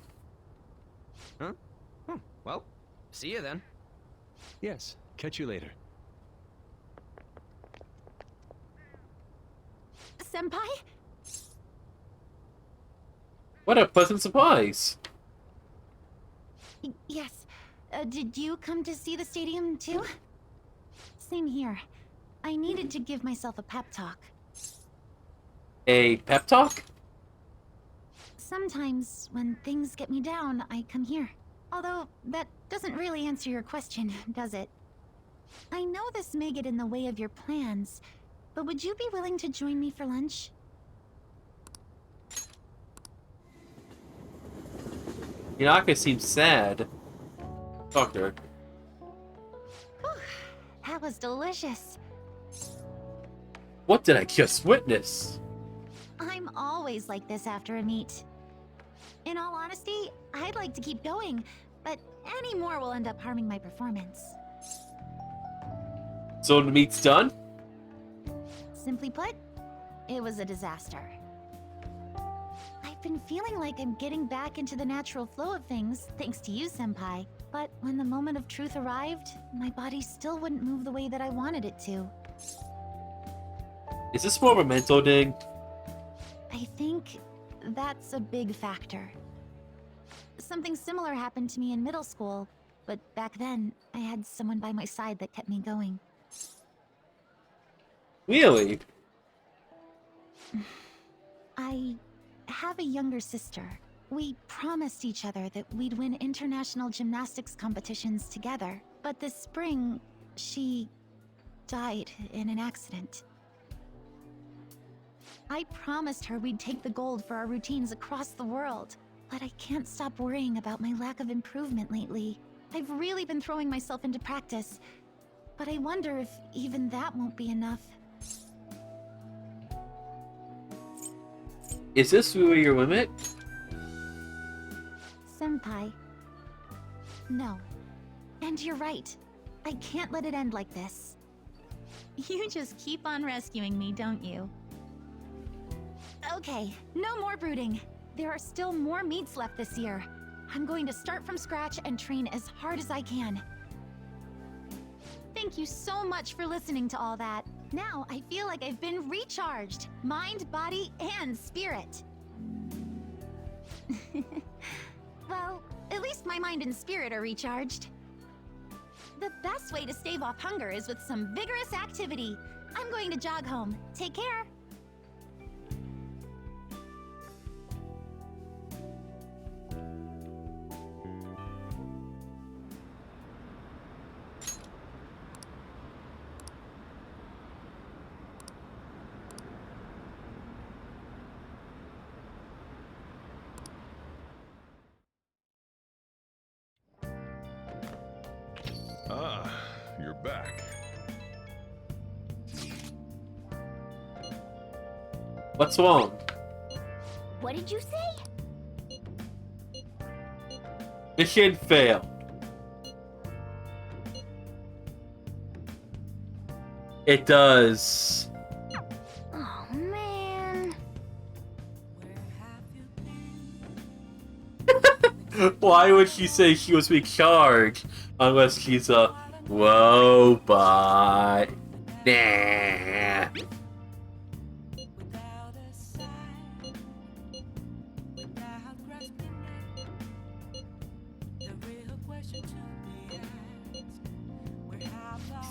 Huh? Well, see you then. Yes, catch you later. Senpai? What a pleasant surprise. Yes. Did you come to see the stadium too? Same here. I needed to give myself a pep talk. A pep talk? Sometimes, when things get me down, I come here. Although, that doesn't really answer your question, does it? I know this may get in the way of your plans, but would you be willing to join me for lunch? Yunaka seems sad. Talk to her. Whew, that was delicious. What did I just witness? I'm always like this after a meet. In all honesty, I'd like to keep going, but any more will end up harming my performance. So the meet's done? Simply put, it was a disaster. I've been feeling like I'm getting back into the natural flow of things, thanks to you, Senpai. But when the moment of truth arrived, my body still wouldn't move the way that I wanted it to. Is this more of a mental thing? I think that's a big factor. Something similar happened to me in middle school, but back then, I had someone by my side that kept me going. Really? I have a younger sister. We promised each other that we'd win international gymnastics competitions together. But this spring, she died in an accident. I promised her we'd take the gold for our routines across the world. But I can't stop worrying about my lack of improvement lately. I've really been throwing myself into practice. But I wonder if even that won't be enough. Is this really your limit? Senpai. No. And you're right. I can't let it end like this. You just keep on rescuing me, don't you? Okay, no more brooding. There are still more meets left this year. I'm going to start from scratch and train as hard as I can. Thank you so much for listening to all that. Now I feel like I've been recharged. Mind, body, and spirit. Well, at least my mind and spirit are recharged. The best way to stave off hunger is with some vigorous activity. I'm going to jog home. Take care. Ah, you're back. What's wrong? What did you say? Mission failed. It does. Oh, man. Why would she say she was being charged unless she's a robot? Nah.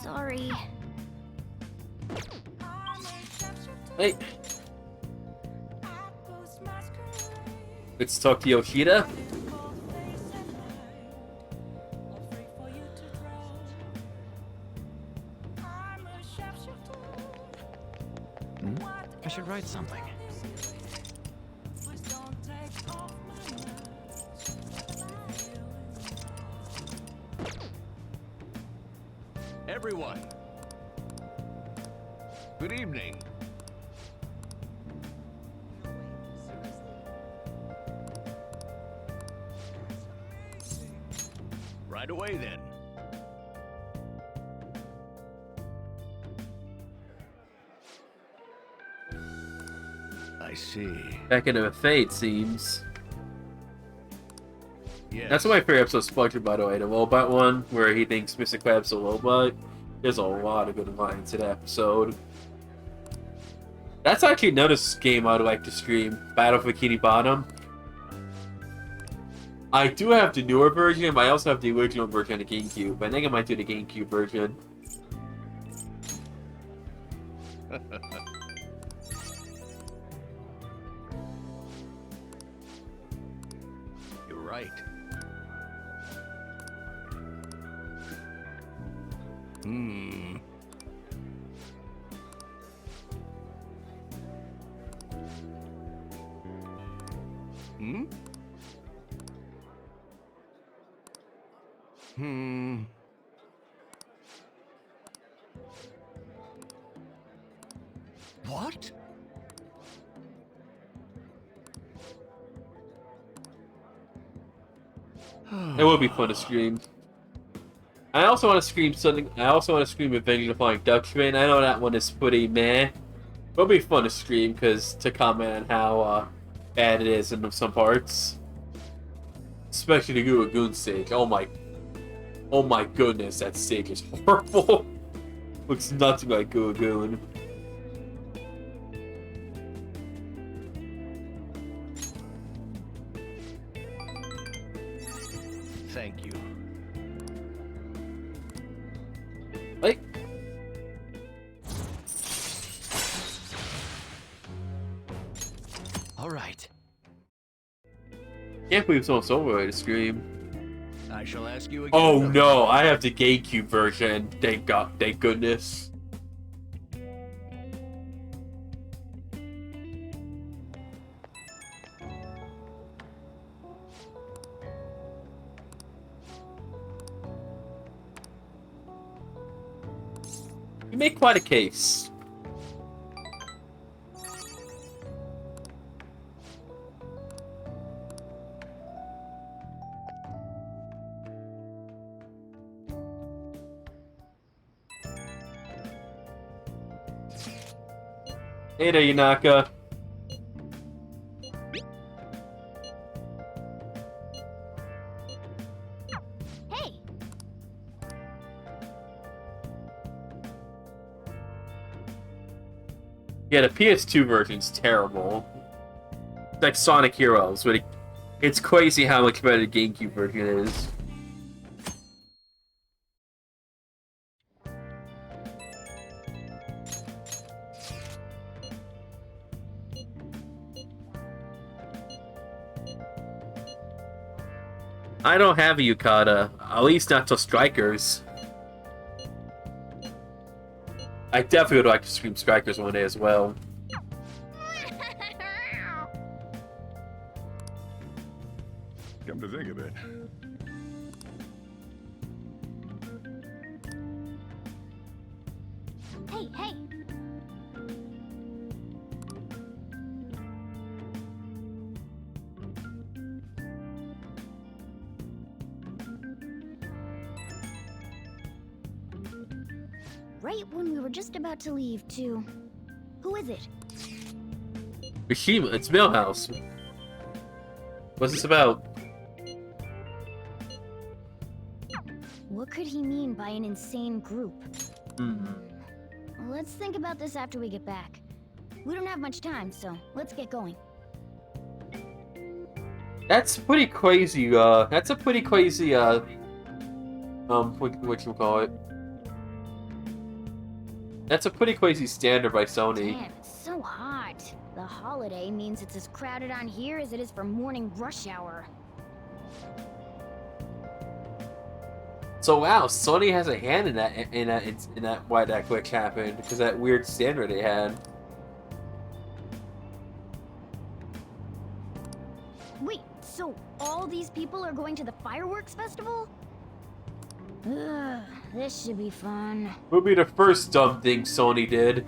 Sorry. Hey. Let's talk to Yoshida. I should write something. Everyone. Good evening. Right away then. I see. Back into a fate, seems. Yes. That's my favorite episode of SpongeBob, by the way. The robot one, where he thinks Mr. Krabs a robot. There's a lot of good lines in that episode. That's actually another game I'd like to stream. Battle for Bikini Bottom. I do have the newer version, but I also have the original version of the GameCube. I think I might do the GameCube version. You're right. Hmm. Hmm? Hmm. What? It would be fun to stream. I also want to stream something. I also want to stream Avengers of Flying Dutchman. I know that one is pretty meh. It'll be fun to stream because to comment on how bad it is in some parts, especially the Goo Lagoon stage. Oh my goodness, that stage is horrible. Looks nothing like Goo Lagoon. Thank you. Like. All right. Can't believe someone's over to stream. I shall ask you again. Oh no, I have the GameCube version. Thank God, thank goodness. You make quite a case. Hey there, Yanaka. Hey! Yeah, the PS2 version's terrible. It's like Sonic Heroes, but it's crazy how much better the GameCube version is. I don't have a Yukata, at least not till Strikers. I definitely would like to stream Strikers one day as well. Come to think of it, Hey, hey! Right when we were just about to leave, too. Who is it? Mishima, it's Millhouse. What's this about? What could he mean by an insane group? Hmm. Let's think about this after we get back. We don't have much time, so let's get going. That's pretty crazy, that's a pretty crazy, what you call it? That's a pretty crazy standard by Sony. Damn, it's so hot. The holiday means it's as crowded on here as it is for morning rush hour. So wow, Sony has a hand in that why that glitch happened, because that weird standard they had. Wait, so all these people are going to the fireworks festival? Ugh, this should be fun. What would be the first dumb thing Sony did?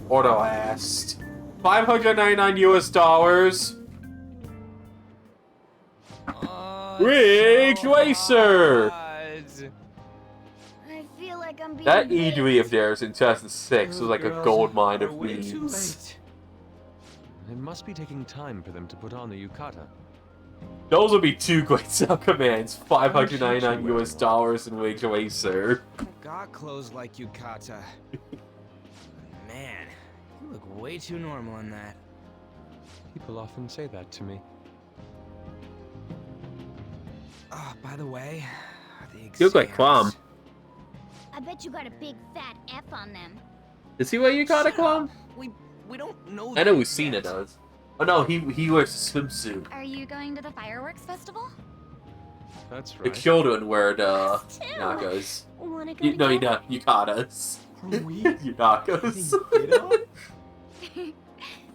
Or the last? $599 US. Ridge Racer! I feel like I'm being That bait. E3 of theirs in 2006 was like a gold mine of memes. It must be taking time for them to put on the yukata. Those would be two great sell commands. $599 US in Ridge Racer. I got clothes like Yukata. Man, you look way too normal in that. People often say that to me. Oh, by the way, the You look like Quam. I bet you got a big fat F on them. Is he what you got it, Quam? We don't know. I know Lucina does. Oh no, he wears a swimsuit. Are you going to the fireworks festival? That's The right. children wear the Yunakas. Wanna go No, together? Yukatas. Yunakas.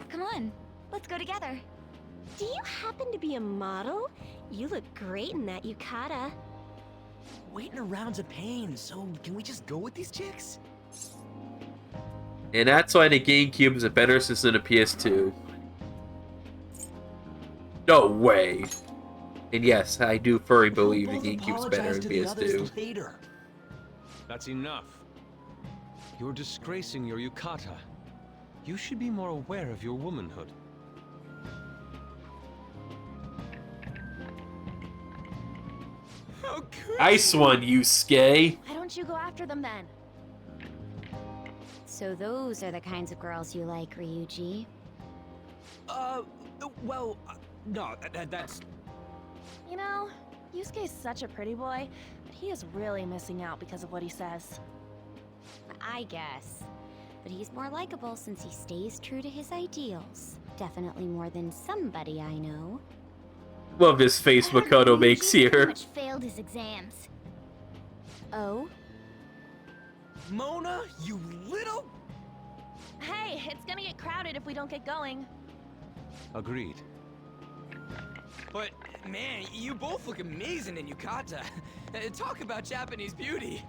Come on, let's go together. Do you happen to be a model? You look great in that yukata. Waiting around's a pain, so can we just go with these chicks? And that's why the GameCube is a better system than a PS2. No way. And yes, I do fully believe the GameCube's better than PS2. Later. That's enough. You're disgracing your yukata. You should be more aware of your womanhood. Ice one, Yusuke. Why don't you go after them then? So those are the kinds of girls you like, Ryuji. Well, no, that's... You know, Yusuke's such a pretty boy, but he is really missing out because of what he says. I guess. But he's more likable since he stays true to his ideals. Definitely more than somebody I know. Love this face Makoto makes Pretty here. much failed his exams. Oh? Mona, you little... Hey, it's gonna get crowded if we don't get going. Agreed. But, man, you both look amazing in yukata. Talk about Japanese beauty.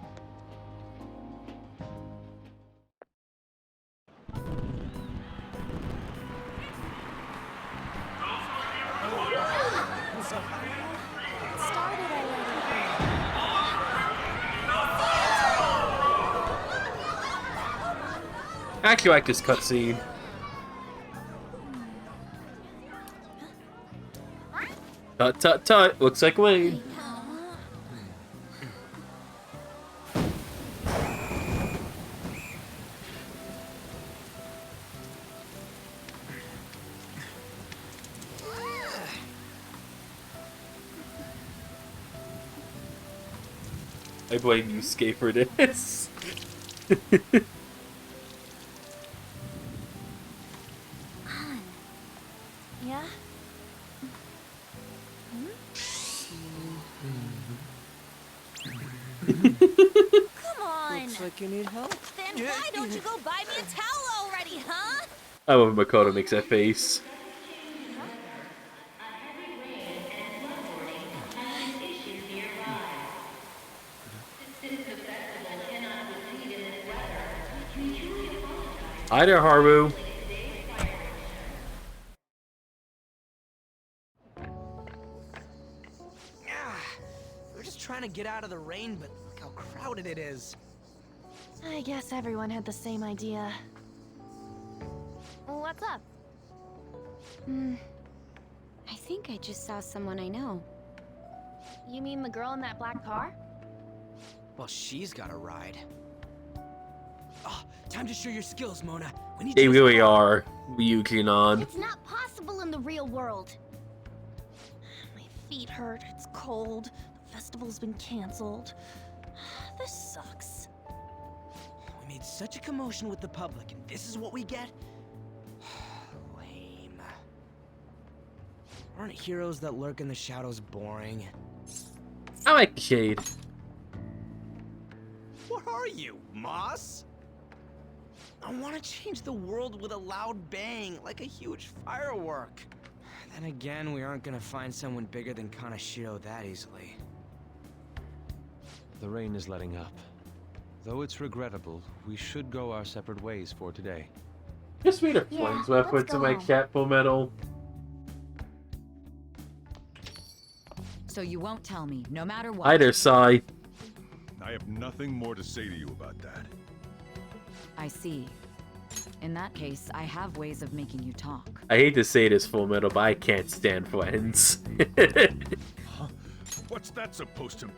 I actually like this cutscene. Tut tut tut, looks like Wayne. I blame you, Skate, for this. Yeah? Come on! Looks like you need help. Then why don't you go buy me a towel already, huh? I love when Makoto makes that face. Hi there, Haru. We're just trying to get out of the rain, but look how crowded it is. I guess everyone had the same idea. What's up? I think I just saw someone I know. You mean the girl in that black car? Well, she's got a ride. Oh, time to show your skills, Mona. We need They you to really are. Ryujin on. It's not possible in the real world. My feet hurt, it's cold, the festival's been cancelled. This sucks. We made such a commotion with the public, and this is what we get? Lame. Aren't heroes that lurk in the shadows boring? I like Shade. What are you, Moss? I want to change the world with a loud bang, like a huge firework. Then again, we aren't gonna find someone bigger than Kaneshiro that easily. The rain is letting up. Though it's regrettable, we should go our separate ways for today. Just read a Yeah, points let's reference to go my home. chat full metal. So you won't tell me, no matter what. Hi there, Sai. I have nothing more to say to you about that. I see. In that case, I have ways of making you talk. I hate to say this, Full Metal, but I can't stand friends. Huh? What's that supposed to...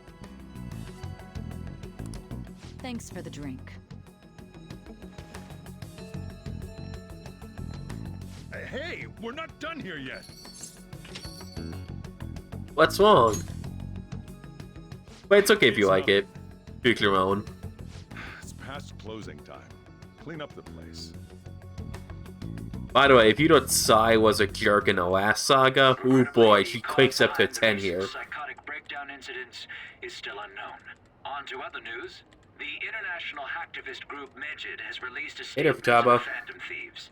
Thanks for the drink. Hey, we're not done here yet. What's wrong? But it's okay if you like it. Pick your own. It's past closing time. Clean up the place. By the way, if you thought Sai was a jerk in the last saga, ooh boy, she clicks up to 10 here. Psychotic breakdown incidents is still unknown. On to other news. The international hacktivist group Megid has released a Hey there, statement on Futaba. Phantom Thieves.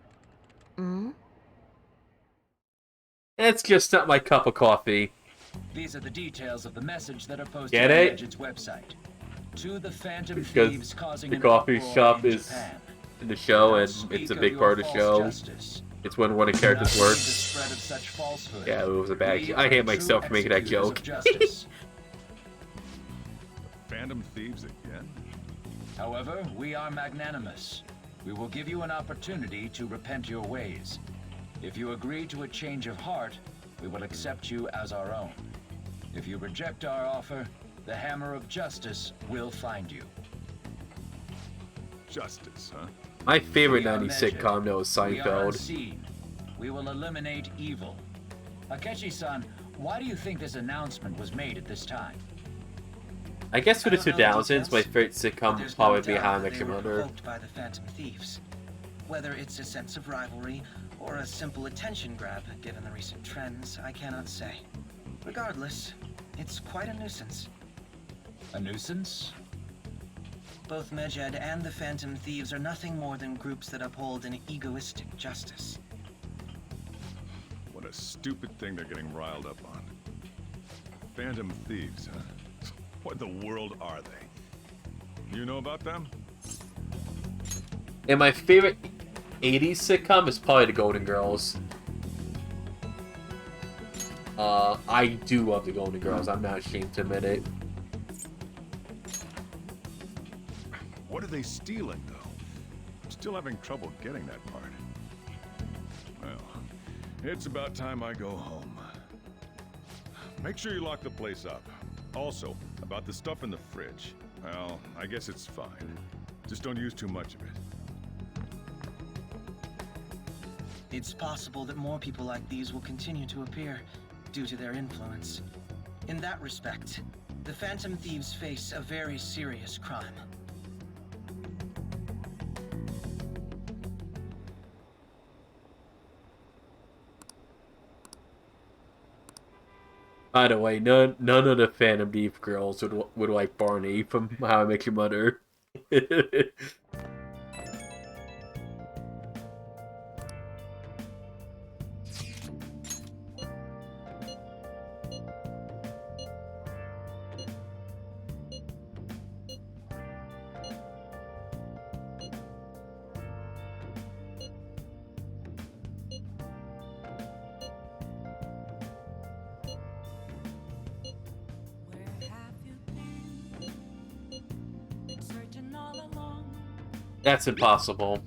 It's just not my cup of coffee. These are the details of the message that are posted Get on it? Megid's website. To the Phantom Because Thieves causing the an coffee uproar shop in is Japan. in the show, and Speak it's a of big your part of the false show. justice. It's when one of the characters Not only the works. spread of such falsehood, Yeah, it was a bad. we I are hate the myself true for making that executors joke. of justice. Phantom Thieves again? However, we are magnanimous. We will give you an opportunity to repent your ways. If you agree to a change of heart, we will accept you as our own. If you reject our offer, the hammer of justice will find you. Justice, huh? My favorite We are 90s measured. sitcom, though, is We are Seinfeld. unseen. We will eliminate evil. Akechi-san, why do you think this announcement was made at this time? I guess for the I don't know the 2000s, my details, favorite sitcom would There's probably no be doubt How I that Met they Your were Mother. provoked by the Phantom Thieves. Whether it's a sense of rivalry or a simple attention grab, given the recent trends, I cannot say. Regardless, it's quite a nuisance. A nuisance? Both Megid and the Phantom Thieves are nothing more than groups that uphold an egoistic justice. What a stupid thing they're getting riled up on. Phantom Thieves, huh? What in the world are they? You know about them? And my favorite 80s sitcom is probably The Golden Girls. I do love The Golden Girls. I'm not ashamed to admit it. What are they stealing, though? I'm still having trouble getting that part. Well, it's about time I go home. Make sure you lock the place up. Also, about the stuff in the fridge. Well, I guess it's fine. Just don't use too much of it. It's possible that more people like these will continue to appear due to their influence. In that respect, the Phantom Thieves face a very serious crime. By the way, none of the Phantom Thief girls would like Barney from How I Met Your Mother. Searching all along That's impossible.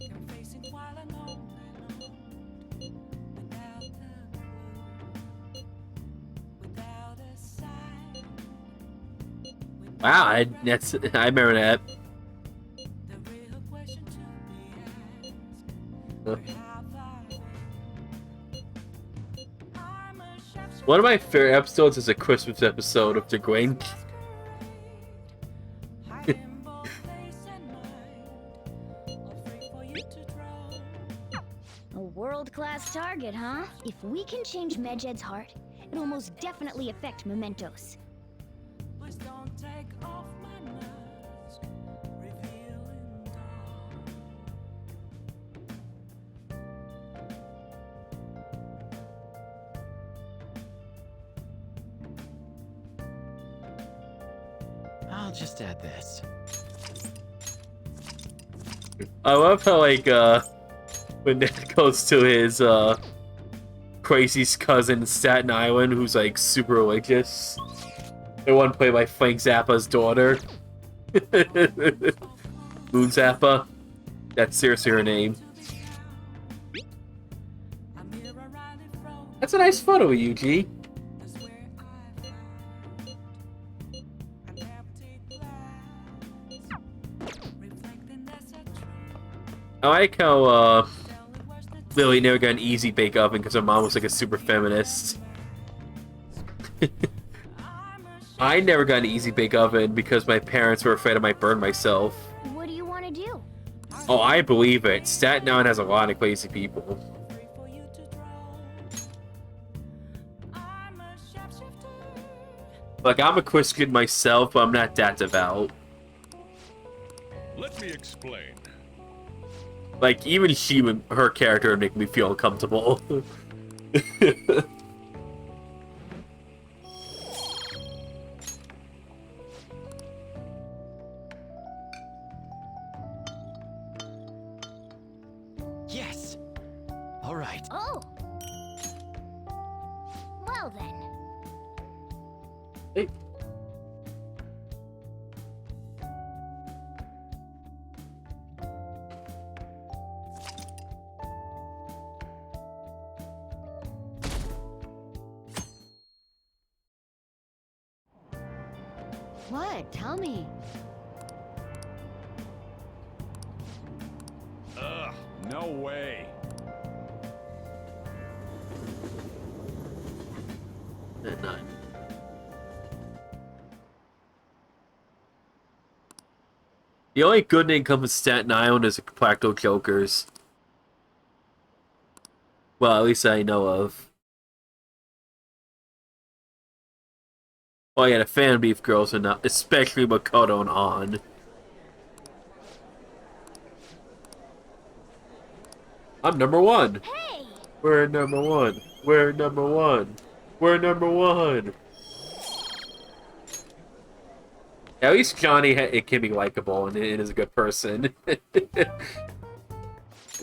Wow, I remember that. One of my favorite episodes is a Christmas episode of The Grinch. A world-class target, huh? If we can change Medjed's heart, it'll most definitely affect Mementos. I'll just add this. I love how, like, when Nick goes to his, crazy cousin in Staten Island, who's, like, super religious. The one played by Frank Zappa's daughter. Moon Zappa. That's seriously her name. That's a nice photo, Yuji. I like how, Lily never got an easy bake oven because her mom was like a super feminist. I never got an easy bake oven because my parents were afraid I might burn myself. What do you want to do? Oh, I believe it. Staten Island has a lot of crazy people. Like, I'm a Christian myself, but I'm not that devout. Let me explain. Like, even her character would make me feel uncomfortable. Yes! Alright. Oh! Well then. Hey. What? Tell me. Ugh, no way. None. The only good name comes from Staten Island is the Practical Jokers. Well, at least I know of. Oh yeah, the fan beef girls are not, especially Makoto and On. I'm number one. Hey! We're number one. We're number one. We're number one. At least Johnny, it can be likable and it is a good person. We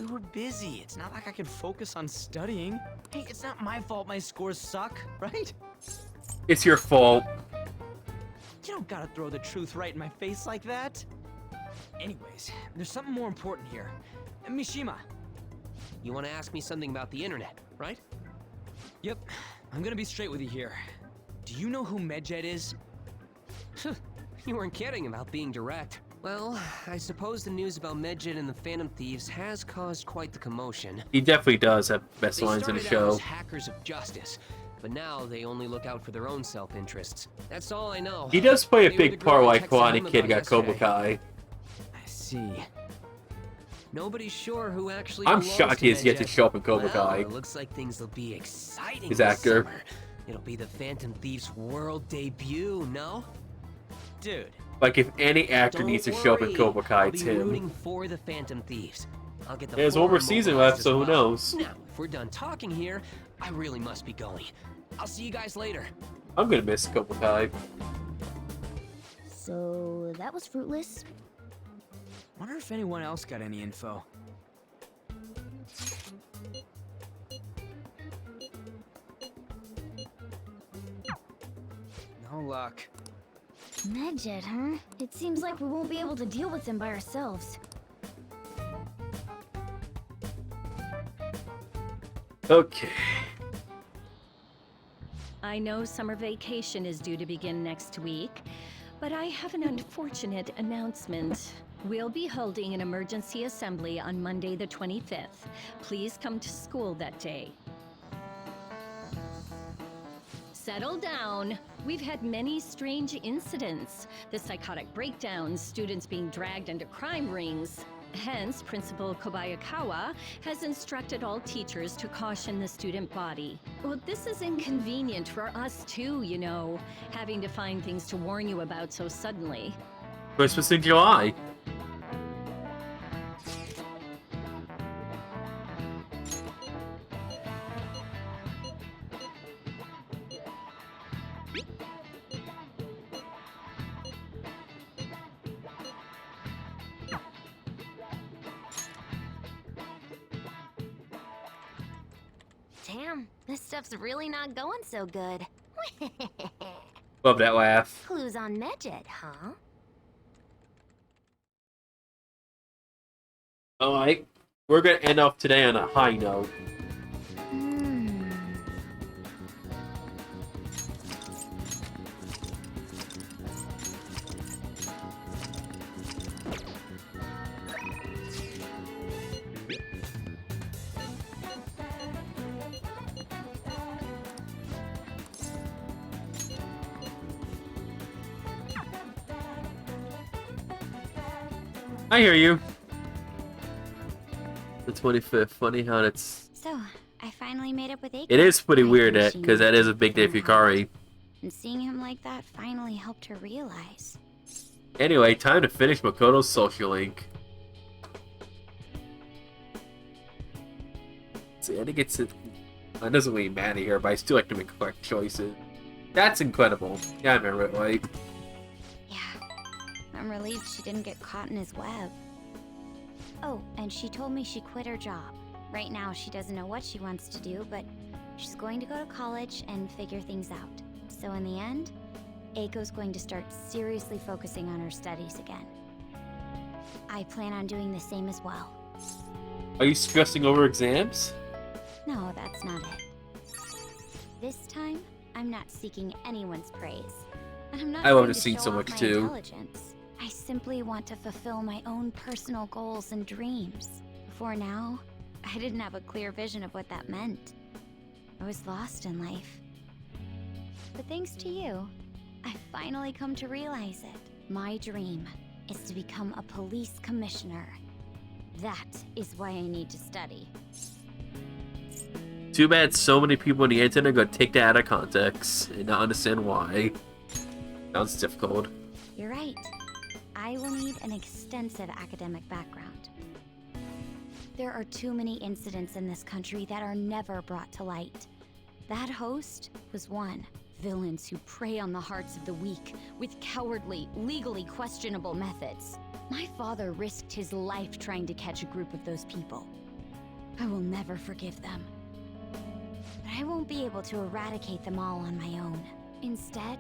were busy. It's not like I could focus on studying. Hey, it's not my fault my scores suck, right? It's your fault. You don't gotta throw the truth right in my face like that. Anyways, there's something more important here. Mishima. You want to ask me something about the internet, right? Yep. I'm gonna be straight with you here. Do you know who Medjed is? You weren't kidding about being direct. Well, I suppose the news about Medjed and the Phantom Thieves has caused quite the commotion. He definitely does have best They lines in the started out show. as hackers of justice, but now they only look out for their own self-interests. That's all I know. He does play a They were the big girl part I like texted Karate him Kid about got Cobra yesterday. Kai. I see. Nobody's sure who actually I'm belongs shocked to he has yet to Medjed. show up in Cobra Well, Kai. it looks like things will be exciting His this actor. summer. It'll be the Phantom Thieves' world debut, no? Dude. Like, if any actor needs to show up in Cobra Kai, I'll it's be him. rooting for the Phantom Thieves. I'll get the There's one more forum season mobilized left, as so who well. knows? Now, if we're done talking here, I really must be going. I'll see you guys later. I'm gonna miss Cobra Kai. So that was fruitless. Wonder if anyone else got any info. No luck. Medjed, huh? It seems like we won't be able to deal with him by ourselves. Okay. I know summer vacation is due to begin next week, but I have an unfortunate announcement. We'll be holding an emergency assembly on Monday the 25th. Please come to school that day. Settle down. We've had many strange incidents. The psychotic breakdowns, students being dragged into crime rings. Hence, Principal Kobayakawa has instructed all teachers to caution the student body. Well, this is inconvenient for us too, you know, having to find things to warn you about so suddenly. Christmas in July. Damn, this stuff's really not going so good. Love that laugh. Clues on Medjed, huh? Alright. We're gonna end off today on a high note. I hear you. The 25th. Funny how it's... So, I finally made up with Eiko. It is pretty weird wish because that is a big day for Yukari. And seeing him like that finally helped her realize. Anyway, time to finish Makoto's social link. See, I think it doesn't really matter here, but I still like to make correct choices. That's incredible. Yeah, I remember it, like... I'm relieved she didn't get caught in his web. Oh, and she told me she quit her job. Right now, she doesn't know what she wants to do, but she's going to go to college and figure things out. So in the end, Eiko's going to start seriously focusing on her studies again. I plan on doing the same as well. Are you stressing over exams? No, that's not it. This time, I'm not seeking anyone's praise. And I'm not I love trying to to sing show so off much my too. intelligence. I simply want to fulfill my own personal goals and dreams. Before now, I didn't have a clear vision of what that meant. I was lost in life. But thanks to you, I've finally come to realize it. My dream is to become a police commissioner. That is why I need to study. Too bad so many people on the internet are gonna take that out of context and not understand why. Sounds difficult. You're right. I will need an extensive academic background. There are too many incidents in this country that are never brought to light. That host was one. Villains who prey on the hearts of the weak with cowardly, legally questionable methods. My father risked his life trying to catch a group of those people. I will never forgive them. But I won't be able to eradicate them all on my own. Instead,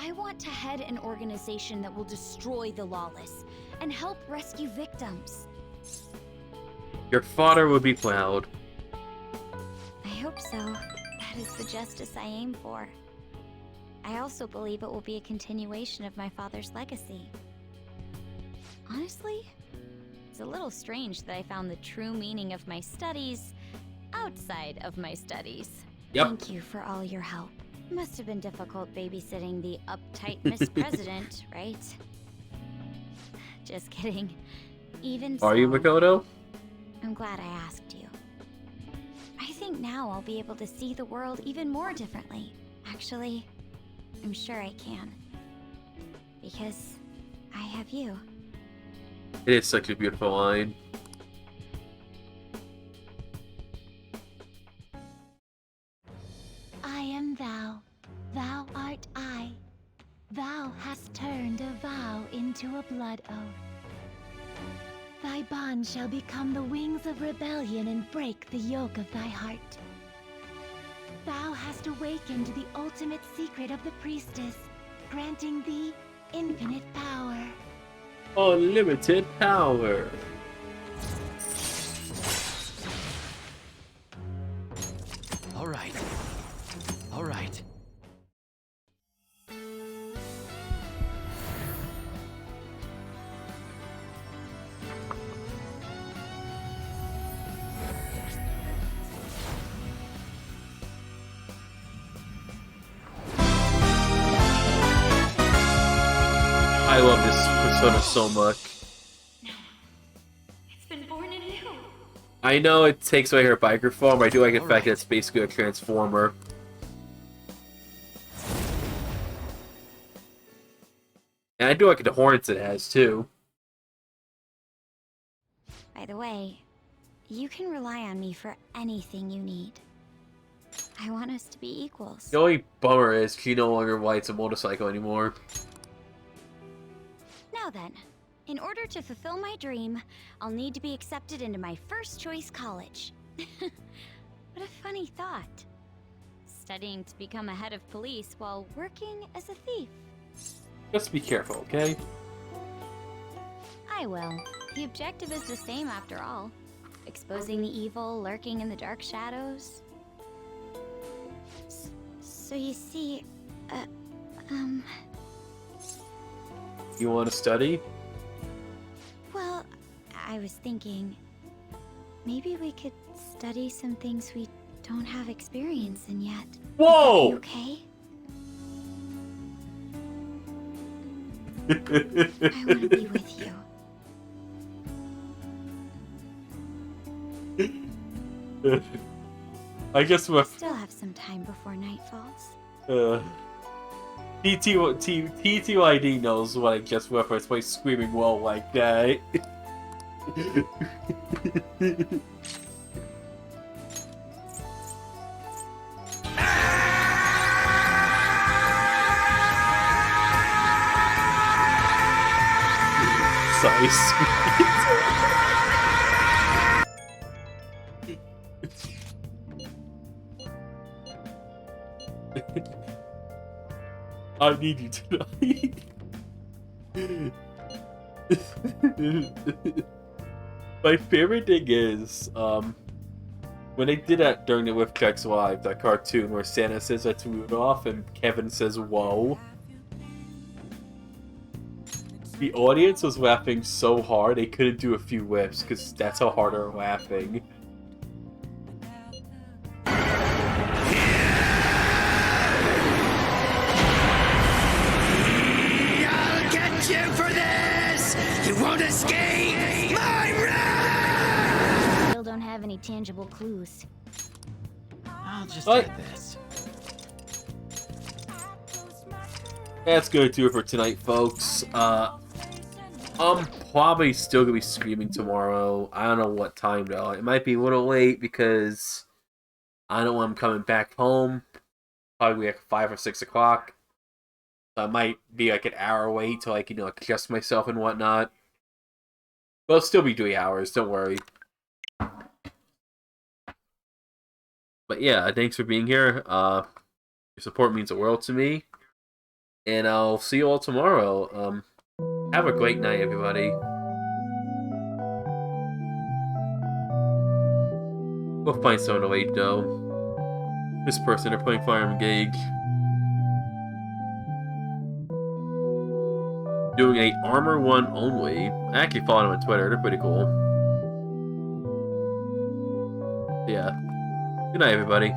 I want to head an organization that will destroy the lawless and help rescue victims. Your father would be proud. I hope so. That is the justice I aim for. I also believe it will be a continuation of my father's legacy. Honestly, it's a little strange that I found the true meaning of my studies outside of my studies. Yep. Thank you for all your help. Must have been difficult babysitting the uptight Miss President, right? Just kidding. Even so, Are you Makoto? I'm glad I asked you. I think now I'll be able to see the world even more differently. Actually, I'm sure I can. Because I have you. It is such a beautiful line. I am thou, thou art I. Thou hast turned a vow into a blood oath. Thy bond shall become the wings of rebellion and break the yoke of thy heart. Thou hast awakened the ultimate secret of the priestess, granting thee infinite power. Unlimited power. right. All right. I love this persona so much. It's been born anew. I know it takes away her biker form, but I do like the fact that it's basically a transformer. And I do like the horns it has, too. By the way, you can rely on me for anything you need. I want us to be equals. The only bummer is she no longer rides a motorcycle anymore. Now then, in order to fulfill my dream, I'll need to be accepted into my first choice college. What a funny thought. Studying to become a head of police while working as a thief. Just be careful, okay? I will. The objective is the same after all. Exposing the evil lurking in the dark shadows. So you see, You want to study? well, I was thinking, maybe we could study some things we don't have experience in yet. Whoa! Would that be okay? I want to be with you. I guess we'll... Still have some time before night falls. TTYD knows what I just referenced by screaming well like that. So sweet. I need you tonight. My favorite thing is, when they did that during the With Checks Live, that cartoon where Santa says that's Rudolph and Kevin says, whoa. The audience was laughing so hard they couldn't do a few whips, because that's how hard they're laughing. I'll get you for this! You won't escape my wrath! Still don't have any tangible clues. I'll just What? add this. That's gonna do it for tonight, folks. I'm probably still gonna be streaming tomorrow. I don't know what time though. It might be a little late because I know when I'm coming back home. Probably like 5 or 6 o'clock. So I might be like an hour wait to like, adjust myself and whatnot. But I'll still be 3 hours, don't worry. But yeah, thanks for being here. Your support means the world to me. And I'll see you all tomorrow. Have a great night, everybody. We'll find someone to wait, though. This person, they're playing Fire Engage. Doing a Armor 1 only. I actually follow them on Twitter, they're pretty cool. Yeah. Good night, everybody.